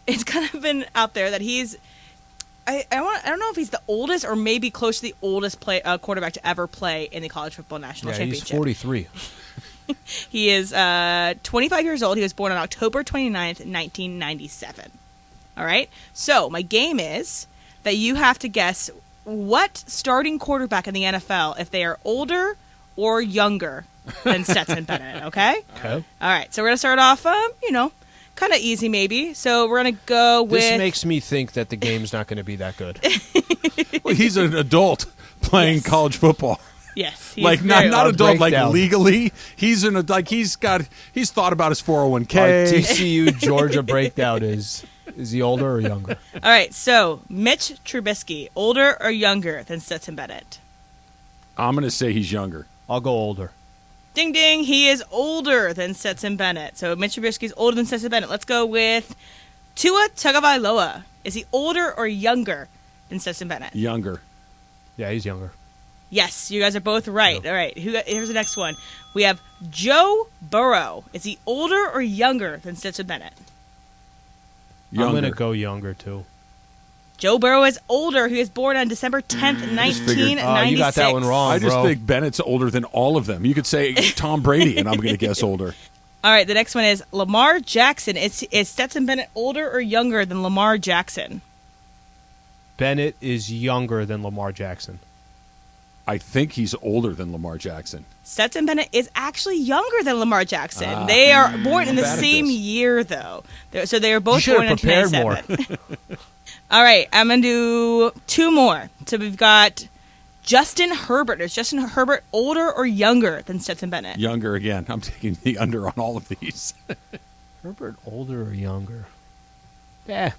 it's kind of been out there that he's I don't know if he's the oldest or maybe close to the oldest quarterback to ever play in the college football national championship. He's 43. He is 25 years old. He was born on October 29th, 1997. All right? So my game is that you have to guess what starting quarterback in the NFL, if they are older or younger than Stetson Bennett, okay? Okay. All right, so we're going to start off, kind of easy maybe. So we're going to go with... This makes me think that the game's not going to be that good. Well, he's an adult playing college football. Yes. He's Like not adult, like breakdown. legally. He's thought about his 401k. Our TCU Georgia breakdown is he older or younger? All right, so Mitch Trubisky, older or younger than Stetson Bennett? I'm going to say he's younger. I'll go older. Ding, ding. He is older than Stetson Bennett. So Mitch Trubisky's older than Stetson Bennett. Let's go with Tua Tagovailoa. Is he older or younger than Stetson Bennett? Younger. Yeah, he's younger. Yes, you guys are both right. All right, here's the next one. We have Joe Burrow. Is he older or younger than Stetson Bennett? Younger. I'm going to go younger, too. Joe Burrow is older. He was born on December 10th, 1996. You got that one wrong, I just bro. think Bennett's older than all of them. You could say Tom Brady, and I'm going to guess older. All right, the next one is Lamar Jackson. Is Stetson Bennett older or younger than Lamar Jackson? Bennett is younger than Lamar Jackson. I think he's older than Lamar Jackson. Stetson Bennett is actually younger than Lamar Jackson. They are born in the same year, though. So they are both born in 1997. All right, I'm going to do two more. So we've got Justin Herbert. Is Justin Herbert older or younger than Stetson Bennett? Younger again. I'm taking the under on all of these. Herbert older or younger? Yeah,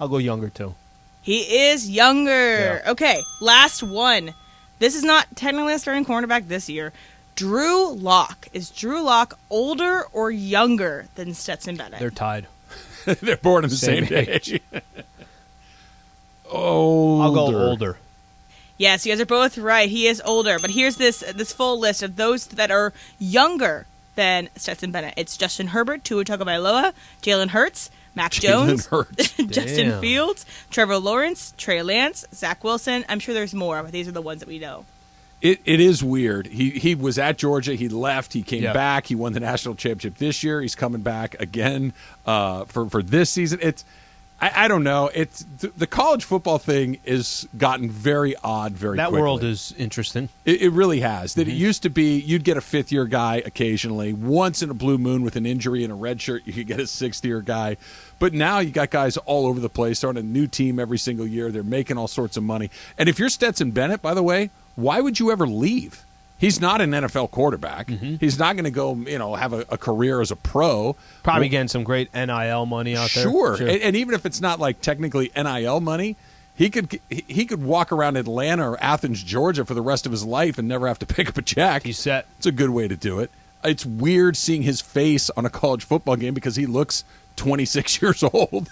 I'll go younger, too. He is younger. Yeah. Okay, last one. This is not technically a starting cornerback this year. Drew Lock. Is Drew Lock older or younger than Stetson Bennett? They're tied. They're born on the same day. Older. I'll go older. Yes, you guys are both right. He is older. But here's this full list of those that are younger than Stetson Bennett. It's Justin Herbert, Tua Tagovailoa, Jalen Hurts, Mac Jones, Justin Fields, Trevor Lawrence, Trey Lance, Zach Wilson. I'm sure there's more, but these are the ones that we know. It is weird. He was at Georgia. He left. He came back. He won the national championship this year. He's coming back again for this season. I don't know. It's the college football thing has gotten very odd very quickly. That world is interesting. It really has. That it used to be you'd get a fifth-year guy occasionally. Once in a blue moon with an injury and a red shirt, you could get a sixth-year guy. But now you got guys all over the place, starting a new team every single year. They're making all sorts of money. And if you're Stetson Bennett, by the way, why would you ever leave? He's not an NFL quarterback. Mm-hmm. He's not going to go, have a career as a pro. Probably getting some great NIL money out there. Sure. And even if it's not like technically NIL money, he could walk around Atlanta or Athens, Georgia for the rest of his life and never have to pick up a check. He's set. It's a good way to do it. It's weird seeing his face on a college football game because he looks 26 years old.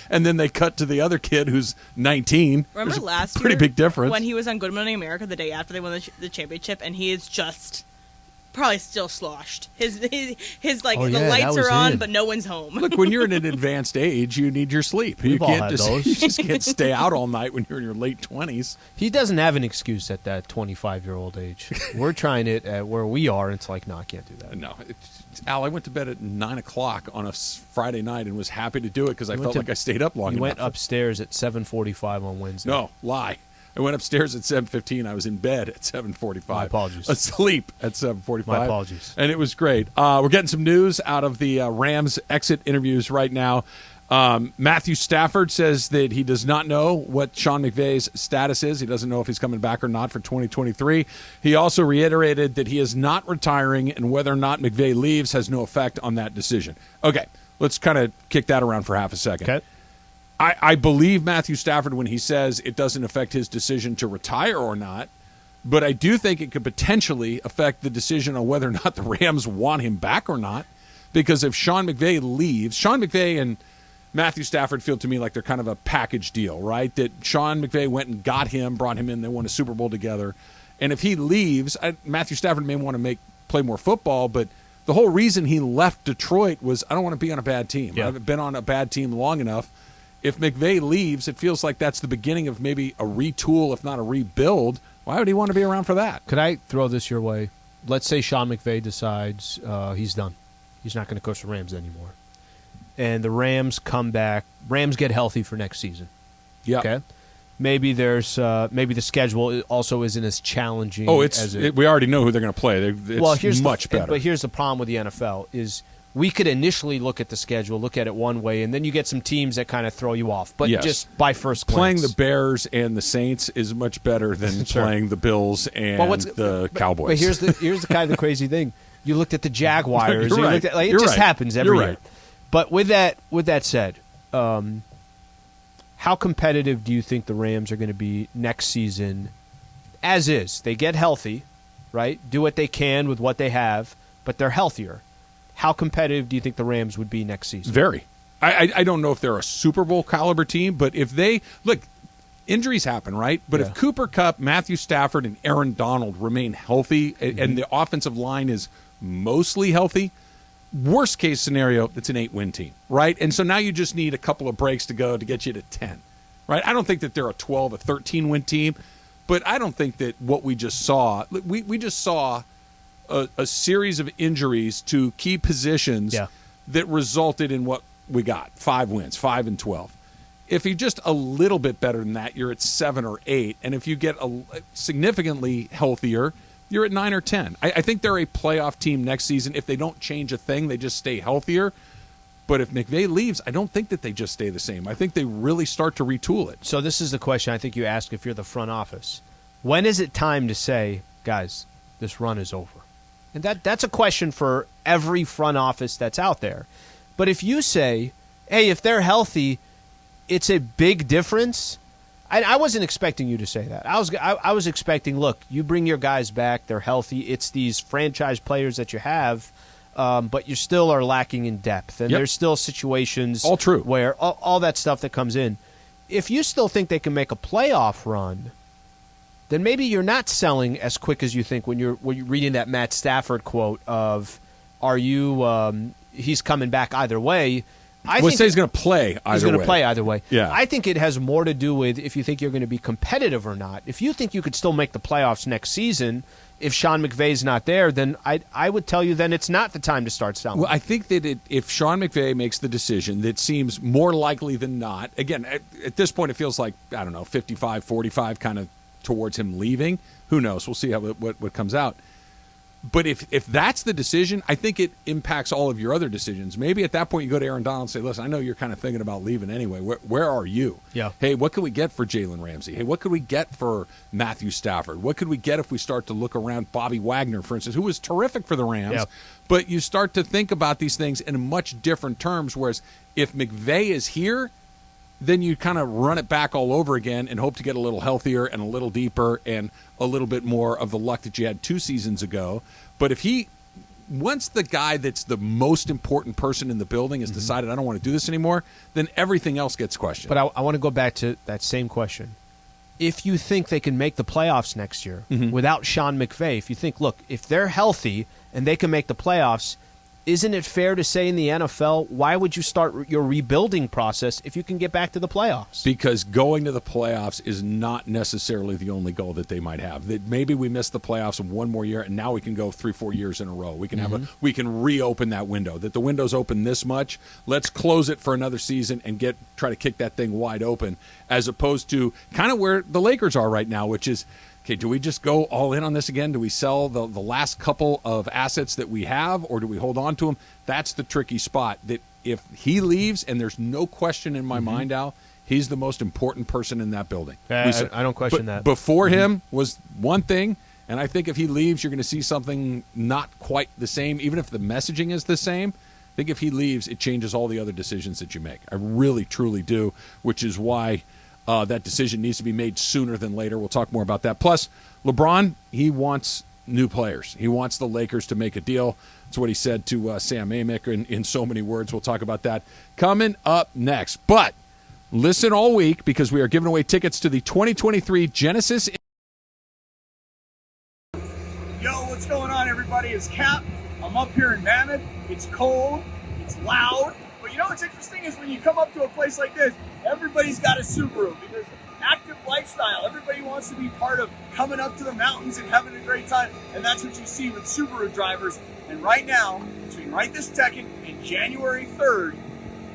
And then they cut to the other kid who's 19. Remember last year? Pretty big difference. When he was on Good Morning America the day after they won the championship, and he is just probably still sloshed. His the lights are on, but no one's home. Look, when you're in an advanced age, you need your sleep. You just can't stay out all night when you're in your late 20s. He doesn't have an excuse at that 25-year-old age. We're trying it at where we are, and it's like, no, I can't do that. No. Al, I went to bed at 9 o'clock on a Friday night and was happy to do it because I felt like I stayed up long enough. You went upstairs at 7:45 on Wednesday. No, lie. I went upstairs at 7:15. I was in bed at 7:45. My apologies. Asleep at 7:45. My apologies. And it was great. We're getting some news out of the Rams exit interviews right now. Matthew Stafford says that he does not know what Sean McVay's status is. He doesn't know if he's coming back or not for 2023. He also reiterated that he is not retiring, and whether or not McVay leaves has no effect on that decision. Okay, let's kind of kick that around for half a second. Okay. I believe Matthew Stafford when he says it doesn't affect his decision to retire or not, but I do think it could potentially affect the decision on whether or not the Rams want him back or not, because if Sean McVay leaves, Sean McVay and Matthew Stafford feel to me like they're kind of a package deal, right? That Sean McVay went and got him, brought him in, they won a Super Bowl together. And if he leaves, Matthew Stafford may want to play more football, but the whole reason he left Detroit was, I don't want to be on a bad team. Yeah. I've been on a bad team long enough. If McVay leaves, it feels like that's the beginning of maybe a retool, if not a rebuild. Why would he want to be around for that? Could I throw this your way? Let's say Sean McVay decides he's done. He's not going to coach the Rams anymore. And the Rams come back. Rams get healthy for next season. Yeah. Okay. Maybe there's maybe the schedule also isn't as challenging. Oh, we already know who they're going to play. It's much better. But here's the problem with the NFL is we could initially look at the schedule, look at it one way, and then you get some teams that kind of throw you off. But just by first glance. Playing the Bears and the Saints is much better than playing the Bills and the Cowboys. But here's the kind of the crazy thing. You looked at the Jaguars. You're right. It just happens every year. Right. But with that said, how competitive do you think the Rams are going to be next season? As is, they get healthy, right? Do what they can with what they have, but they're healthier. How competitive do you think the Rams would be next season? Very. I don't know if they're a Super Bowl caliber team, but if they look, injuries happen, right? But if Cooper Kupp, Matthew Stafford, and Aaron Donald remain healthy, and the offensive line is mostly healthy, worst case scenario, it's an 8-win team, right? And so now you just need a couple of breaks to go to get you to 10, right? I don't think that they're a 12, a 13-win team, but I don't think that what we just saw, we just saw a series of injuries to key positions that resulted in what we got, 5 wins, 5-12. If you're just a little bit better than that, you're at 7 or 8. And if you get significantly healthier, you're at 9 or 10. I think they're a playoff team next season. If they don't change a thing, they just stay healthier. But if McVay leaves, I don't think that they just stay the same. I think they really start to retool it. So this is the question I think you ask if you're the front office. When is it time to say, guys, this run is over? And that's a question for every front office that's out there. But if you say, hey, if they're healthy, it's a big difference. I wasn't expecting you to say that. I was expecting, look, you bring your guys back, they're healthy. It's these franchise players that you have, but you still are lacking in depth. And there's still situations all true. Where all that stuff that comes in. If you still think they can make a playoff run, then maybe you're not selling as quick as you think when you're reading that Matt Stafford quote of, are you he's coming back either way. I think he's going to play either way. He's going to play either way. Yeah. I think it has more to do with if you think you're going to be competitive or not. If you think you could still make the playoffs next season, if Sean McVay's not there, then I would tell you then it's not the time to start selling. Well, I think that if Sean McVay makes the decision, that seems more likely than not. Again, at this point, it feels like, I don't know, 55-45 kind of towards him leaving. Who knows? We'll see what comes out. But if that's the decision, I think it impacts all of your other decisions. Maybe at that point you go to Aaron Donald and say, listen, I know you're kind of thinking about leaving anyway. Where are you? Yeah. Hey, what can we get for Jalen Ramsey? Hey, what could we get for Matthew Stafford? What could we get if we start to look around Bobby Wagner, for instance, who was terrific for the Rams? Yeah. But you start to think about these things in much different terms, whereas if McVay is here, then you kind of run it back all over again and hope to get a little healthier and a little deeper and a little bit more of the luck that you had 2 seasons ago. But if once the guy that's the most important person in the building has decided, I don't want to do this anymore, then everything else gets questioned. But I want to go back to that same question. If you think they can make the playoffs next year without Sean McVay, if you think, look, if they're healthy and they can make the playoffs, isn't it fair to say in the NFL, why would you start your rebuilding process if you can get back to the playoffs? Because going to the playoffs is not necessarily the only goal that they might have. That maybe we missed the playoffs in one more year, and now we can go 3-4 years in a row. We can we can reopen that window. That the window's open this much. Let's close it for another season and try to kick that thing wide open, as opposed to kind of where the Lakers are right now, which is, okay, do we just go all in on this again? Do we sell the last couple of assets that we have, or do we hold on to them? That's the tricky spot. That if he leaves, and there's no question in my mind, Al, he's the most important person in that building. I don't question that. Before him was one thing, and I think if he leaves, you're going to see something not quite the same, even if the messaging is the same. I think if he leaves, it changes all the other decisions that you make. I really, truly do, which is why that decision needs to be made sooner than later. We'll talk more about that. Plus, LeBron, he wants new players. He wants the Lakers to make a deal. That's what he said to Sam Amick in so many words. We'll talk about that coming up next. But listen all week, because we are giving away tickets to the 2023 Genesis. Yo, what's going on, everybody? It's Cap. I'm up here in Mammoth. It's cold. It's loud. But you know what's interesting is when you come up to a place like this, everybody's got a Subaru because active lifestyle. Everybody wants to be part of coming up to the mountains and having a great time. And that's what you see with Subaru drivers. And right now, between right this second and January 3rd,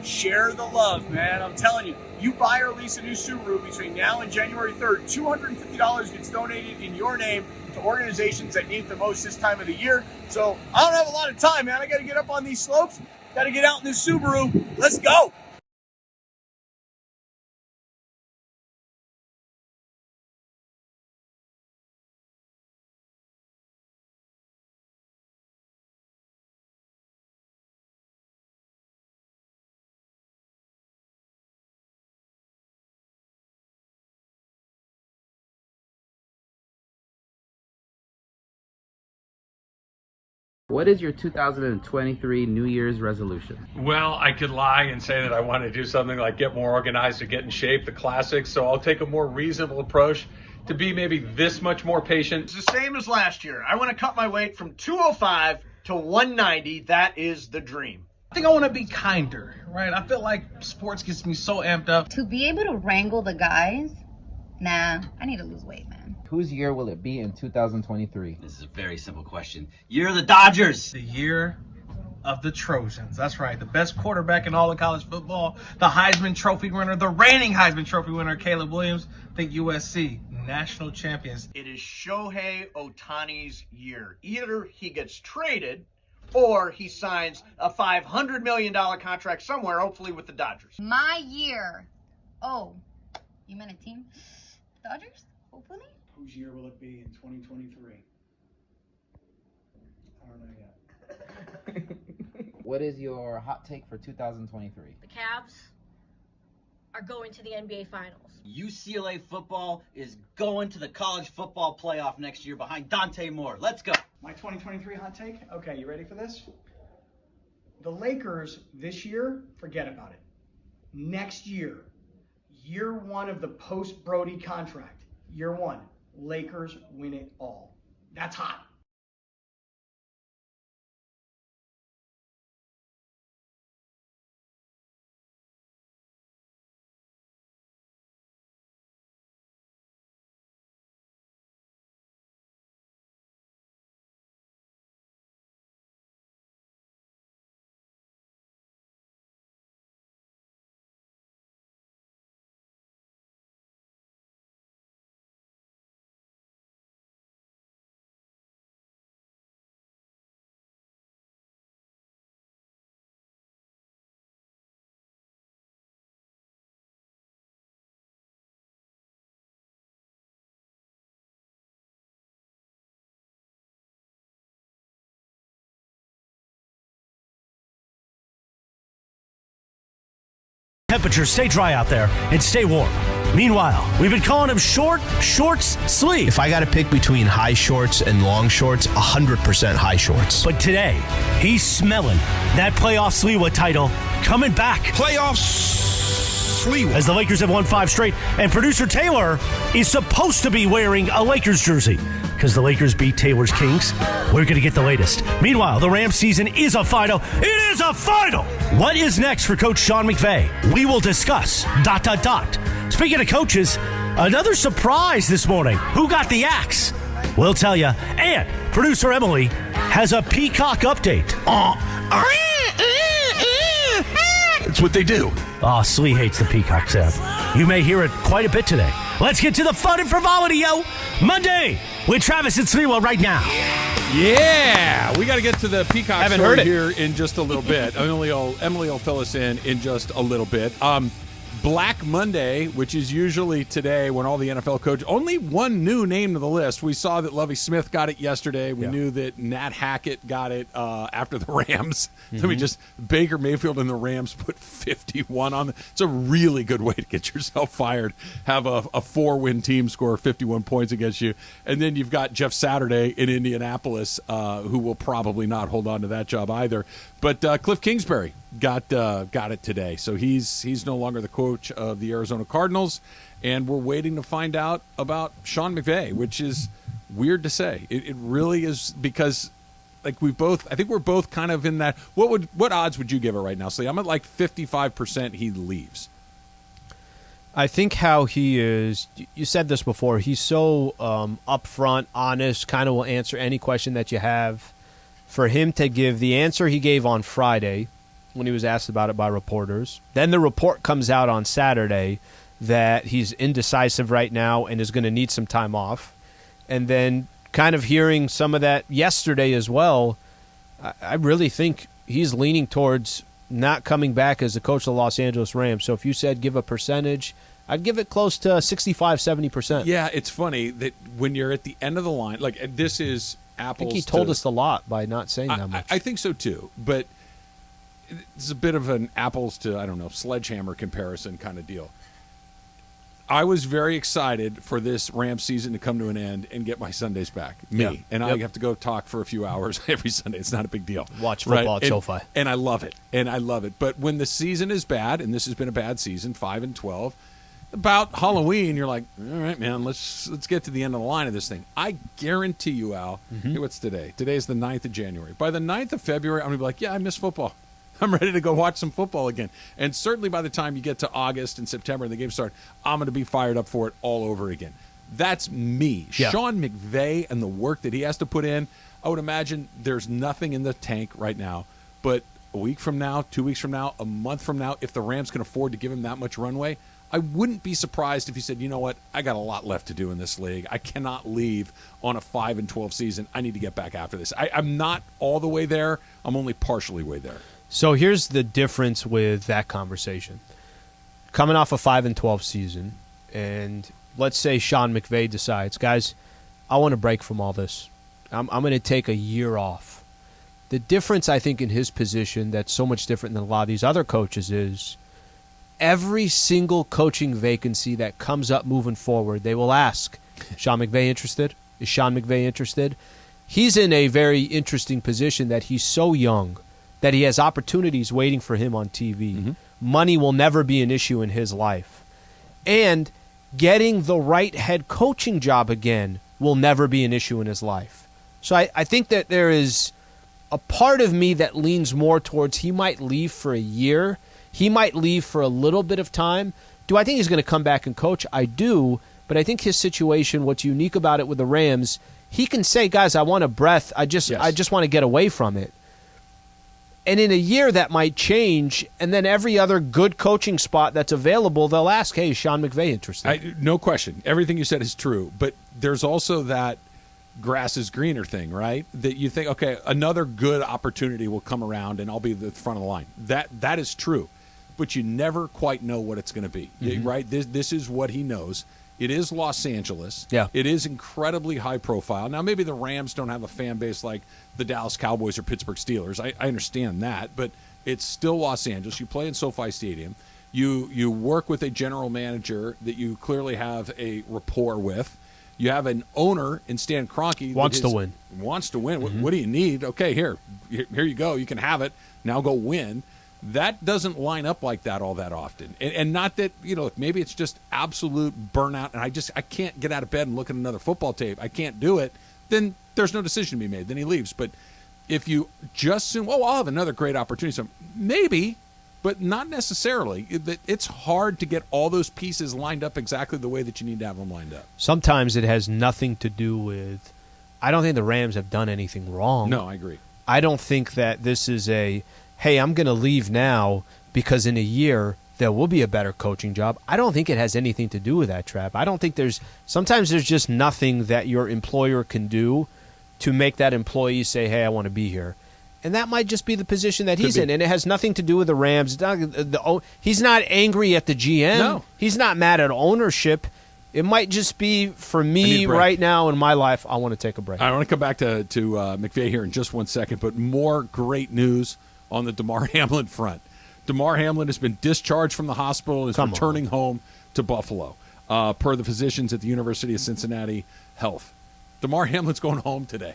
share the love, man. I'm telling you, you buy or lease a new Subaru between now and January 3rd, $250 gets donated in your name to organizations that need it the most this time of the year. So I don't have a lot of time, man. I got to get up on these slopes. Got to get out in this Subaru. Let's go. What is your 2023 New Year's resolution? Well, I could lie and say that I want to do something like get more organized or get in shape, the classics. So I'll take a more reasonable approach to be maybe this much more patient. It's the same as last year. I want to cut my weight from 205 to 190. That is the dream. I think I want to be kinder, right? I feel like sports gets me so amped up. To be able to wrangle the guys, nah, I need to lose weight, man. Whose year will it be in 2023? This is a very simple question. Year of the Dodgers. The year of the Trojans. That's right. The best quarterback in all of college football. The Heisman Trophy winner, the reigning Heisman Trophy winner, Caleb Williams. Think USC, national champions. It is Shohei Ohtani's year. Either he gets traded or he signs a $500 million contract somewhere, hopefully with the Dodgers. My year. Oh, you meant a team? Dodgers? Hopefully? Whose year will it be in 2023? I don't know yet. What is your hot take for 2023? The Cavs are going to the NBA Finals. UCLA football is going to the college football playoff next year behind Dante Moore. Let's go. My 2023 hot take? Okay, you ready for this? The Lakers this year, forget about it. Next year, year one of the post-Brody contract, year one, Lakers win it all. That's hot. Temperatures stay dry out there and stay warm. Meanwhile, we've been calling him shorts, sleeve. If I got to pick between high shorts and long shorts, 100% high shorts. But today, he's smelling that playoff Sliwa title coming back. Playoffs Sliwa. As the Lakers have won 5 straight, and producer Taylor is supposed to be wearing a Lakers jersey because the Lakers beat Taylor's Kings. We're going to get the latest. Meanwhile, the Rams season is a final. It is a final! What is next for Coach Sean McVay? We will discuss. ... Speaking of coaches, another surprise this morning. Who got the axe? We'll tell you. And producer Emily has a peacock update. It's what they do. Oh, Slee hates the peacock sound. You may hear it quite a bit today. Let's get to the fun and frivolity, yo. Monday with Travis and Sliwa right now. Yeah, we got to get to the peacock Haven't story heard it. here in just a little bit. Emily will fill us in just a little bit. Black Monday, which is usually today when all the NFL coaches, only one new name to the list. We saw that Lovie Smith got it yesterday. We knew that Nat Hackett got it after the Rams. Baker Mayfield and the Rams put 51 on. It's a really good way to get yourself fired. Have a 4-win team score 51 points against you. And then you've got Jeff Saturday in Indianapolis, who will probably not hold on to that job either. But Cliff Kingsbury got it today, so he's no longer the coach of the Arizona Cardinals, and we're waiting to find out about Sean McVay, which is weird to say. It really is, because like I think we're both kind of in that. What odds would you give it right now? So I'm at like 55% he leaves. I think how he is, you said this before, he's so upfront, honest, kind of will answer any question that you have. For him to give the answer he gave on Friday when he was asked about it by reporters, then the report comes out on Saturday that he's indecisive right now and is going to need some time off, and then kind of hearing some of that yesterday as well, I really think he's leaning towards not coming back as the coach of the Los Angeles Rams. So if you said give a percentage, I'd give it close to 65-70%. Yeah, it's funny that when you're at the end of the line, like this is apples. I think he told us a lot by not saying that much. I think so too, but it's a bit of an apples to, sledgehammer comparison kind of deal. I was very excited for this Rams season to come to an end and get my Sundays back. And I have to go talk for a few hours every Sunday. It's not a big deal. Watch football at SoFi. And I love it. But when the season is bad, and this has been a bad season, 5-12, about Halloween, you're like, all right, man, let's get to the end of the line of this thing. I guarantee you, Al, hey, what's today? Today is the 9th of January. By the 9th of February, I'm going to be like, yeah, I miss football. I'm ready to go watch some football again. And certainly by the time you get to August and September and the games start, I'm going to be fired up for it all over again. That's me. Yeah. Sean McVay and the work that he has to put in, I would imagine there's nothing in the tank right now. But a week from now, 2 weeks from now, a month from now, if the Rams can afford to give him that much runway, I wouldn't be surprised if he said, you know what, I got a lot left to do in this league. I cannot leave on a 5-12 season. I need to get back after this. I'm not all the way there. I'm only partially way there. So here's the difference with that conversation. Coming off a 5-12 season, and let's say Sean McVay decides, guys, I want to break from all this. I'm going to take a year off. The difference, I think, in his position that's so much different than a lot of these other coaches is every single coaching vacancy that comes up moving forward, they will ask, Sean McVay interested? Is Sean McVay interested? He's in a very interesting position that he's so young that he has opportunities waiting for him on TV. Mm-hmm. Money will never be an issue in his life. And getting the right head coaching job again will never be an issue in his life. So I think that there is a part of me that leans more towards he might leave for a year. He might leave for a little bit of time. Do I think he's going to come back and coach? I do. But I think his situation, what's unique about it with the Rams, he can say, guys, I want a breath. I just want to get away from it. And in a year, that might change, and then every other good coaching spot that's available, they'll ask, hey, is Sean McVay interested? No question. Everything you said is true. But there's also that grass is greener thing, right? That you think, okay, another good opportunity will come around, and I'll be at the front of the line. That is true. But you never quite know what it's going to be, right? This is what he knows. It is Los Angeles. Yeah. It is incredibly high profile. Now, maybe the Rams don't have a fan base like the Dallas Cowboys or Pittsburgh Steelers. I understand that, but it's still Los Angeles. You play in SoFi Stadium. You work with a general manager that you clearly have a rapport with. You have an owner in Stan Kroenke wants to win. Wants to win. What do you need? Okay, here you go. You can have it. Now go win. That doesn't line up like that all that often. And not that, maybe it's just absolute burnout and I can't get out of bed and look at another football tape. I can't do it. Then there's no decision to be made. Then he leaves. But if you just assume, I'll have another great opportunity. So maybe, but not necessarily. It's hard to get all those pieces lined up exactly the way that you need to have them lined up. Sometimes it has nothing to do with, I don't think the Rams have done anything wrong. No, I agree. I don't think that this is hey, I'm going to leave now because in a year there will be a better coaching job. I don't think it has anything to do with that, Trav. I don't think sometimes there's just nothing that your employer can do to make that employee say, hey, I want to be here. And that might just be the position that he's in. And it has nothing to do with the Rams. He's not angry at the GM. No. He's not mad at ownership. It might just be, for me right now in my life, I want to take a break. I want to come back to McVay here in just 1 second, but more great news on the Damar Hamlin front. Damar Hamlin has been discharged from the hospital and is returning home to Buffalo, per the physicians at the University of Cincinnati Health. Damar Hamlin's going home today.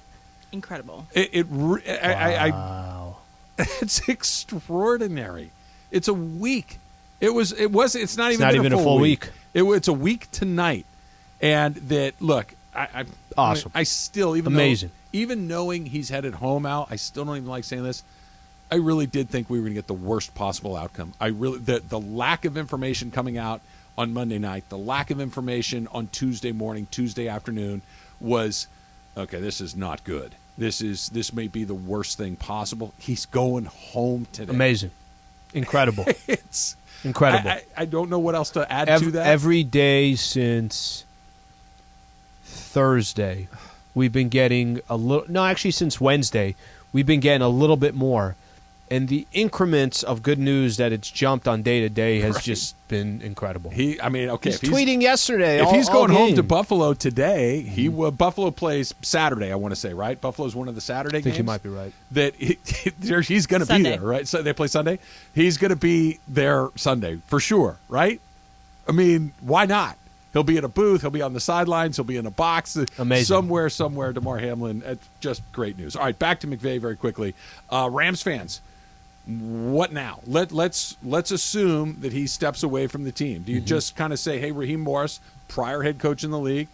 Incredible. Wow. It's extraordinary. It's a week. It's not even a full week. It's a week tonight. And that, look, awesome. I still, amazing. Even knowing he's headed home out, I still don't even like saying this. I really did think we were going to get the worst possible outcome. The lack of information coming out on Monday night, the lack of information on Tuesday morning, Tuesday afternoon was, okay, this is not good. This may be the worst thing possible. He's going home today. Amazing. Incredible. It's incredible. I don't know what else to add to that. Every day since Thursday, we've been getting since Wednesday, we've been getting a little bit more. And the increments of good news that it's jumped on day to day has just been incredible. He's tweeting yesterday. If he's going home to Buffalo today, Buffalo plays Saturday, I want to say, right? Buffalo's one of the Saturday games. I think you might be right. That he's going to be there, right? So they play Sunday. He's going to be there Sunday for sure, right? I mean, why not? He'll be in a booth. He'll be on the sidelines. He'll be in a box. Amazing. Somewhere, DeMar Hamlin. It's just great news. All right, back to McVay very quickly. Rams fans, what now? Let's assume that he steps away from the team. Do you just kind of say, hey, Raheem Morris, prior head coach in the league,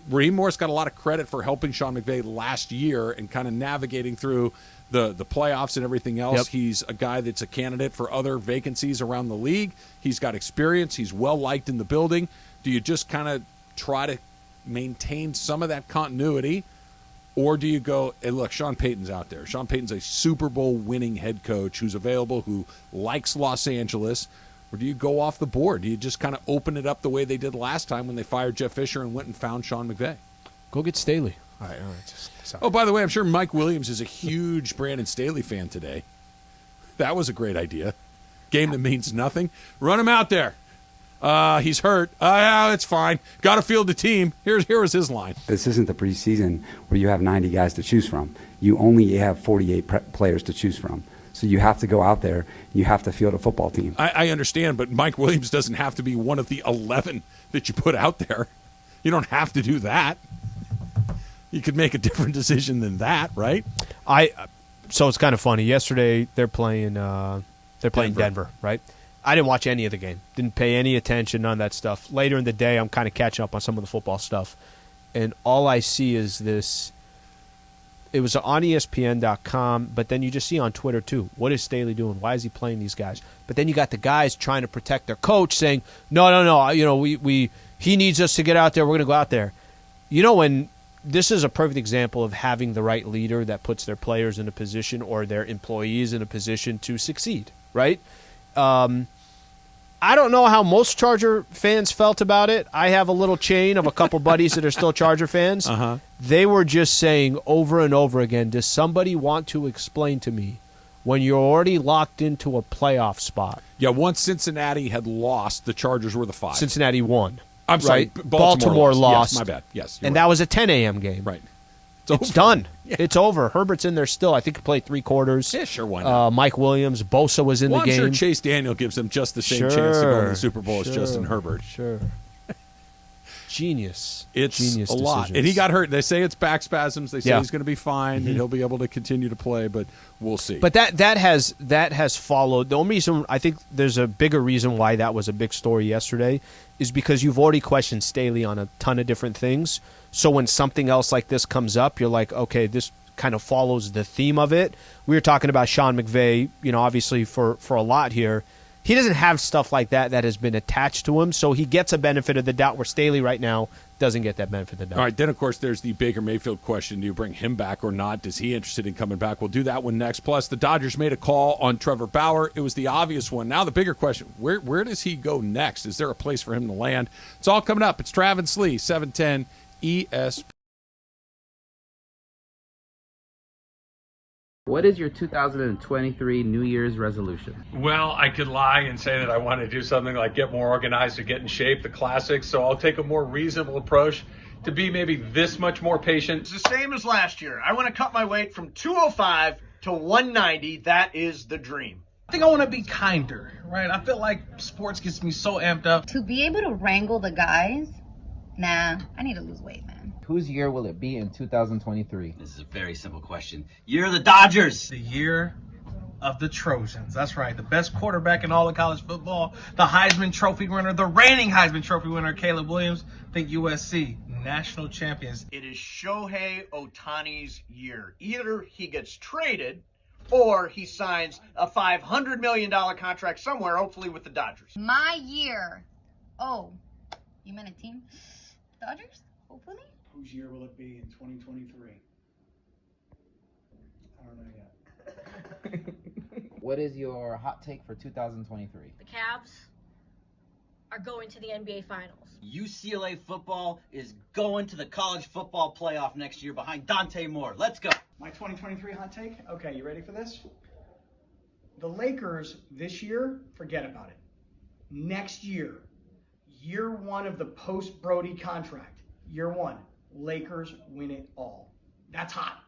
Raheem Morris got a lot of credit for helping Sean McVay last year and kind of navigating through the playoffs and everything else. Yep. He's a guy that's a candidate for other vacancies around the league. He's got experience. He's well-liked in the building. Do you just kind of try to maintain some of that continuity, or do you go, hey, look, Sean Payton's out there. Sean Payton's a Super Bowl winning head coach who's available, who likes Los Angeles, or do you go off the board? Do you just kind of open it up the way they did last time when they fired Jeff Fisher and went and found Sean McVay? Go get Staley. All right. Oh, by the way, I'm sure Mike Williams is a huge Brandon Staley fan today. That was a great idea. Game that means nothing. Run him out there. He's hurt. Yeah, it's fine. Got to field the team. Here was his line. This isn't the preseason where you have 90 guys to choose from. You only have 48 players to choose from. So you have to go out there. You have to field a football team. I understand, but Mike Williams doesn't have to be one of the 11 that you put out there. You don't have to do that. You could make a different decision than that, right? So it's kind of funny. Yesterday they're playing Denver, right? I didn't watch any of the game. Didn't pay any attention, none of that stuff. Later in the day, I'm kind of catching up on some of the football stuff. And all I see is this. It was on ESPN.com, but then you just see on Twitter, too. What is Staley doing? Why is he playing these guys? But then you got the guys trying to protect their coach saying, no, he needs us to get out there. We're going to go out there. When this is a perfect example of having the right leader that puts their players in a position or their employees in a position to succeed, right? I don't know how most Charger fans felt about it. I have a little chain of a couple buddies that are still Charger fans. Uh-huh. They were just saying over and over again, does somebody want to explain to me when you're already locked into a playoff spot? Yeah, once Cincinnati had lost, the Chargers were the 5. Cincinnati won. I'm sorry, right? Baltimore lost. Yes, my bad. Yes, and that was a 10 a.m. game. Right. It's done. Yeah. It's over. Herbert's in there still. I think he played 3 quarters. Yeah, sure, why not? Mike Williams, Bosa was in the game. I'm sure Chase Daniel gives them just the same chance to go to the Super Bowl as Justin Herbert. Sure. Genius. It's Genius a lot. decisions. And he got hurt. They say it's back spasms. They say he's going to be fine and he'll be able to continue to play, but we'll see. But that has followed. The only reason I think there's a bigger reason why that was a big story yesterday is because you've already questioned Staley on a ton of different things. So when something else like this comes up, you're like, okay, this kind of follows the theme of it. We were talking about Sean McVay, obviously for a lot here. He doesn't have stuff like that has been attached to him, so he gets a benefit of the doubt where Staley right now doesn't get that benefit of the doubt. All right, then, of course, there's the Baker Mayfield question. Do you bring him back or not? Is he interested in coming back? We'll do that one next. Plus, the Dodgers made a call on Trevor Bauer. It was the obvious one. Now the bigger question, where does he go next? Is there a place for him to land? It's all coming up. It's Travis Lee, 710 ESPN. What is your 2023 New Year's resolution? Well, I could lie and say that I want to do something like get more organized or get in shape, the classics. So I'll take a more reasonable approach to be maybe this much more patient. It's the same as last year. I want to cut my weight from 205 to 190. That is the dream. I think I want to be kinder, right? I feel like sports gets me so amped up. To be able to wrangle the guys, I need to lose weight, man. Whose year will it be in 2023? This is a very simple question. Year of the Dodgers. The year of the Trojans. That's right. The best quarterback in all of college football. The Heisman Trophy winner, the reigning Heisman Trophy winner, Caleb Williams. I think USC, national champions. It is Shohei Ohtani's year. Either he gets traded or he signs a $500 million contract somewhere, hopefully with the Dodgers. My year. Oh, you meant a team? Dodgers? Hopefully? Whose year will it be in 2023? I don't know yet. What is your hot take for 2023? The Cavs are going to the NBA Finals. UCLA football is going to the college football playoff next year behind Dante Moore. Let's go. My 2023 hot take? Okay, you ready for this? The Lakers this year, forget about it. Next year, year 1 of the post-Brody contract, year 1, Lakers win it all. That's hot.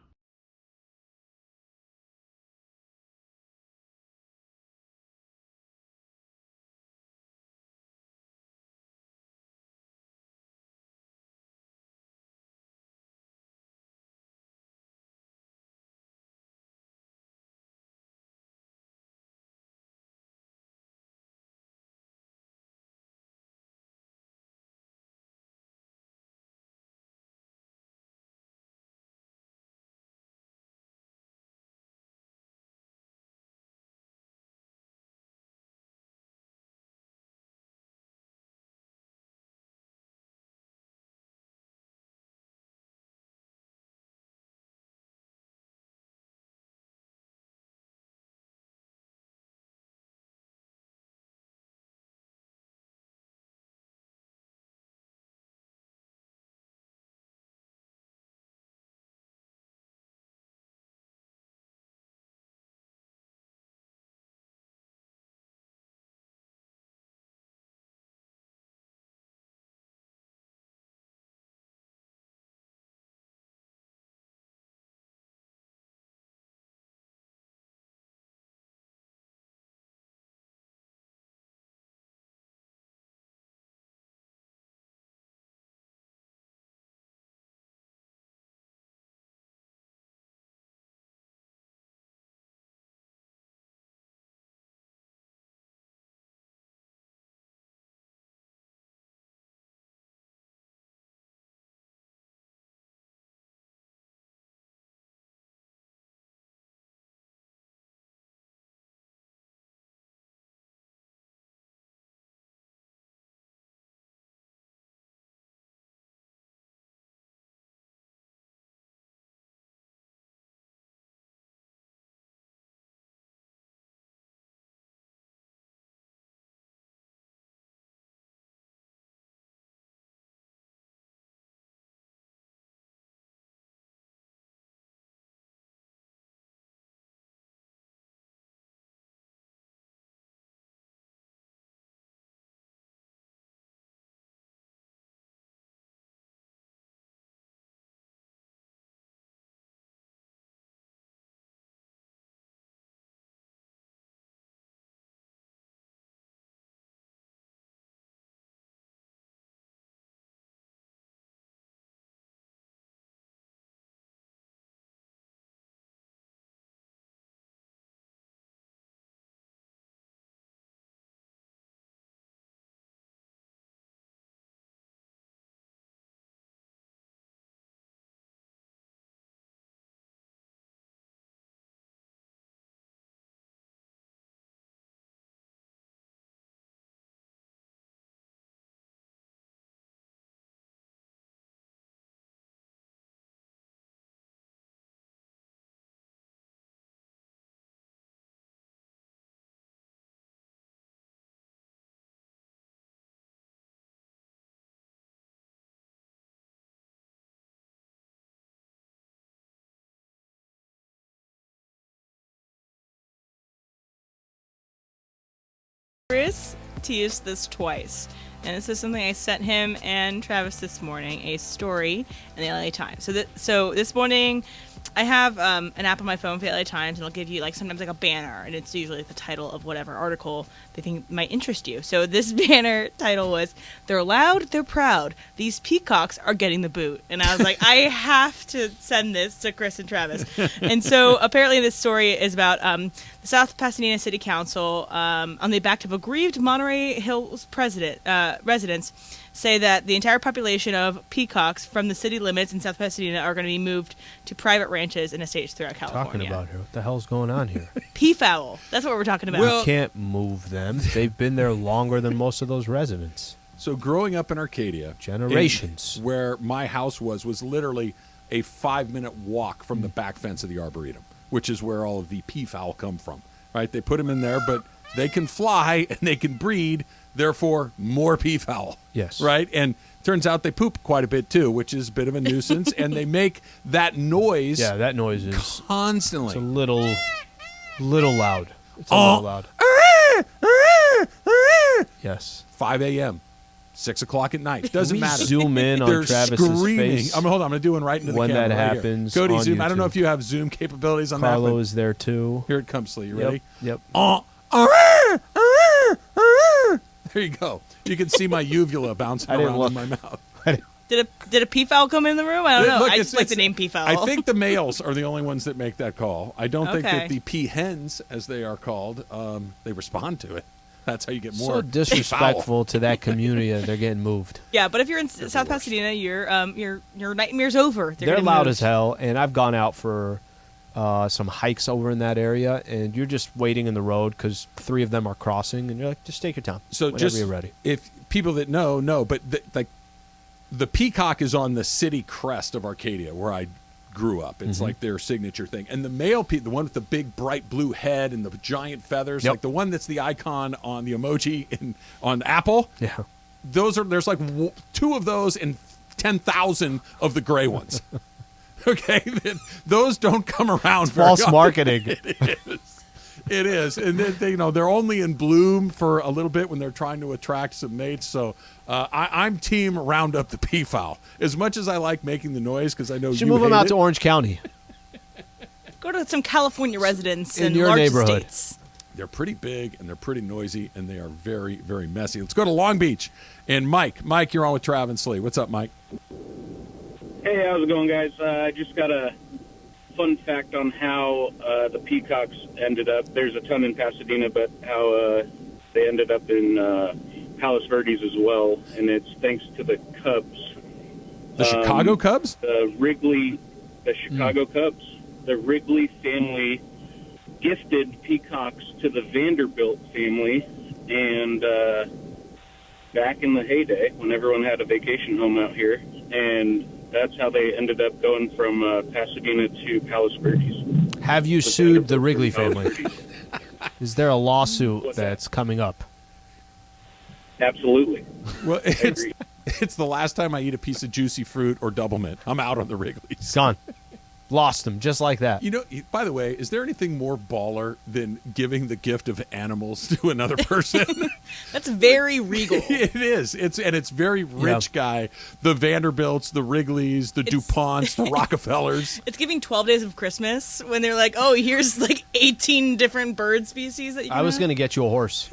Chris teased this twice. And this is something I sent him and Travis this morning, a story in the LA Times. So this morning, I have an app on my phone for the LA Times, and it'll give you sometimes a banner, and it's usually the title of whatever article they think might interest you. So this banner title was, "They're loud, they're proud. These peacocks are getting the boot." And I was like, I have to send this to Chris and Travis. And so apparently this story is about the South Pasadena City Council on the back of aggrieved Monterey Hills residents say that the entire population of peacocks from the city limits in South Pasadena are going to be moved to private ranches and estates throughout California. Talking about here. What the hell's going on here? Peafowl. That's what we're talking about. You can't move them. They've been there longer than most of those residents. So growing up in Arcadia, generations, where my house was literally a 5-minute walk from the back fence of the Arboretum, which is where all of the peafowl come from. Right? They put them in there, but they can fly and they can breed. Therefore, more peafowl. Yes. Right? And turns out they poop quite a bit, too, which is a bit of a nuisance. And they make that noise. Yeah, that noise is constantly. It's a little loud. It's a little loud. Yes. 5 a.m., 6 o'clock at night. Doesn't matter. Zoom in on They're Travis's screaming. face. Hold on. I'm going to do one right into the when camera. that right happens. Here. Cody, on zoom. I don't know YouTube. if you have Zoom capabilities on that. Carlo is there, too. Here it comes, Slee. You ready? Yep. There you go. You can see my uvula bouncing around in my mouth. Did a peafowl come in the room? I don't know. Look, I just like the name peafowl. I think the males are the only ones that make that call. I don't think that Okay. the peahens, as they are called, they respond to it. That's how you get more. So disrespectful to that community that they're getting moved. Yeah, but if you're in South Pasadena, your nightmare's over. They're loud as hell, and I've gone out for some hikes over in that area, and you're just waiting in the road because 3 of them are crossing, and you're like, just take your time. So whenever just you're ready. If people that know, but the peacock is on the city crest of Arcadia, where I grew up. It's like their signature thing. And the male the one with the big bright blue head and the giant feathers, like the one that's the icon on the emoji on Apple. Yeah, there's like 2 of those and 10,000 of the gray ones. Okay, those don't come around. False very often. marketing. It is, and they're only in bloom for a little bit when they're trying to attract some mates. So I'm team round up the peafowl. As much as I like making the noise, because I know you move them out to Orange County. Go to some California residents in and your large neighborhood. estates. They're pretty big and they're pretty noisy and they are very, very messy. Let's go to Long Beach and Mike, you're on with Trav and Slee. What's up, Mike? Hey, how's it going, guys? I just got a fun fact on how the Peacocks ended up. There's a ton in Pasadena, but how they ended up in Palos Verdes as well, and it's thanks to the Cubs. The Chicago Cubs? The Chicago Cubs. The Wrigley family gifted peacocks to the Vanderbilt family, and back in the heyday, when everyone had a vacation home out here, and that's how they ended up going from Pasadena to Palos Verdes. Have you sued the Wrigley family? Is there a lawsuit that's coming up? Absolutely. Well, it's the last time I eat a piece of juicy fruit or double mint. I'm out on the Wrigley's. Gone. Lost them just like that. By the way, is there anything more baller than giving the gift of animals to another person? That's very regal. It is. It's very rich guy. The Vanderbilts, the Wrigleys, the DuPonts, the Rockefellers. It's giving 12 Days of Christmas when they're like, oh, here's 18 different bird species that you can I was have. going to get you a horse.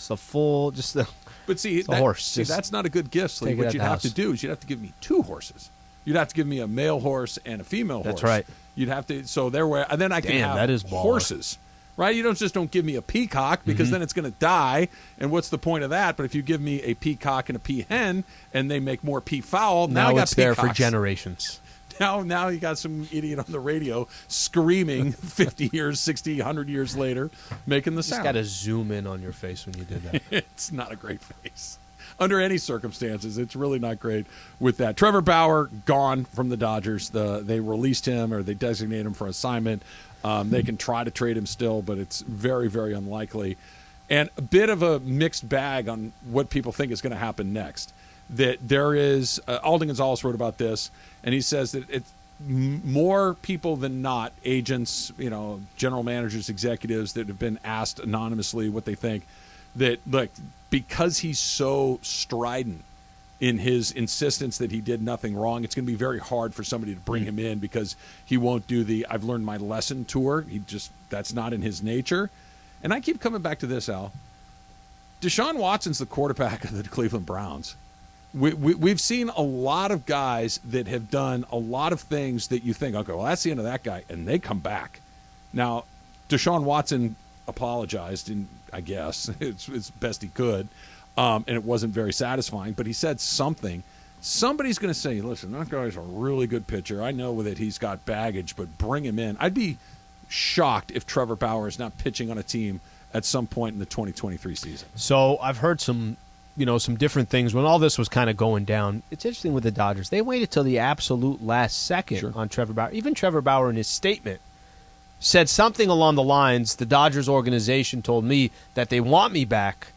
But see, a horse. That's not a good gift, Slee. Take it What at you'd the have to house. do is you'd have to give me 2 horses. You'd have to give me a male horse and a female horse. That's right. You'd have to. So and then I can Damn, have that is baller. horses. Right? You don't give me a peacock because then it's going to die. And what's the point of that? But if you give me a peacock and a peahen and they make more peafowl, now I got it's there for peacocks. generations. Now you got some idiot on the radio screaming 50 years, 60, 100 years later, making the Just sound. got to zoom in on your face when you did that. It's not a great face. Under any circumstances, it's really not great with that. Trevor Bauer, gone from the Dodgers. They released him or they designate him for assignment. They can try to trade him still, but it's very, very unlikely. And a bit of a mixed bag on what people think is going to happen next. That there is, Alden Gonzalez wrote about this, and he says that it's more people than not, agents, general managers, executives that have been asked anonymously what they think, that, look, because he's so strident in his insistence that he did nothing wrong, it's going to be very hard for somebody to bring him in because he won't do the I've learned my lesson tour. That's not in his nature. And I keep coming back to this, Al. Deshaun Watson's the quarterback of the Cleveland Browns. We've seen a lot of guys that have done a lot of things that you think, okay, well, that's the end of that guy, and they come back. Now, Deshaun Watson apologized, and I guess it's best he could, and it wasn't very satisfying, but he said something. Somebody's going to say, listen, that guy's a really good pitcher. I know that he's got baggage, but bring him in. I'd be shocked if Trevor Bauer is not pitching on a team at some point in the 2023 season. So I've heard some different things when all this was kind of going down. It's interesting with the Dodgers. They waited till the absolute last second on Trevor Bauer. Even Trevor Bauer in his statement said something along the lines, the Dodgers organization told me that they want me back,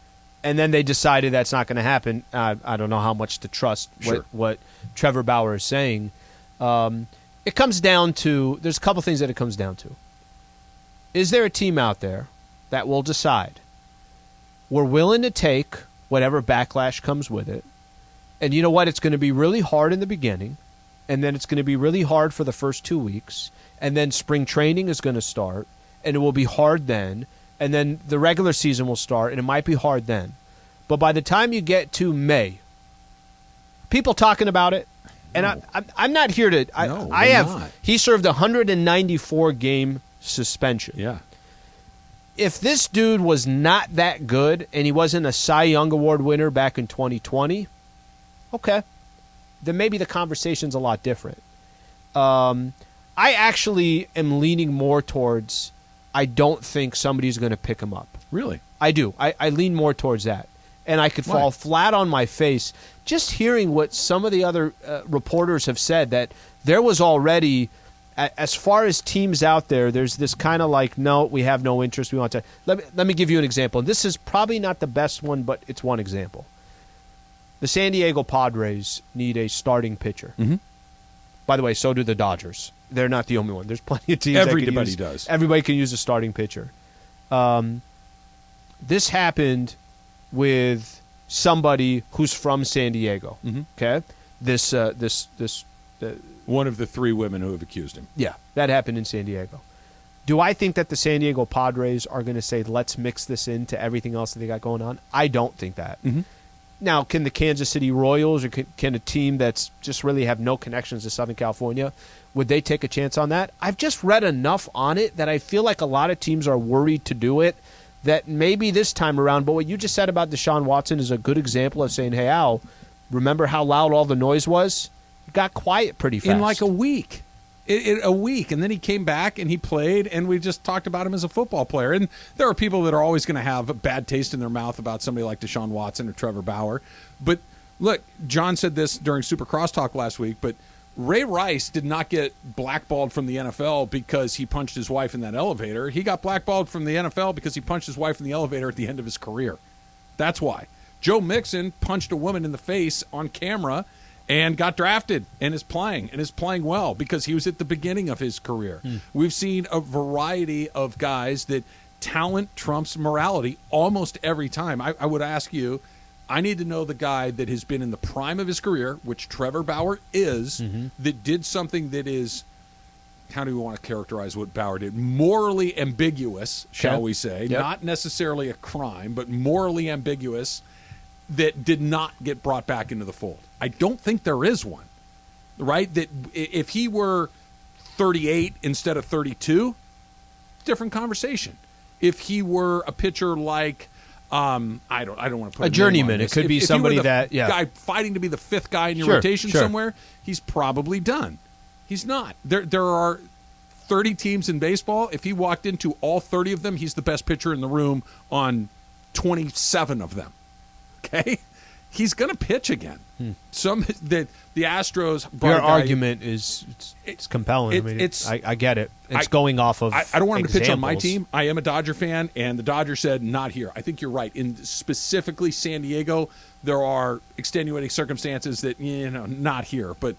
and then they decided that's not going to happen. I don't know how much to trust what Trevor Bauer is saying. It comes down to, there's a couple things that it comes down to. Is there a team out there that will decide we're willing to take whatever backlash comes with it, and you know what, it's going to be really hard in the beginning, and then it's going to be really hard for the first 2 weeks, and then spring training is going to start, and it will be hard then, and then the regular season will start, and it might be hard then. But by the time you get to May, people talking about it, and I'm not here to... He served a 194-game suspension. Yeah. If this dude was not that good and he wasn't a Cy Young Award winner back in 2020, okay, then maybe the conversation's a lot different. I actually am leaning more towards I don't think somebody's going to pick him up. Really? I do. I lean more towards that. And I could fall flat on my face just hearing what some of the other reporters have said, that there was already... As far as teams out there, there's this kind of like, no, we have no interest. We want to. Let me give you an example. This is probably not the best one, but it's one example. The San Diego Padres need a starting pitcher. Mm-hmm. By the way, so do the Dodgers. They're not the only one. There's plenty of teams. Everybody does. Everybody can use a starting pitcher. This happened with somebody who's from San Diego. Mm-hmm. Okay, this. One of the three women who have accused him. Yeah, that happened in San Diego. Do I think that the San Diego Padres are going to say, let's mix this into everything else that they got going on? I don't think that. Mm-hmm. Now, can the Kansas City Royals or can a team that's just really have no connections to Southern California, would they take a chance on that? I've just read enough on it that I feel like a lot of teams are worried to do it, that maybe this time around. But what you just said about Deshaun Watson is a good example of saying, hey, Al, remember how loud all the noise was? Got quiet pretty fast. In like a week. A week. And then he came back and he played, and we just talked about him as a football player. And there are people that are always going to have a bad taste in their mouth about somebody like Deshaun Watson or Trevor Bauer. But look, John said this during Super Crosstalk last week, but Ray Rice did not get blackballed from the NFL because he punched his wife in that elevator. He got blackballed from the NFL because he punched his wife in the elevator at the end of his career. That's why. Joe Mixon punched a woman in the face on camera and got drafted and is playing well because he was at the beginning of his career. We've seen a variety of guys that talent trumps morality almost every time. I would ask you, I need to know the guy that has been in the prime of his career, which Trevor Bauer is, that did something that is, how do we want to characterize what Bauer did? Morally ambiguous, shall we say. Yep. Not necessarily a crime, but morally ambiguous, that did not get brought back into the fold. I don't think there is one, right? That if he were 38 instead of 32, different conversation. If he were a pitcher like, I don't want to put a journeyman, it could be somebody that guy fighting to be the fifth guy in your rotation somewhere, he's probably done. He's not. There are 30 teams in baseball. If he walked into all 30 of them, he's the best pitcher in the room on 27 of them. Okay, he's going to pitch again. The Astros. Your argument is it's compelling. I get it. It's going off of. I don't want him to pitch on my examples. team. I am a Dodger fan, and the Dodgers said not here. I think you're right. In specifically San Diego, there are extenuating circumstances that not here. But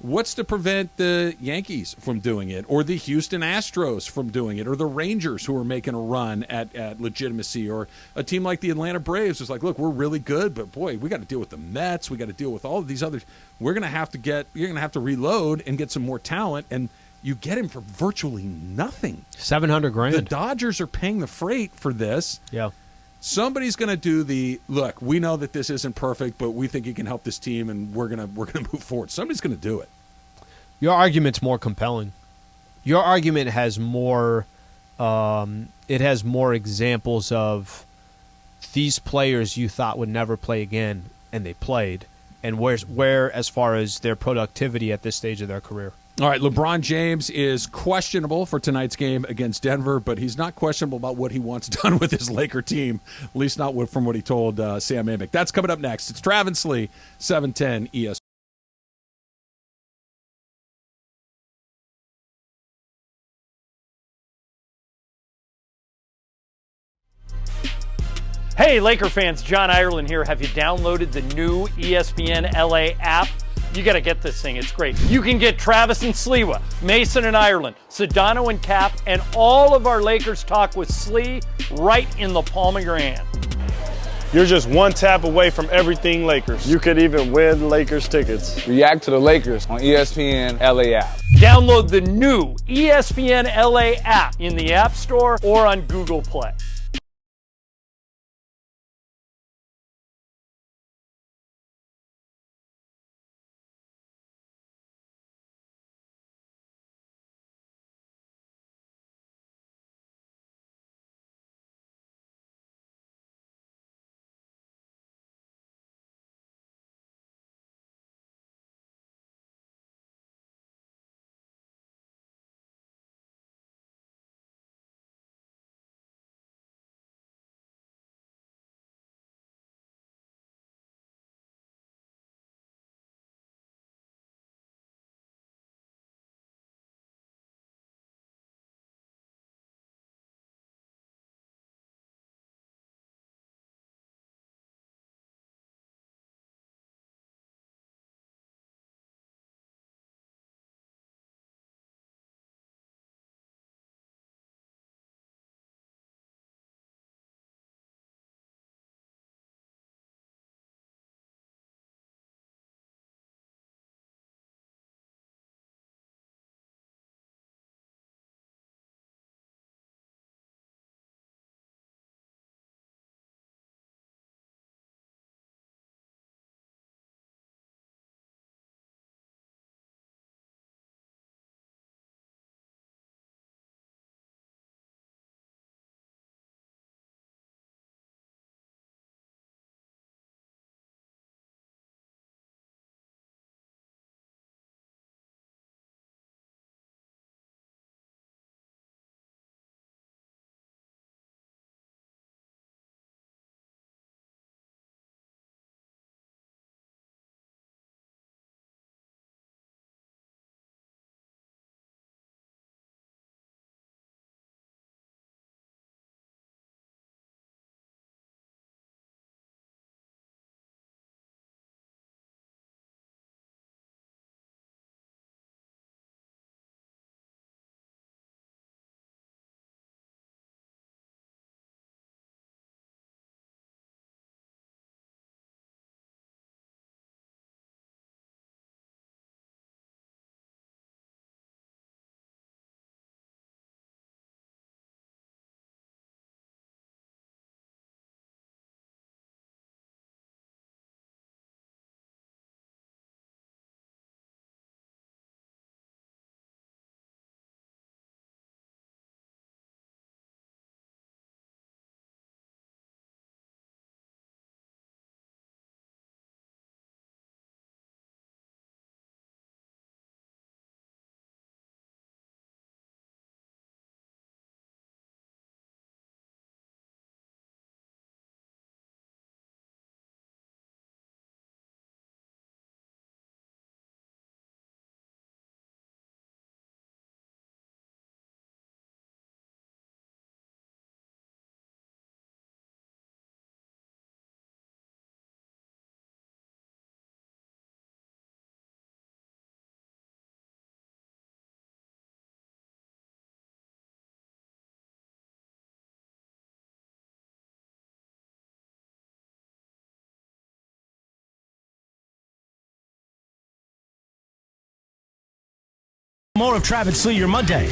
What's to prevent the Yankees from doing it, or the Houston Astros from doing it, or the Rangers who are making a run at legitimacy, or a team like the Atlanta Braves is like, look, we're really good, but boy, we got to deal with the Mets, we got to deal with all of these others. You're going to have to reload and get some more talent, and you get him for virtually nothing. $700,000. The Dodgers are paying the freight for this. Yeah. Somebody's going to do the look. We know that this isn't perfect, but we think he can help this team, and we're gonna move forward. Somebody's going to do it. Your argument's more compelling. Your argument has more. It has more examples of these players you thought would never play again, and they played, and where as far as their productivity at this stage of their career. All right, LeBron James is questionable for tonight's game against Denver, but he's not questionable about what he wants done with his Laker team, at least not from what he told Sam Amick. That's coming up next. It's Travis Lee, 710 ESPN. Hey, Laker fans, John Ireland here. Have you downloaded the new ESPNLA app? You got to get this thing. It's great. You can get Travis and Sliwa, Mason and Ireland, Sedano and Cap, and all of our Lakers talk with Slee right in the palm of your hand. You're just one tap away from everything Lakers. You could even win Lakers tickets. React to the Lakers on ESPNLA app. Download the new ESPNLA app in the App Store or on Google Play. more of Travis Lee, your Monday.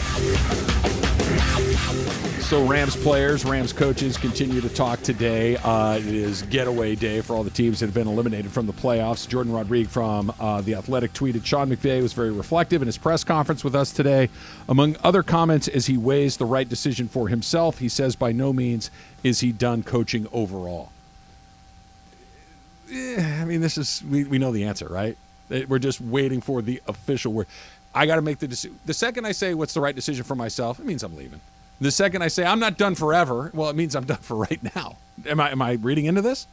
So Rams players, Rams coaches continue to talk today. It is getaway day for all the teams that have been eliminated from the playoffs. Jordan Rodriguez from The Athletic tweeted, Sean McVay was very reflective in his press conference with us today. Among other comments, as he weighs the right decision for himself, he says by no means is he done coaching overall. I mean, this is we know the answer, right? We're just waiting for the official word. I got to make the decision. The second I say what's the right decision for myself, it means I'm leaving. The second I say I'm not done forever, well, it means I'm done for right now. Am I reading into this?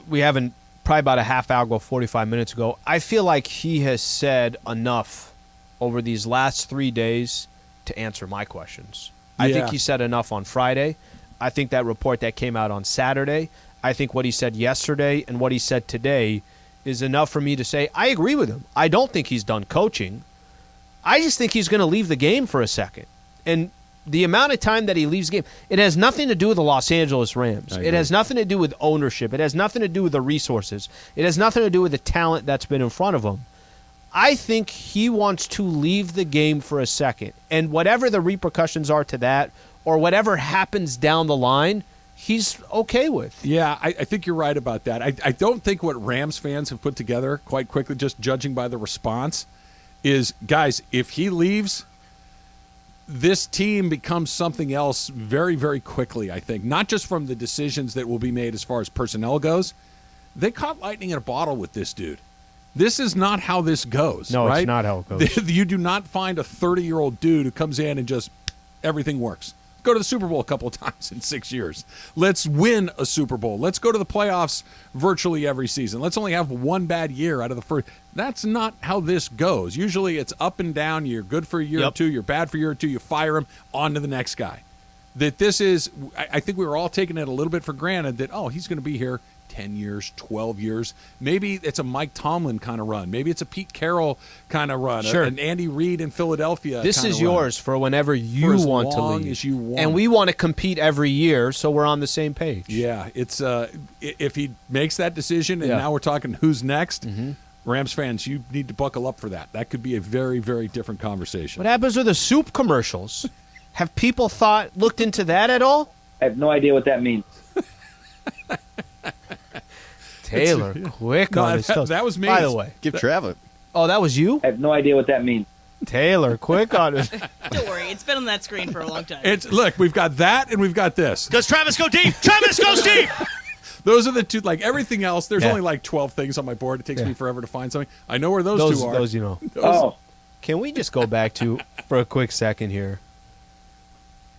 We haven't, probably about a half hour ago, 45 minutes ago. I feel like he has said enough over these last 3 days to answer my questions. I think he said enough on Friday. I think that report that came out on Saturday, I think what he said yesterday and what he said today is enough for me to say I agree with him. I don't think he's done coaching. I just think he's going to leave the game for a second. And the amount of time that he leaves the game, it has nothing to do with the Los Angeles Rams. It has nothing to do with ownership. It has nothing to do with the resources. It has nothing to do with the talent that's been in front of him. I think he wants to leave the game for a second. And whatever the repercussions are to that, or whatever happens down the line, he's okay with. Yeah, I think you're right about that. I don't think what Rams fans have put together, quite quickly, just judging by the response, is, guys, if he leaves, this team becomes something else very, very quickly, I think. Not just from the decisions that will be made as far as personnel goes. They caught lightning in a bottle with this dude. This is not how this goes. No, right? It's not how it goes. You do not find a 30-year-old dude who comes in and just everything works. Go to the Super Bowl a couple of times in 6 years. Let's win a Super Bowl. Let's go to the playoffs virtually every season. Let's only have one bad year out of the first. That's not how this goes. Usually it's up and down. You're good for a year or two. You're bad for a year or two. You fire him, on to the next guy. That this is, I think we were all taking it a little bit for granted that, oh, he's going to be here 10 years, 12 years. Maybe it's a Mike Tomlin kind of run. Maybe it's a Pete Carroll kind of run. Sure. An Andy Reid in Philadelphia. This is yours for whenever you for as want to long leave. as you want. And we want to compete every year, so we're on the same page. Yeah, it's if he makes that decision, and now we're talking who's next, Rams fans, you need to buckle up for that. That could be a very, very different conversation. What happens with the soup commercials? Have people looked into that at all? I have no idea what that means. Taylor, quick on his toes. That was me. By the way. Give Travis. Oh, that was you? I have no idea what that means. Taylor, quick on it. Don't worry, it's been on that screen for a long time. Look, we've got that and we've got this. Does Travis go deep? Travis goes deep! Those are the two, like everything else, there's only like 12 things on my board. It takes me forever to find something. I know where those two are. Those you know. Oh. Can we just go back to, for a quick second here?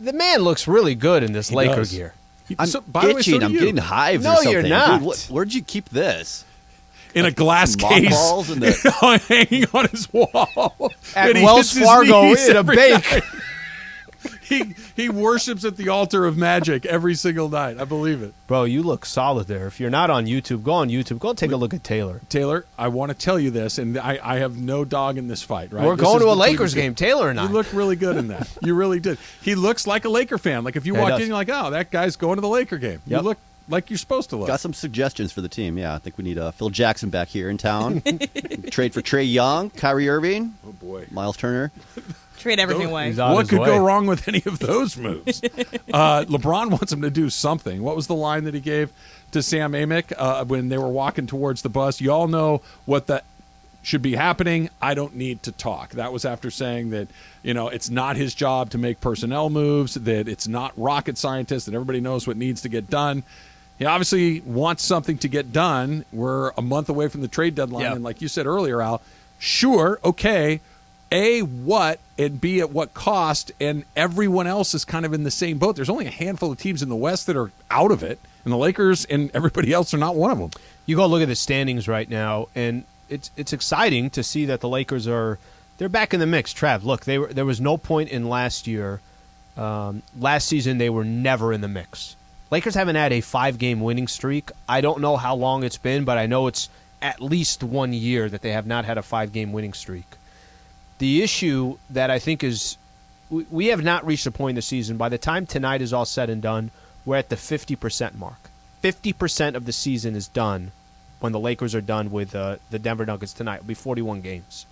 The man looks really good in this Laker gear. I'm itching. I'm getting hives or No, something. you're not. Dude, where'd you keep this? In a glass case. Mothballs and hanging on his wall. At Wells Fargo in a bake. He worships at the altar of magic every single night. I believe it. Bro, you look solid there. If you're not on YouTube, go on YouTube. Go take a look at Taylor. Taylor, I want to tell you this, and I have no dog in this fight, right? We're going to a Lakers game, Taylor and I. You look really good in that. You really did. He looks like a Laker fan. Like if you walk in, you're like, oh, that guy's going to the Laker game. You look like you're supposed to look. Got some suggestions for the team. Yeah, I think we need Phil Jackson back here in town. Trade for Trae Young, Kyrie Irving. Oh, boy. Miles Turner. Trade everything away. What could go wrong with any of those moves? LeBron wants him to do something. What was the line that he gave to Sam Amick when they were walking towards the bus? You all know what that should be happening. I don't need to talk. That was after saying that, it's not his job to make personnel moves, that it's not rocket scientist, that everybody knows what needs to get done. He obviously wants something to get done. We're a month away from the trade deadline. And like you said earlier, Al, sure, okay, A, what, and B, at what cost, and everyone else is kind of in the same boat. There's only a handful of teams in the West that are out of it, and the Lakers and everybody else are not one of them. You go look at the standings right now, and it's exciting to see that the Lakers they're back in the mix. Trav, look, there was no point in last year. Last season, they were never in the mix. Lakers haven't had a 5-game winning streak. I don't know how long it's been, but I know it's at least 1 year that they have not had a 5-game winning streak. The issue that I think is we have not reached a point in the season. By the time tonight is all said and done, we're at the 50% mark. 50% of the season is done when the Lakers are done with the Denver Nuggets tonight. It'll be 41 games.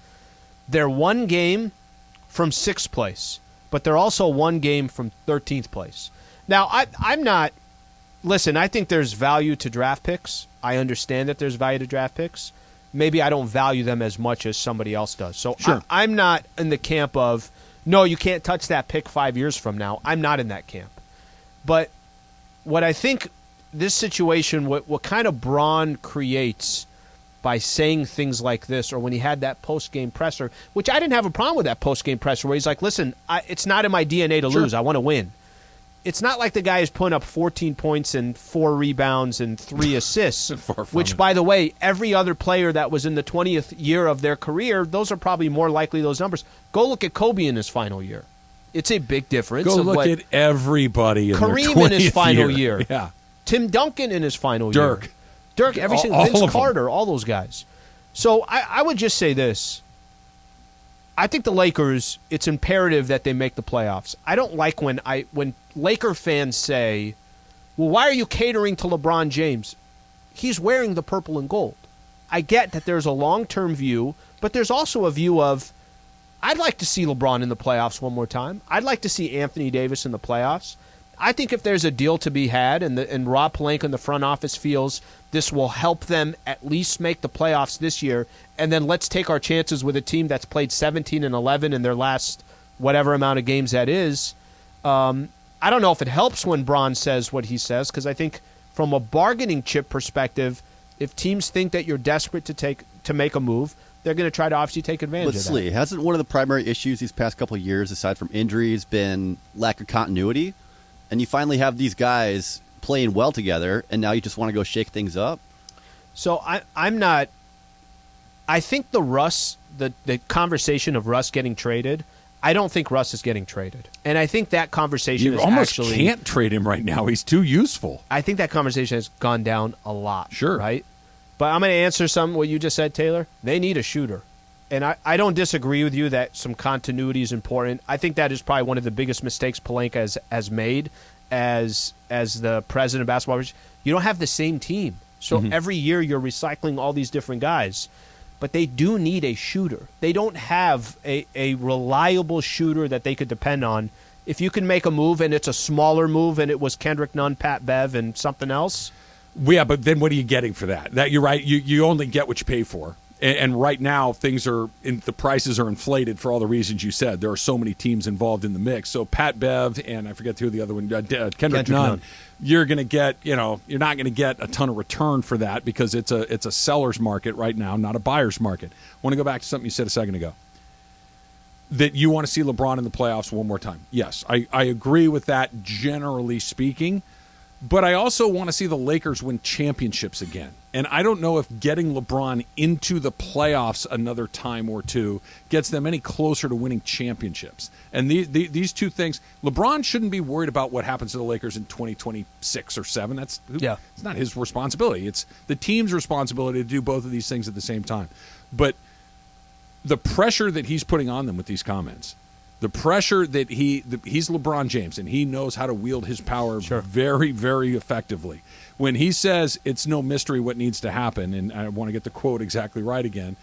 They're one game from 6th place, but they're also one game from 13th place. Now, I'm not – listen, I think there's value to draft picks. I understand that there's value to draft picks. Maybe I don't value them as much as somebody else does. So Sure. I'm not in the camp of, no, you can't touch that pick 5 years from now. I'm not in that camp. But what I think this situation, what kind of Braun creates by saying things like this, or when he had that post-game presser, which I didn't have a problem with that post-game presser, where he's like, listen, it's not in my DNA to lose. I want to win. It's not like the guy is putting up 14 points and 4 rebounds and 3 assists, which, by the way, every other player that was in the 20th year of their career, those are probably more likely those numbers. Go look at Kobe in his final year. It's a big difference. Go look at everybody in Kareem their 20th in his final year. Yeah. Tim Duncan in his final Dirk. year. Dirk, every single all Vince of them. Carter, all those guys. So I would just say this. I think the Lakers, it's imperative that they make the playoffs. I don't like when Laker fans say, well, why are you catering to LeBron James? He's wearing the purple and gold. I get that there's a long-term view, but there's also a view of, I'd like to see LeBron in the playoffs one more time. I'd like to see Anthony Davis in the playoffs. I think if there's a deal to be had and Rob Pelinka in the front office feels this will help them at least make the playoffs this year, and then let's take our chances with a team that's played 17-11 in their last whatever amount of games that is. I don't know if it helps when Braun says what he says, because I think from a bargaining chip perspective, if teams think that you're desperate to make a move, they're going to try to obviously take advantage of that. Slee, hasn't one of the primary issues these past couple of years, aside from injuries, been lack of continuity? And you finally have these guys playing well together, and now you just want to go shake things up? So I'm not – I think the conversation of Russ getting traded, I don't think Russ is getting traded. And I think that conversation You is almost actually – can't trade him right now. He's too useful. I think that conversation has gone down a lot. Sure. Right? But I'm going to answer what you just said, Taylor. They need a shooter. And I don't disagree with you that some continuity is important. I think that is probably one of the biggest mistakes Pelinka has made as the president of basketball. You don't have the same team. So every year you're recycling all these different guys. But they do need a shooter. They don't have a reliable shooter that they could depend on. If you can make a move and it's a smaller move and it was Kendrick Nunn, Pat Bev, and something else. Yeah, but then what are you getting for that? That you're right. You only get what you pay for. And right now, the prices are inflated for all the reasons you said. There are so many teams involved in the mix. So Pat Bev and I forget who the other one, Kendrick Nunn. You're going to get, you're not going to get a ton of return for that because it's a seller's market right now, not a buyer's market. I want to go back to something you said a second ago. That you want to see LeBron in the playoffs one more time. Yes, I agree with that generally speaking. But I also want to see the Lakers win championships again. And I don't know if getting LeBron into the playoffs another time or two gets them any closer to winning championships. And these two things, LeBron shouldn't be worried about what happens to the Lakers in 2026 or 7. It's not his responsibility. It's the team's responsibility to do both of these things at the same time. But the pressure that he's putting on them with these comments, the pressure that he's LeBron James, and he knows how to wield his power very, very effectively. When he says it's no mystery what needs to happen, and I want to get the quote exactly right again,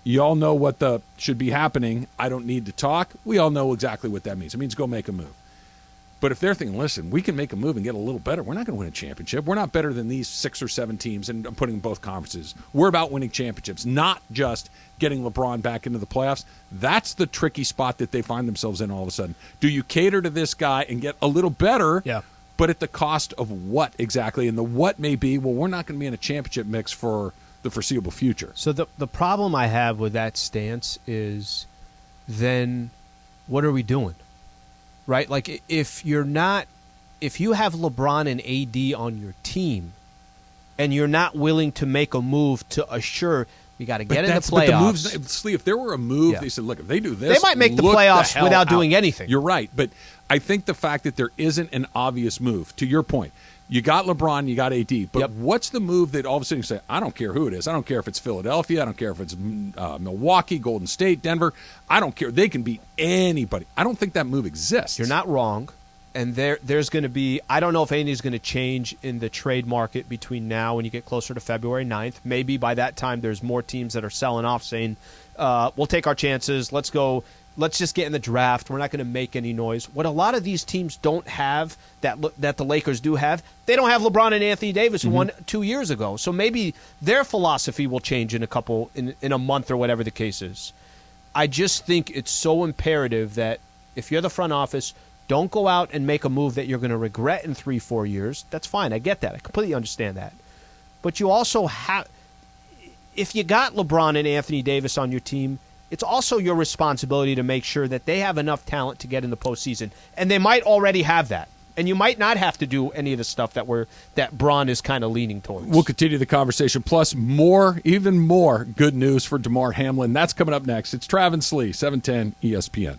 you all know what should be happening. I don't need to talk. We all know exactly what that means. It means go make a move. But if they're thinking, listen, we can make a move and get a little better, we're not going to win a championship. We're not better than these 6 or 7 teams, and I'm putting in both conferences. We're about winning championships, not just getting LeBron back into the playoffs. That's the tricky spot that they find themselves in all of a sudden. Do you cater to this guy and get a little better, but at the cost of what exactly? And the what may be, well, we're not going to be in a championship mix for the foreseeable future. So the problem I have with that stance is then what are we doing? Right? Like if you have LeBron and AD on your team and you're not willing to make a move to assure you got to get in the playoffs. But if there were a move, they said, look, if they do this, they might make the playoffs without doing anything. You're right. But I think the fact that there isn't an obvious move, to your point, you got LeBron, you got AD, but what's the move that all of a sudden you say, I don't care who it is. I don't care if it's Philadelphia. I don't care if it's Milwaukee, Golden State, Denver. I don't care. They can beat anybody. I don't think that move exists. You're not wrong. And there's going to be, I don't know if anything's going to change in the trade market between now and you get closer to February 9th. Maybe by that time there's more teams that are selling off saying, we'll take our chances. Let's go. Let's just get in the draft. We're not going to make any noise. What a lot of these teams don't have that the Lakers do have, they don't have LeBron and Anthony Davis who won 2 years ago. So maybe their philosophy will change in a month or whatever the case is. I just think it's so imperative that if you're the front office, don't go out and make a move that you're going to regret in 3-4 years. That's fine. I get that. I completely understand that. But you also have, if you got LeBron and Anthony Davis on your team, it's also your responsibility to make sure that they have enough talent to get in the postseason. And they might already have that. And you might not have to do any of the stuff that Braun is kind of leaning towards. We'll continue the conversation. Plus, even more good news for Damar Hamlin. That's coming up next. It's Travis Lee, 710 ESPN.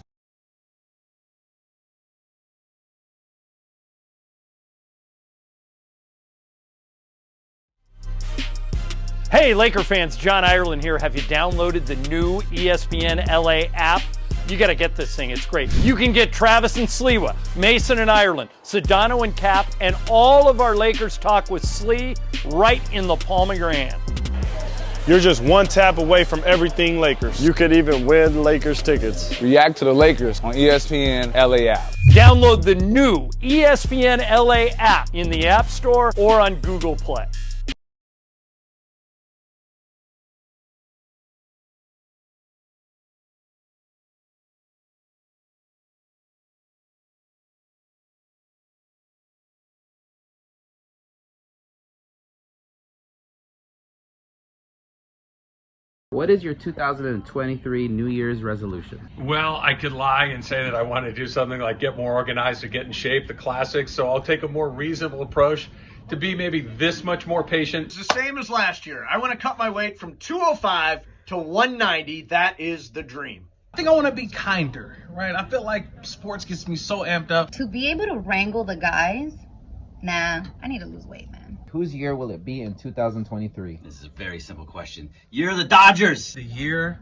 Hey, Laker fans, John Ireland here. Have you downloaded the new ESPNLA app? You got to get this thing. It's great. You can get Travis and Sliwa, Mason and Ireland, Sedano and Cap, and all of our Lakers talk with Slee right in the palm of your hand. You're just one tap away from everything Lakers. You could even win Lakers tickets. React to the Lakers on ESPNLA app. Download the new ESPNLA app in the App Store or on Google Play. What is your 2023 New Year's resolution? Well, I could lie and say that I want to do something like get more organized or get in shape, the classics. So I'll take a more reasonable approach to be maybe this much more patient. It's the same as last year. I want to cut my weight from 205 to 190. That is the dream. I think I want to be kinder, right? I feel like sports gets me so amped up. To be able to wrangle the guys, nah, I need to lose weight, man. Whose year will it be in 2023? This is a very simple question. Year of the Dodgers. The year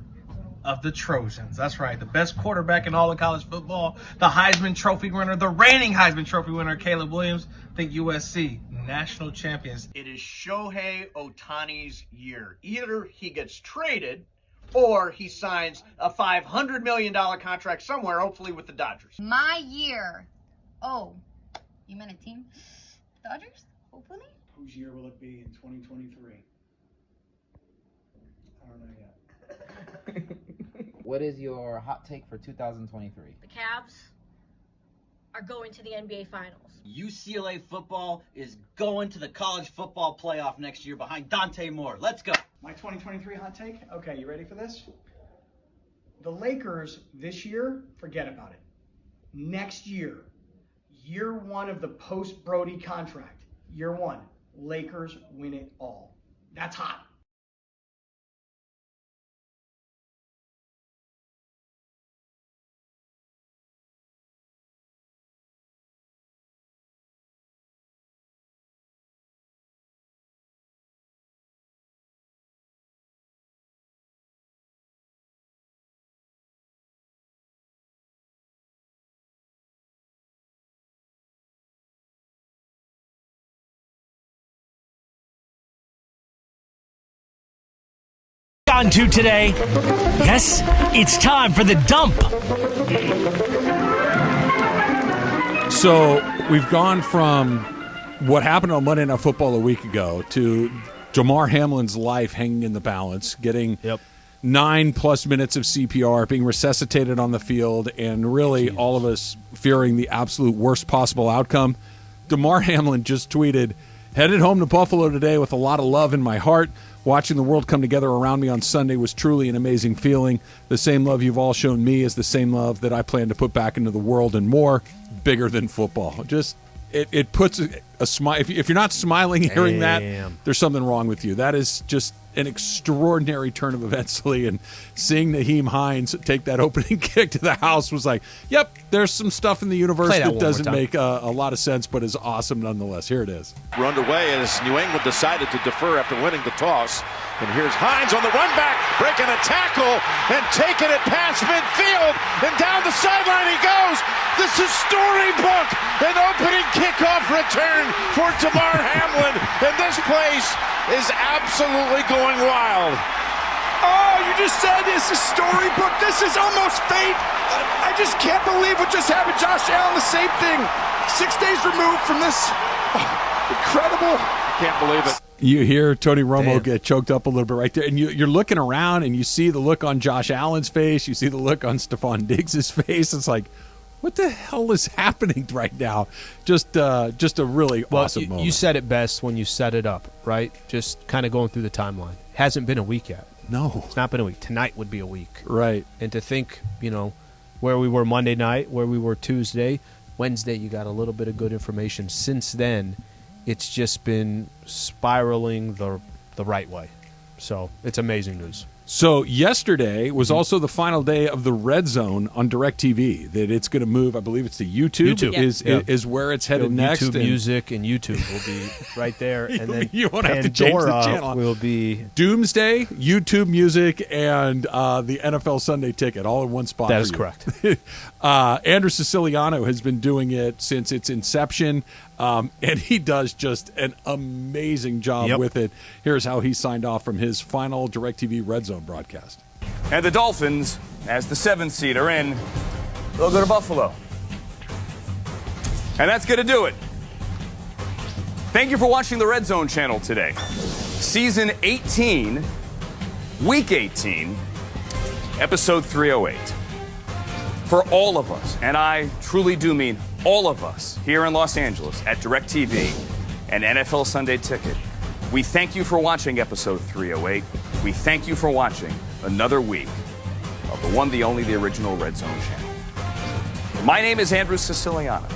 of the Trojans. That's right. The best quarterback in all of college football. The Heisman Trophy winner, the reigning Heisman Trophy winner, Caleb Williams. I think USC, national champions. It is Shohei Ohtani's year. Either he gets traded or he signs a $500 million contract somewhere, hopefully with the Dodgers. My year. Oh, you meant a team? Dodgers? Hopefully? Whose year will it be in 2023? I don't know yet. What is your hot take for 2023? The Cavs are going to the NBA Finals. UCLA football is going to the college football playoff next year behind Dante Moore. Let's go. My 2023 hot take? Okay, you ready for this? The Lakers this year, forget about it. Next year, year one of the post-Brody contract, year one, Lakers win it all. That's hot. On to today. Yes, it's time for the dump. So we've gone from what happened on Monday Night Football a week ago to Damar Hamlin's life hanging in the balance, getting 9+ minutes of CPR, being resuscitated on the field, and really all of us fearing the absolute worst possible outcome. Damar Hamlin just tweeted, "Headed home to Buffalo today with a lot of love in my heart. Watching the world come together around me on Sunday was truly an amazing feeling. The same love you've all shown me is the same love that I plan to put back into the world and more, bigger than football." Just it puts a smile. If you're not smiling hearing that, there's something wrong with you. That is just an extraordinary turn of events, Lee, and seeing Naheem Hines take that opening kick to the house was like, yep, there's some stuff in the universe that doesn't make a lot of sense, but is awesome nonetheless. Here it is. We're underway as New England decided to defer after winning the toss. And here's Hines on the run back, breaking a tackle and taking it past midfield. And down the sideline he goes. This is storybook. An opening kickoff return for Damar Hamlin. And this place is absolutely going wild. Oh, you just said this is storybook. This is almost fate. I just can't believe what just happened. Josh Allen, the same thing. 6 days removed from this. Incredible. I can't believe it. You hear Tony Romo get choked up a little bit right there, and you're looking around, and you see the look on Josh Allen's face. You see the look on Stephon Diggs' face. It's like, what the hell is happening right now? Just a really awesome moment. You said it best when you set it up, right? Just kind of going through the timeline. Hasn't been a week yet. No. It's not been a week. Tonight would be a week. Right. And to think, where we were Monday night, where we were Tuesday, Wednesday, you got a little bit of good information. Since then, it's just been spiraling the right way. So it's amazing news. So yesterday was also the final day of the Red Zone on DirecTV. That it's going to move, I believe it's to YouTube. Is where it's headed next. YouTube Music and YouTube will be right there. And then you won't have to change the channel. Will be Doomsday, YouTube Music, and the NFL Sunday Ticket all in one spot. That is correct. Andrew Siciliano has been doing it since its inception. And he does just an amazing job with it. Here's how he signed off from his final DirecTV Red Zone broadcast. And the Dolphins, as the 7th seed, are in. They'll go to Buffalo. And that's going to do it. Thank you for watching the Red Zone channel today. Season 18, Week 18, Episode 308. For all of us, and I truly do mean all of us here in Los Angeles at DirecTV and NFL Sunday Ticket, we thank you for watching Episode 308. We thank you for watching another week of the one, the only, the original Red Zone channel. My name is Andrew Siciliano.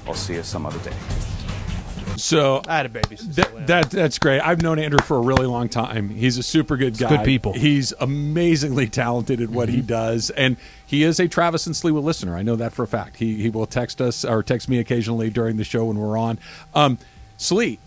I'll see you some other day. So I had a baby. That's great. I've known Andrew for a really long time. He's a super good guy. Good people. He's amazingly talented at what he does, and he is a Travis and Sliwa listener. I know that for a fact. He will text us or text me occasionally during the show when we're on. Slee,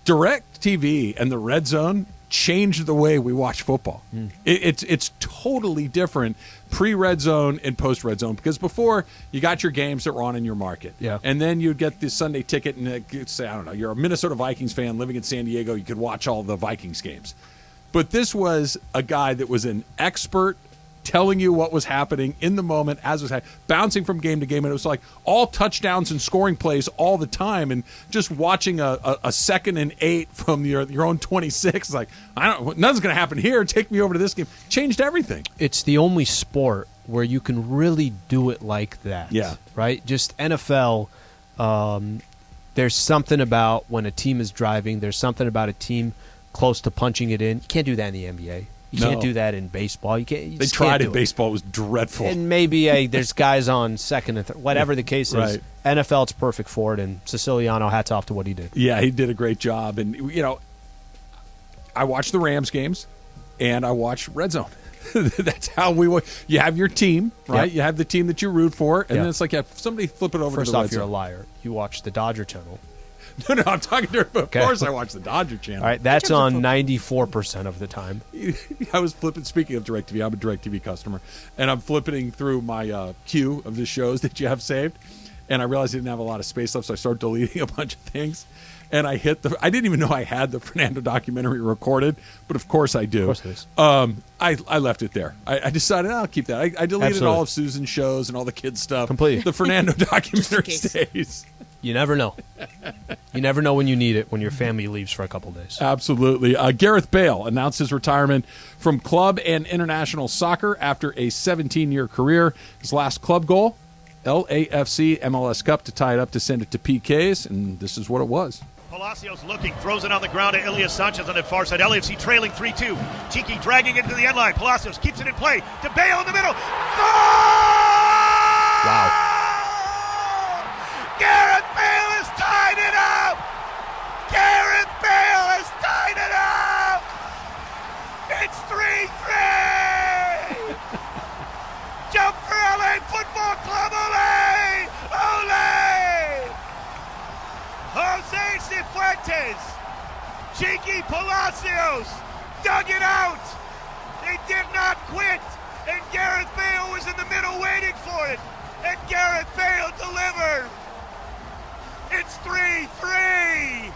DirecTV and the Red Zone changed the way we watch football. It's totally different pre-Red Zone and post-Red Zone, because before you got your games that were on in your market. Yeah. And then you'd get the Sunday Ticket and say, I don't know, you're a Minnesota Vikings fan living in San Diego, you could watch all the Vikings games. But this was a guy that was an expert telling you what was happening in the moment as it was happening, bouncing from game to game, and it was like all touchdowns and scoring plays all the time, and just watching a 2nd and 8 from your own 26, like, nothing's going to happen here, take me over to this game. Changed everything. It's the only sport where you can really do it like that. Yeah. Right? Just NFL, there's something about when a team is driving, there's something about a team close to punching it in. You can't do that in the NBA. You can't do that in baseball. You can't. They tried it. Baseball was dreadful. And maybe there's guys on second and third. Whatever the case is, right. NFL, it's perfect for it. And Siciliano, hats off to what he did. Yeah, he did a great job. And, I watch the Rams games, and I watch Red Zone. That's how you have your team, right? Yep. You have the team that you root for, and then it's like, somebody flip it over First to the off, Red you're Zone. a liar. You watch the Dodger channel. No, I'm talking to her. Of course I watch the Dodger channel. All right, that's on 94% of the time. I was flipping, speaking of DirecTV, I'm a DirecTV customer, and I'm flipping through my queue of the shows that you have saved, and I realized I didn't have a lot of space left, so I started deleting a bunch of things, and I didn't even know I had the Fernando documentary recorded, but of course I do. Of course it is. I left it there. I decided I'll keep that. I deleted Absolutely. all of Susan's shows and all the kids' stuff. Completely. The Fernando documentary stays. You never know. You never know when you need it, when your family leaves for a couple days. Absolutely. Gareth Bale announced his retirement from club and international soccer after a 17-year career. His last club goal, LAFC MLS Cup, to tie it up to send it to PKs, and this is what it was. Palacios looking, throws it on the ground to Elias Sanchez on the far side. LAFC trailing 3-2. Tiki dragging it to the end line. Palacios keeps it in play to Bale in the middle. Wow. Gareth Bale has tied it up! Gareth Bale has tied it up! Jose Cifuentes, Cheeky Palacios dug it out. They did not quit, and Gareth Bale was in the middle waiting for it, and Gareth Bale delivered. It's 3-3.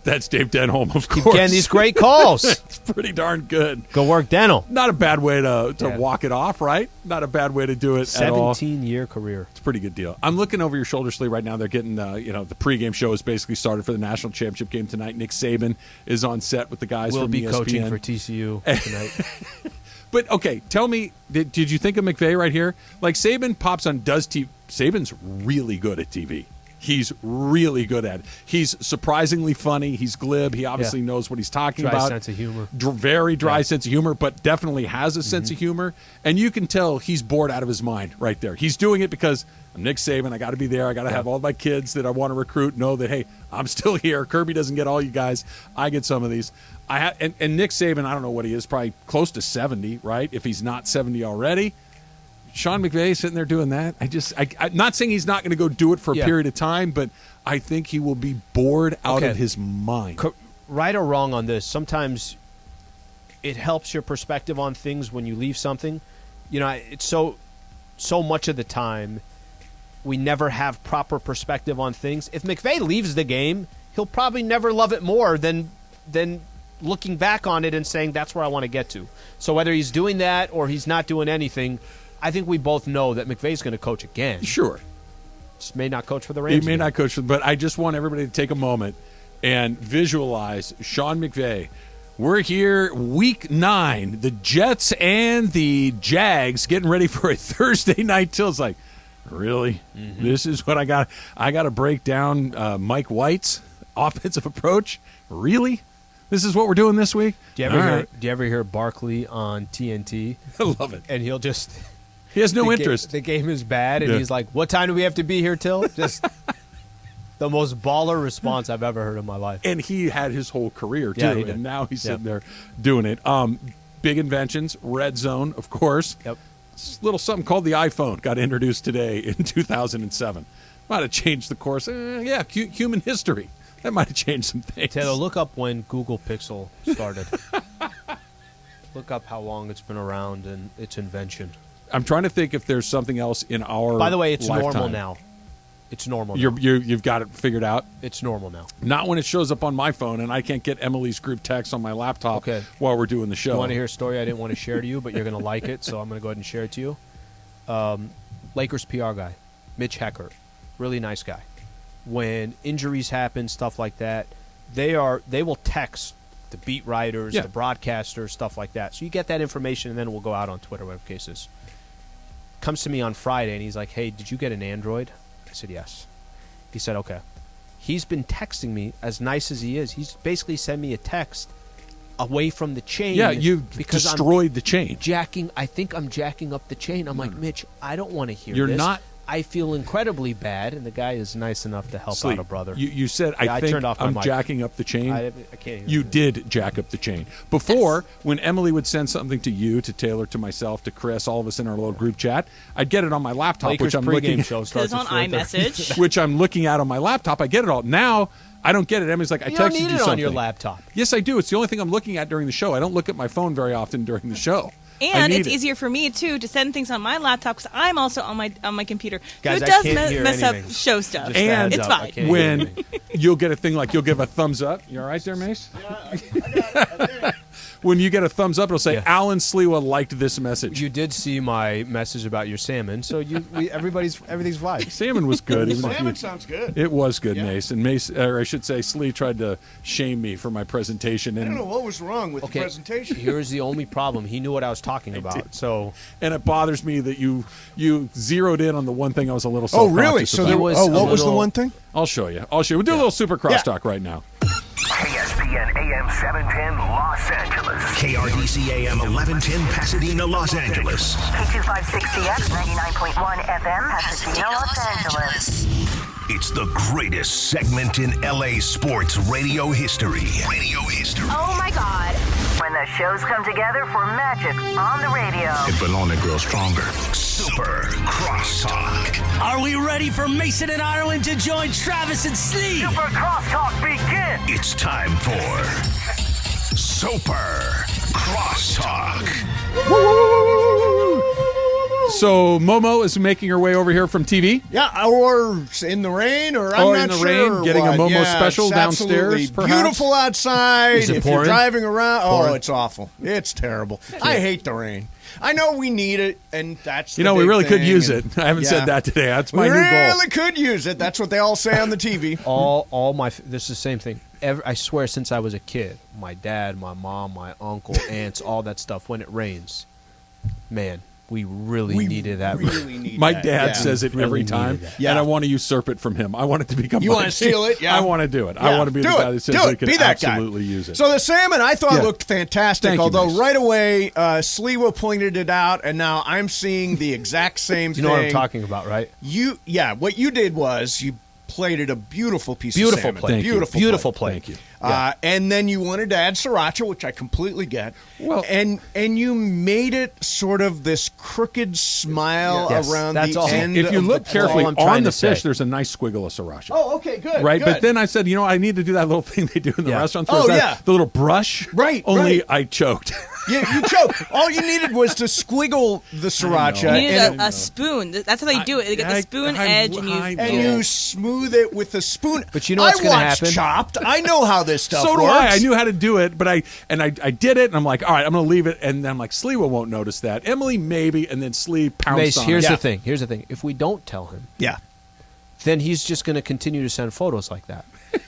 That's Dave Denholm, of Keep course. getting these great calls. It's pretty darn good. Go work dental. Not a bad way to walk it off, right? Not a bad way to do it at all. 17-year career. It's a pretty good deal. I'm looking over your shoulder, Slee, right now. They're getting, the pregame show is basically started for the national championship game tonight. Nick Saban is on set with the guys We'll from be ESPN. coaching for TCU tonight. But, okay, tell me, did you think of McVay right here? Like, Saban pops on TV. Saban's really good at TV. He's really good at it. He's surprisingly funny. He's glib. He obviously knows what he's talking about. Dry sense of humor. Very dry sense of humor, but definitely has a sense of humor. And you can tell he's bored out of his mind right there. He's doing it because I'm Nick Saban. I got to be there. I got to have all my kids that I want to recruit know that, hey, I'm still here. Kirby doesn't get all you guys. I get some of these. And Nick Saban, I don't know what he is, probably close to 70, right? If he's not 70 already. Sean McVay sitting there doing that. I'm not saying he's not going to go do it for a period of time, but I think he will be bored out of his mind. Right or wrong on this, sometimes it helps your perspective on things when you leave something. It's so much of the time we never have proper perspective on things. If McVay leaves the game, he'll probably never love it more than looking back on it and saying that's where I want to get to. So whether he's doing that or he's not doing anything, I think we both know that McVay's going to coach again. Sure. Just may not coach for the Rams. He may not coach, but I just want everybody to take a moment and visualize Sean McVay. We're here, week 9, the Jets and the Jags getting ready for a Thursday night till. It's like, really? Mm-hmm. This is what I got? I got to break down Mike White's offensive approach? Really? This is what we're doing this week? Do you ever hear Barkley on TNT? I love it. And he'll just... He has no interest. The game is bad, and he's like, what time do we have to be here till? Just the most baller response I've ever heard in my life. And he had his whole career, too, and now he's sitting there doing it. Big inventions, Red Zone, of course. Yep. Little something called the iPhone got introduced today in 2007. Might have changed the course. Human history. That might have changed some things. Taylor, look up when Google Pixel started. Look up how long it's been around and its invention. I'm trying to think if there's something else in our By the way, it's lifetime. normal now. It's normal now. You've got it figured out? It's normal now. Not when it shows up on my phone and I can't get Emily's group text on my laptop while we're doing the show. You want to hear a story I didn't want to share to you, but you're going to like it, so I'm going to go ahead and share it to you. Lakers PR guy, Mitch Hecker, really nice guy. When injuries happen, stuff like that, they will text the beat writers, the broadcasters, stuff like that. So you get that information, and then we'll go out on Twitter, whatever the case is. Comes to me on Friday, and he's like, hey, did you get an Android? I said, yes. He said, okay. He's been texting me, as nice as he is. He's basically sent me a text away from the chain. Yeah, you destroyed the chain. I think I'm jacking up the chain. I'm like, Mitch, I don't want to hear You're this. not. I feel incredibly bad, and the guy is nice enough to help out a brother. You said, I think turned off my I'm mic. jacking up the chain. I can't even You did jack up the chain. Before, when Emily would send something to you, to Taylor, to myself, to Chris, all of us in our little group chat, I'd get it on my laptop, Lakers which I'm pregame looking show starts on iMessage. which I'm looking at on my laptop. I get it all. Now, I don't get it. Emily's like, I You texted don't need you it something. on your laptop. Yes, I do. It's the only thing I'm looking at during the show. I don't look at my phone very often during the show. And it's easier for me too to send things on my laptop because I'm also on my computer. Guys, so it does I can't hear mess up anything. show stuff. Just And it's fine. when you'll get a thing like you'll give a thumbs up. You all right there, Mace? When you get a thumbs up, it'll say, Alan Sliwa liked this message. You did see my message about your salmon, so everything's fine. Salmon was good. Salmon sounds good. It was good, Mace. And Mace, or I should say, Slee tried to shame me for my presentation. And I don't know what was wrong with the presentation. Here's the only problem. He knew what I was talking about. So, and it bothers me that you zeroed in on the one thing I was a little Oh, self-conscious really? So about. there was what was the one thing? I'll show you. We'll do a little super crosstalk right now. ESPN AM 710 Los Angeles. KRDC AM 1110 Pasadena, Los Angeles. K256CX 99.1 FM Pasadena, Los Angeles. It's the greatest segment in LA sports radio history. Oh my God. When the shows come together for magic on the radio. It will only grow stronger. Super Crosstalk. Are we ready for Mason and Ireland to join Travis and Slee? Super Crosstalk begin. It's time for Super Crosstalk. So Momo is making her way over here from TV. Yeah, or in the rain, or I'm Or not in the sure. rain, getting a what. Momo special it's downstairs, absolutely perhaps? beautiful outside. Is it if you're pouring? driving around, Pouring? it's awful. It's terrible. I hate the rain. I know we need it, and that's You the know, we big really could thing, use and- it. I haven't Yeah. said that today. That's my we new goal. really could use it. That's what they all say on the TV. This is the same thing. I swear, since I was a kid, my dad, my mom, my uncle, aunts, all that stuff. When it rains, man, we really needed that. Really need My that. dad Yeah. says it Really every needed time, that. and I want to usurp it from him. I want it to become. You mine. want to steal it? Yeah. I want to do it. I Yeah. want to be the Do guy it. that says Do we it. can Be that guy. absolutely use it. So the salmon, I thought Yeah. looked fantastic. Thank you, although Mace. right away, Sliwa pointed it out, and now I'm seeing the exact same You thing. know what I'm talking about, right? What you did was you plated a beautiful piece Beautiful of salmon. plate. Thank you. Beautiful, Beautiful plate. plate. Thank you. And then you wanted to add sriracha, which I completely get. Well, and you made it sort of this crooked smile Yes, around that's the all. end. If you of look the carefully I'm on trying the to say. fish, there's a nice squiggle of sriracha. Oh, okay, good. Right, good. but then I said, I need to do that little thing they do in the restaurants. Oh, Where yeah. the little brush. Right, Only right. I choked. Yeah, you choked. All you needed was to squiggle the sriracha. You needed and a spoon. That's how they do it. They get the spoon edge and you smooth it with a spoon. But you know what's I gonna watched happen? Chopped. I know how this stuff So do works. I. I knew how to do it, but I did it, and I'm like, all right, I'm going to leave it. And then I'm like, Sliwa won't notice that. Emily, maybe. And then Slee pounced Mace, on here's it. the thing. Here's the thing. If we don't tell him, then he's just going to continue to send photos like that.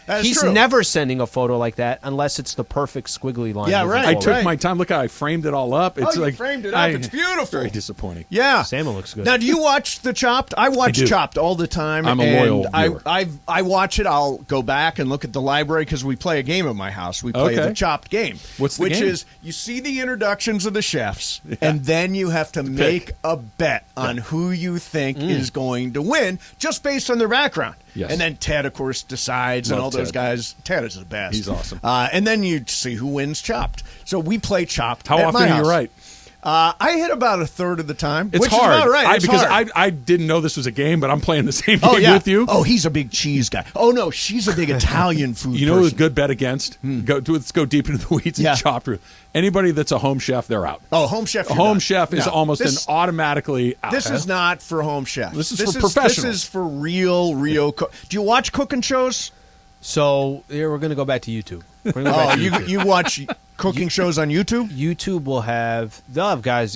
That's He's true. never sending a photo like that unless it's the perfect squiggly line. Yeah, moving right. I forward. took my time. Look how I framed it all up. It's you like framed it up. It's beautiful. Very disappointing. Yeah. Salmon looks good. Now, do you watch the Chopped? I watch do. Chopped all the time. I'm a and loyal viewer. I watch it. I'll go back and look at the library because we play a game at my house. We play Okay. the Chopped game. What's the which game? is you see the introductions of the chefs, and then you have to make a bet on who you think is going to win just based on their background. Yes. And then Ted, of course, decides, and Love all those Ted. guys. Ted is the best. He's awesome. And then you see who wins Chopped. So we play Chopped. How at often my are you house. right? I hit about a third of the time. It's which hard. Is about right. It's because hard. I didn't know this was a game, but I'm playing the same game with you. Oh, he's a big cheese guy. Oh no, she's a big Italian food. You know who's person. a good bet against? Let's go deep into the weeds Yeah. and chop through. Anybody that's a home chef, they're out. Oh, home chef. A you're home done. chef is No. almost This- an automatically out. This is not for home chefs. This is for professionals. This is for real. Do you watch cooking shows? So here we're going to go back to YouTube. We're gonna go back to YouTube. you watch cooking shows on YouTube? YouTube they'll have guys,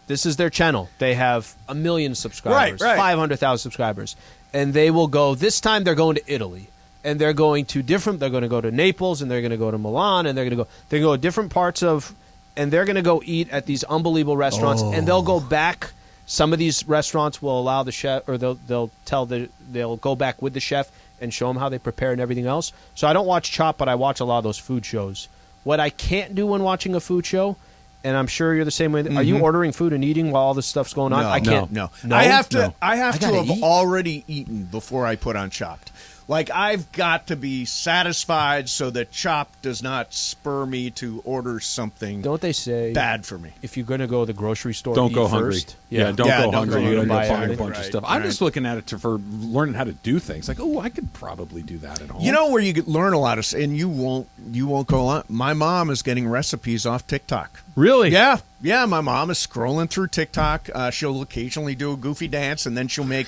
this is their channel. They have 1 million subscribers, Right. 500,000 subscribers. And they will go, this time they're going to Italy. And they're going to they're going to go to Naples, and they're going to go to Milan, and they're going to go to different parts and they're going to go eat at these unbelievable restaurants, and they'll go back. Some of these restaurants will allow the chef, or they'll go back with the chef and show them how they prepare and everything else. So I don't watch Chop, but I watch a lot of those food shows. What I can't do when watching a food show, and I'm sure you're the same way. Are you ordering food and eating while all this stuff's going on? No, I can't. No. No? I have to. No. I have to gotta have eat. already eaten before I put on Chopped. Like, I've got to be satisfied so that Chopped does not spur me to order something. Don't they say bad for me? If you're going to go to the grocery store, Don't eat go hungry. first. Yeah, don't go hungry. You don't buy go find a everything. bunch of stuff. I'm just looking at it for learning how to do things. Like, I could probably do that at home. You know where you could learn a lot of, and you won't go on. My mom is getting recipes off TikTok. Really? Yeah. My mom is scrolling through TikTok. She'll occasionally do a goofy dance, and then she'll make,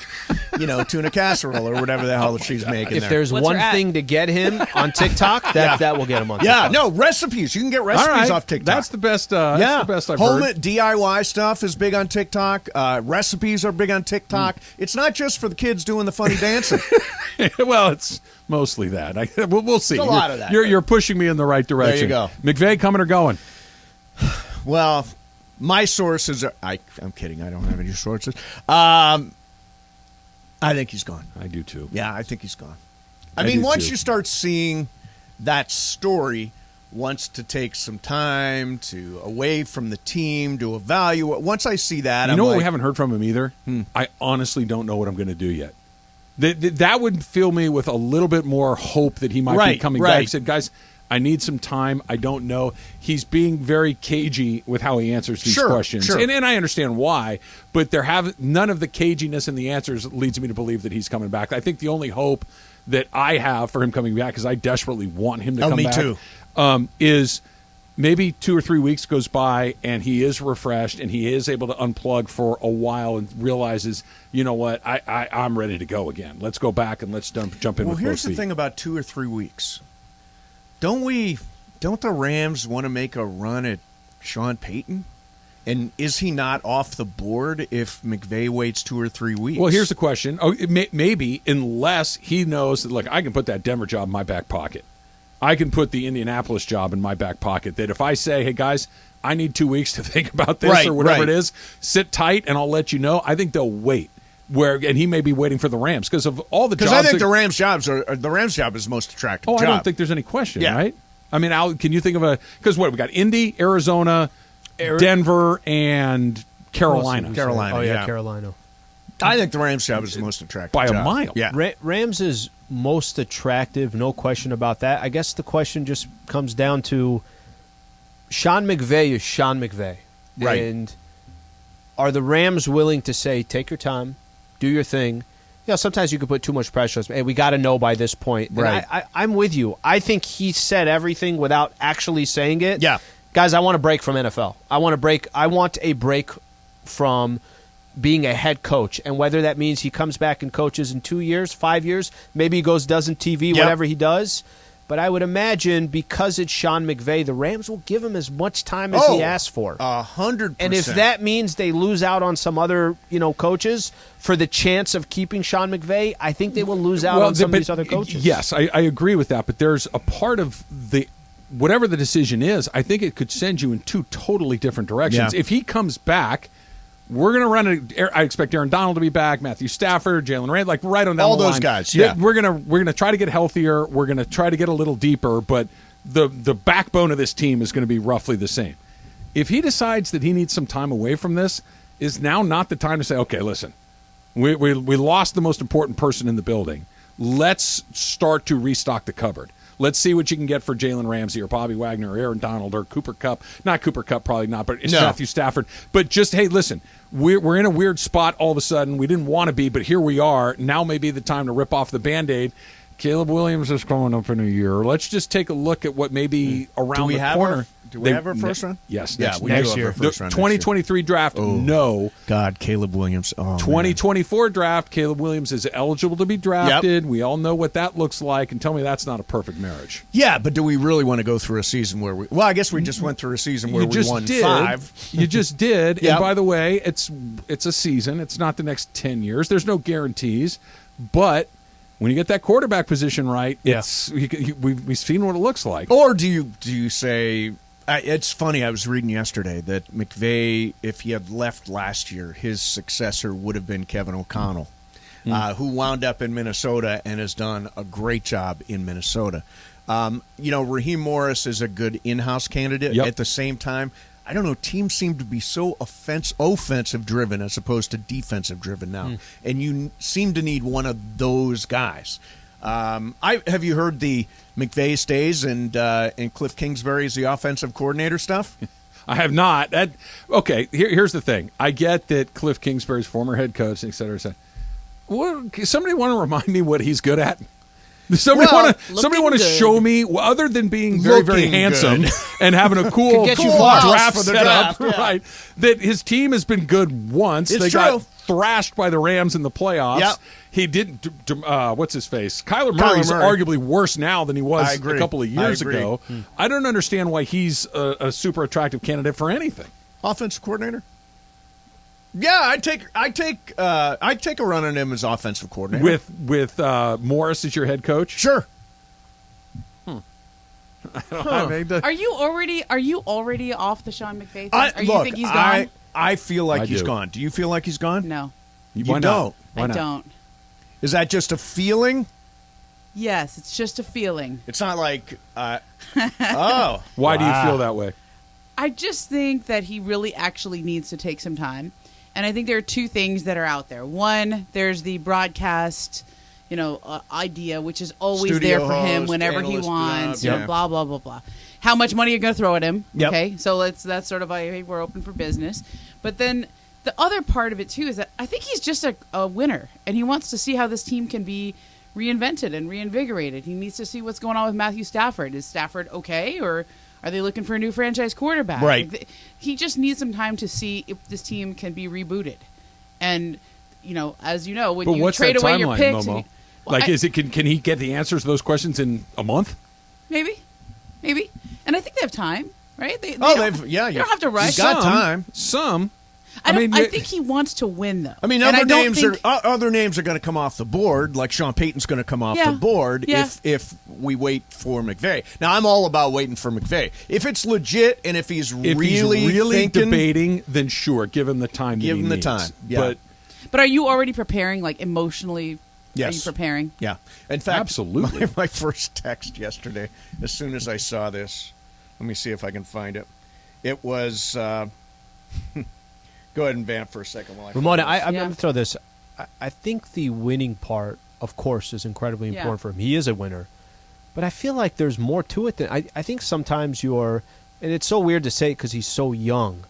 tuna casserole or whatever the hell she's making. If there's one thing to get him on TikTok, that will get him on TikTok. Yeah, no, recipes. You can get recipes off TikTok. That's the best. That's the best I've heard. DIY stuff is big on TikTok. Recipes are big on TikTok. It's not just for the kids doing the funny dancing. Well, it's mostly that. We'll see. It's a lot of that. You're pushing me in the right direction. There you McVay coming or going? Well, my sources are. I'm kidding. I don't have any sources. I think he's gone. I do too. Yeah, I think he's gone. I mean, once you start seeing that story, wants to take some time to away from the team to evaluate. Once I see that, You know what we haven't heard from him either? I honestly don't know what I'm going to do yet. That would fill me with a little bit more hope that he might be coming back. He said, guys, I need some time. I don't know. He's being very cagey with how he answers these questions. Sure. And I understand why, but none of the caginess in the answers leads me to believe that he's coming back. I think the only hope that I have for him coming back, because I desperately want him to come back, too. Is maybe 2 or 3 weeks goes by and he is refreshed and he is able to unplug for a while and realizes, you know what, I'm ready to go again. Let's go back and let's jump in with both feet. Well, here's the thing about 2 or 3 weeks. Don't the Rams want to make a run at Sean Payton? And is he not off the board if McVay waits 2 or 3 weeks? Well, here's the question. Maybe, unless he knows that, look, I can put that Denver job in my back pocket. I can put the Indianapolis job in my back pocket. That if I say, hey, guys, I need 2 weeks to think about this or whatever it is, sit tight and I'll let you know, I think they'll wait. And he may be waiting for the Rams because of all the jobs. Because I think the Rams job is the most attractive job. I don't think there's any question, right? I mean, Al, can you think of because we got Indy, Arizona, Denver, and Carolina. Carolina. I think the Rams job is the most attractive by job. a mile. Yeah. Rams is most attractive, no question about that. I guess the question just comes down to Sean McVay is Sean McVay. Right. And are the Rams willing to say, take your time, do your thing? Sometimes you can put too much pressure on us. Hey, we got to know by this point. And right. I'm with you. I think he said everything without actually saying it. Yeah. Guys, I want a break from NFL. I want a break from being a head coach. And whether that means he comes back and coaches in 2 years, 5 years, maybe he does in TV, whatever he does. But I would imagine because it's Sean McVay, the Rams will give him as much time as he asks for. 100%. And if that means they lose out on some other, coaches for the chance of keeping Sean McVay, I think they will lose out on some of these other coaches. Yes, I agree with that. But there's a part of whatever the decision is, I think it could send you in 2 totally different directions. Yeah. If he comes back, we're going to run I expect Aaron Donald to be back, Matthew Stafford, Jalen Rand, like right on down all the those line. guys. Yeah, we're gonna try to get healthier. We're going to try to get a little deeper, but the backbone of this team is going to be roughly the same. If he decides that he needs some time away from this, is now not the time to say, okay, listen, we lost the most important person in the building. Let's start to restock the cupboard. Let's see what you can get for Jalen Ramsey or Bobby Wagner or Aaron Donald or Cooper Kupp. Not Cooper Kupp, probably not, but it's Matthew Stafford. But just, hey, listen, we're in a weird spot all of a sudden. We didn't want to be, but here we are. Now may be the time to rip off the Band-Aid. Caleb Williams is coming up in a year. Let's just take a look at what may be around the corner. Do we have our first round? Yes. Yeah, we do have our first round. 2023 draft, no. God, Caleb Williams. Oh, 2024 draft, Caleb Williams is eligible to be drafted. Yep. We all know what that looks like, and tell me that's not a perfect marriage. Yeah, but do we really want to go through a season where we... Well, I guess we just went through a season where we won 5. You just did. Yep. And by the way, it's a season. It's not the next 10 years. There's no guarantees. But... when you get that quarterback position right, we've seen what it looks like. Or do you say it's funny? I was reading yesterday that McVay, if he had left last year, his successor would have been Kevin O'Connell, who wound up in Minnesota and has done a great job in Minnesota. Raheem Morris is a good in-house candidate. Yep. At the same time, I don't know, teams seem to be so offensive-driven as opposed to defensive-driven now. And you seem to need one of those guys. Have you heard the McVay stays and Cliff Kingsbury is the offensive coordinator stuff? I have not. Here's the thing. I get that Cliff Kingsbury's former head coach, et cetera, et cetera. Somebody want to remind me what he's good at? Somebody want to show me, other than being very, very handsome and having a cool draft setup, right? That his team has been good once. They got thrashed by the Rams in the playoffs. Yep. He didn't. What's his face? Kyler Murray's arguably worse now than he was a couple of years ago. I don't understand why he's a super attractive candidate for anything. Offensive coordinator. Yeah, I'd take a run on him as offensive coordinator with Morris as your head coach. Sure. Are you already off the Sean McVay thing? You think he's gone? I feel like he's gone. Do you feel like he's gone? No. Why don't? I don't. Is that just a feeling? Yes, it's just a feeling. It's not like. Why do you feel that way? I just think that he really actually needs to take some time. And I think there are 2 things that are out there. One, there's the broadcast, idea, which is always Studio there for him host, whenever he analyst wants. job, Blah blah blah blah. How much money are you going to throw at him? Yep. Okay, so that's sort of hey, we're open for business. But then the other part of it too is that I think he's just a winner, and he wants to see how this team can be reinvented and reinvigorated. He needs to see what's going on with Matthew Stafford. Is Stafford okay, or are they looking for a new franchise quarterback? Right. He just needs some time to see if this team can be rebooted. And as you know, when But you what's trade that away your timeline, picks, Momo? Can he get the answers to those questions in a month? maybe, and I think they have time, right? They You don't have to rush. He's got time. Some. I think he wants to win, though. I mean, other names are going to come off the board, like Sean Payton's going to come off the board if we wait for McVay. Now, I'm all about waiting for McVay. If it's legit and if he's really thinking, debating, then sure, give him the time. Give him the time. Yeah. But are you already preparing, like emotionally? Yes. Are you preparing? Yeah. In fact, absolutely. My first text yesterday, as soon as I saw this, let me see if I can find it. It was. Go ahead and vamp for a second while Ramona, I'm going to throw this. I think the winning part, of course, is incredibly important for him. He is a winner. But I feel like there's more to it than I think sometimes and it's so weird to say it because he's so young.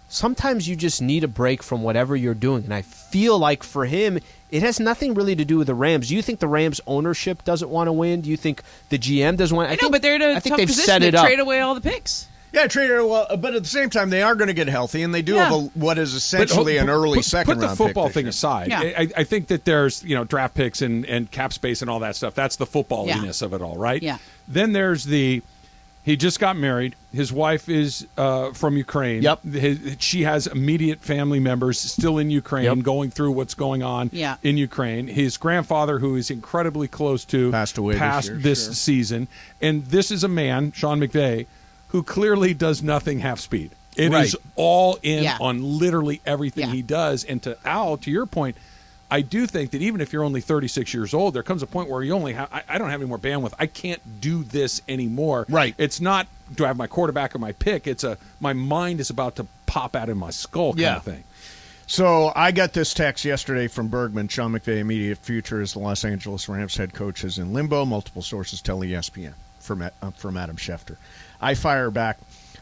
Sometimes you just need a break from whatever you're doing. And I feel like for him, it has nothing really to do with the Rams. Do you think the Rams ownership doesn't want to win? Do you think the GM doesn't want to? I know, but they're in a tough position to trade away all the picks. Yeah, trader. Well, but at the same time, they are going to get healthy, and they do have what is essentially an early second round. Put the football pick thing aside. Yeah. I think that there's draft picks and cap space and all that stuff. That's the footballiness of it all, right? Yeah. Then there's he just got married. His wife is from Ukraine. Yep. She has immediate family members still in Ukraine, going through what's going on in Ukraine. His grandfather, who is incredibly close to, passed away this season. And this is a man, Sean McVay, who clearly does nothing half speed. It is all in on literally everything he does. And to your point, I do think that even if you're only 36 years old, there comes a point where you only have, I don't have any more bandwidth. I can't do this anymore. Right. It's not, do I have my quarterback or my pick? It's my mind is about to pop out in my skull kind of thing. So I got this text yesterday from Bergman. Sean McVay, immediate future as the Los Angeles Rams head coach, is in limbo. Multiple sources tell ESPN from Adam Schefter. I fire back.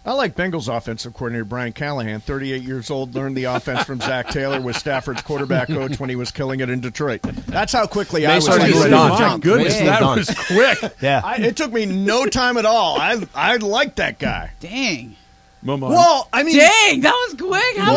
I like Bengals offensive coordinator Brian Callahan, 38 years old, learned the offense from Zach Taylor, was Stafford's quarterback coach when he was killing it in Detroit. That's how quickly I was. My goodness, that was quick. It took me no time at all. I like that guy. Dang. Momo. Well, I mean, dang, that was quick. How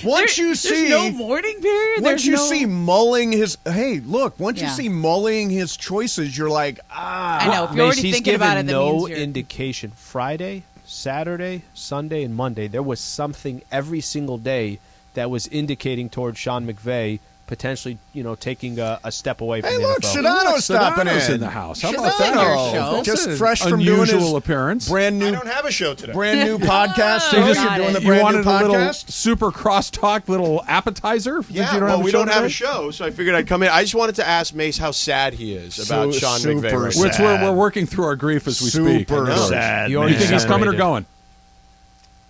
once you see no mourning period. Once you see mulling his you see mulling his choices, you're like, I know. If you're already thinking about it, that no means you're... indication. Friday, Saturday, Sunday, and Monday, there was something every single day that was indicating towards Sean McVay potentially, taking a step away from the look, NFL. Sedano's stopping in the house. How about that? That's just an fresh from doing his appearance. Brand new. I don't have a show today. Brand new podcast. You're doing the you brand wanted new a little podcast. super crosstalk, little appetizer. Yeah, we don't have a show, so I figured I'd come in. I just wanted to ask Mace how sad he is about Sean McVay. Right Which we're working through our grief as we speak. Super sad. You think he's coming or going?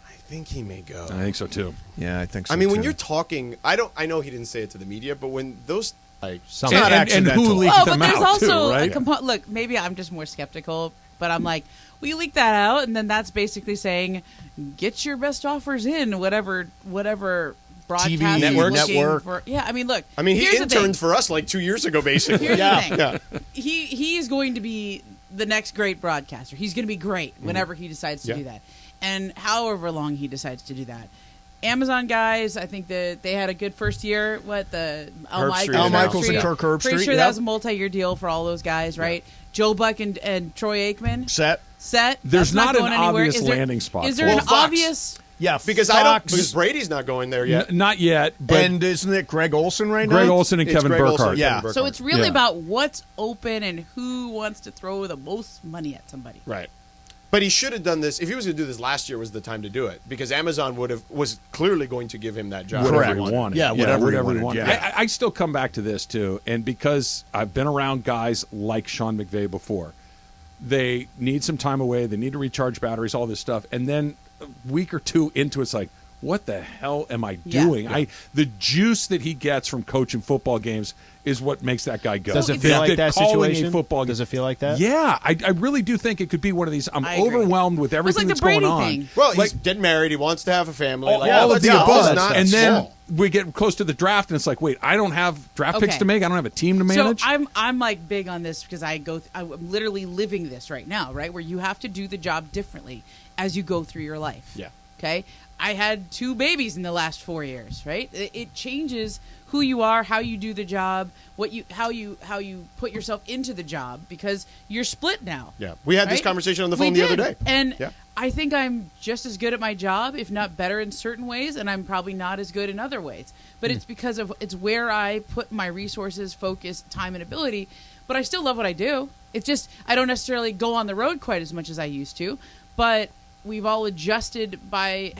I think he may go. I think so too. Yeah, I think so. I mean, when too. you're talking, I know he didn't say it to the media, but when those and who leaked but them there's out also too, right? a component. Look, maybe I'm just more skeptical, but I'm like, well, you leak that out, and then that's basically saying, get your best offers in, whatever broadcast TV network. For. Yeah, I mean, look. I mean, he here's the thing. interned for us like 2 years ago, basically. Here's the thing. He is going to be the next great broadcaster. He's going to be great whenever he decides to do that, and however long he decides to do that. Amazon guys, I think that they had a good first year. Al Michaels and Kirk Herbstreit. Pretty sure that was a multi-year deal for all those guys, right? Yeah. Joe Buck and Troy Aikman. Set. There's not an anywhere. obvious landing spot. Is there an Fox. obvious? Yeah, because Brady's not going there yet. Not yet. But and isn't it Greg Olson right now? Greg Olson and Kevin Burkhardt. Yeah. So it's really about what's open and who wants to throw the most money at somebody. Right. But he should have done this. If he was going to do this last year, was the time to do it, because Amazon was clearly going to give him that job. Whatever he wanted. Yeah, whatever he wanted. Yeah. I still come back to this too, and because I've been around guys like Sean McVay before, they need some time away. They need to recharge batteries, all this stuff, and then a week or two into it's like, what the hell am I doing? The juice that he gets from coaching football games is what makes that guy go. Does it feel like that situation? Does it feel like that? Yeah, I really do think it could be one of these. I'm overwhelmed with everything that's going on. Well, he's getting married. He wants to have a family. All of the above. And then small. we get close to the draft, and it's like, wait, I don't have draft picks to make. I don't have a team to manage. So I'm like big on this because I'm literally living this right now, right? Where you have to do the job differently as you go through your life. Yeah. Okay. I had 2 babies in the last 4 years, right? It changes who you are, how you do the job, how you put yourself into the job because you're split now. Yeah. We had this conversation on the phone the other day. And I think I'm just as good at my job, if not better in certain ways, and I'm probably not as good in other ways. But it's because it's where I put my resources, focus, time, and ability. But I still love what I do. It's just I don't necessarily go on the road quite as much as I used to. But we've all adjusted by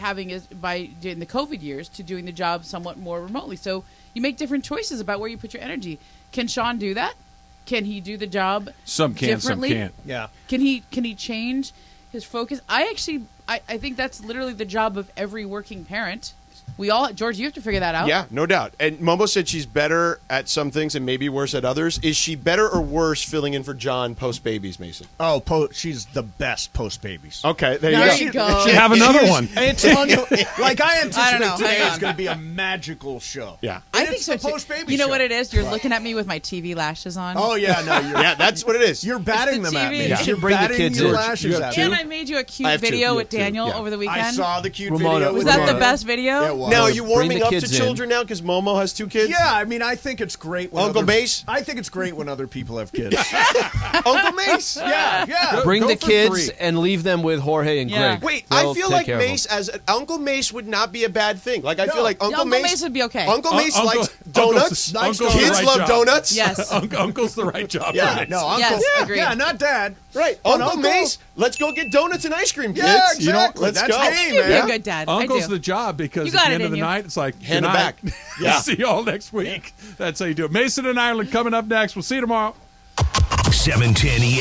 doing the COVID years to doing the job somewhat more remotely. So you make different choices about where you put your energy. Can Sean do that? Can he do the job some can, differently? Some can't. Yeah. Can he change his focus? I think that's literally the job of every working parent. George, you have to figure that out. Yeah, no doubt. And Momo said she's better at some things and maybe worse at others. Is she better or worse filling in for John post-babies, Mason? Oh, she's the best post-babies. Okay, there you go. Should have another one. It's like I anticipate today is going to be a magical show. Yeah. I think so too. Post-baby You know show. what it is? You're looking at me with my TV lashes on. Oh, yeah, no. Yeah, that's what it is. You're batting It's them the at me. TV. You You're should bring the batting kids your in. lashes at me. And I made you a I cute have two. video You with have two. Daniel Yeah. over the weekend. I saw the cute Ramona, video. Was with that the Ramona. best video? It was. Now, are you warming the up to kids in. children now because Momo has 2 kids? Yeah, I mean, I think it's great when Uncle Mace? I think it's great when other people have kids. Uncle Mace? Yeah. Bring Go the for kids 3. and leave them with Jorge and Yeah. Greg. Wait, They'll I feel take like care of Mace Uncle Mace would not be a bad thing. Like I feel like Uncle Uncle Mace would be okay. Uncle Mace Uncle- likes donuts. Uncle's the Kids right love job. donuts. Yes. Uncle's the right job. Yeah, for Mace. No, Uncle. Yes, yeah, agreed. yeah, not Dad. Right. But Uncle Uncle- Mace, let's go get donuts and ice cream, kids. Yeah, You know, exactly. let's That's go. me, You'd be a man. good dad. Uncle's I do. the job because You at got the it end of in the you. night, it's like, Hand good it night. back. Yeah. See you all next week. That's how you do it. Mason and Ireland coming up next. We'll see you tomorrow. 710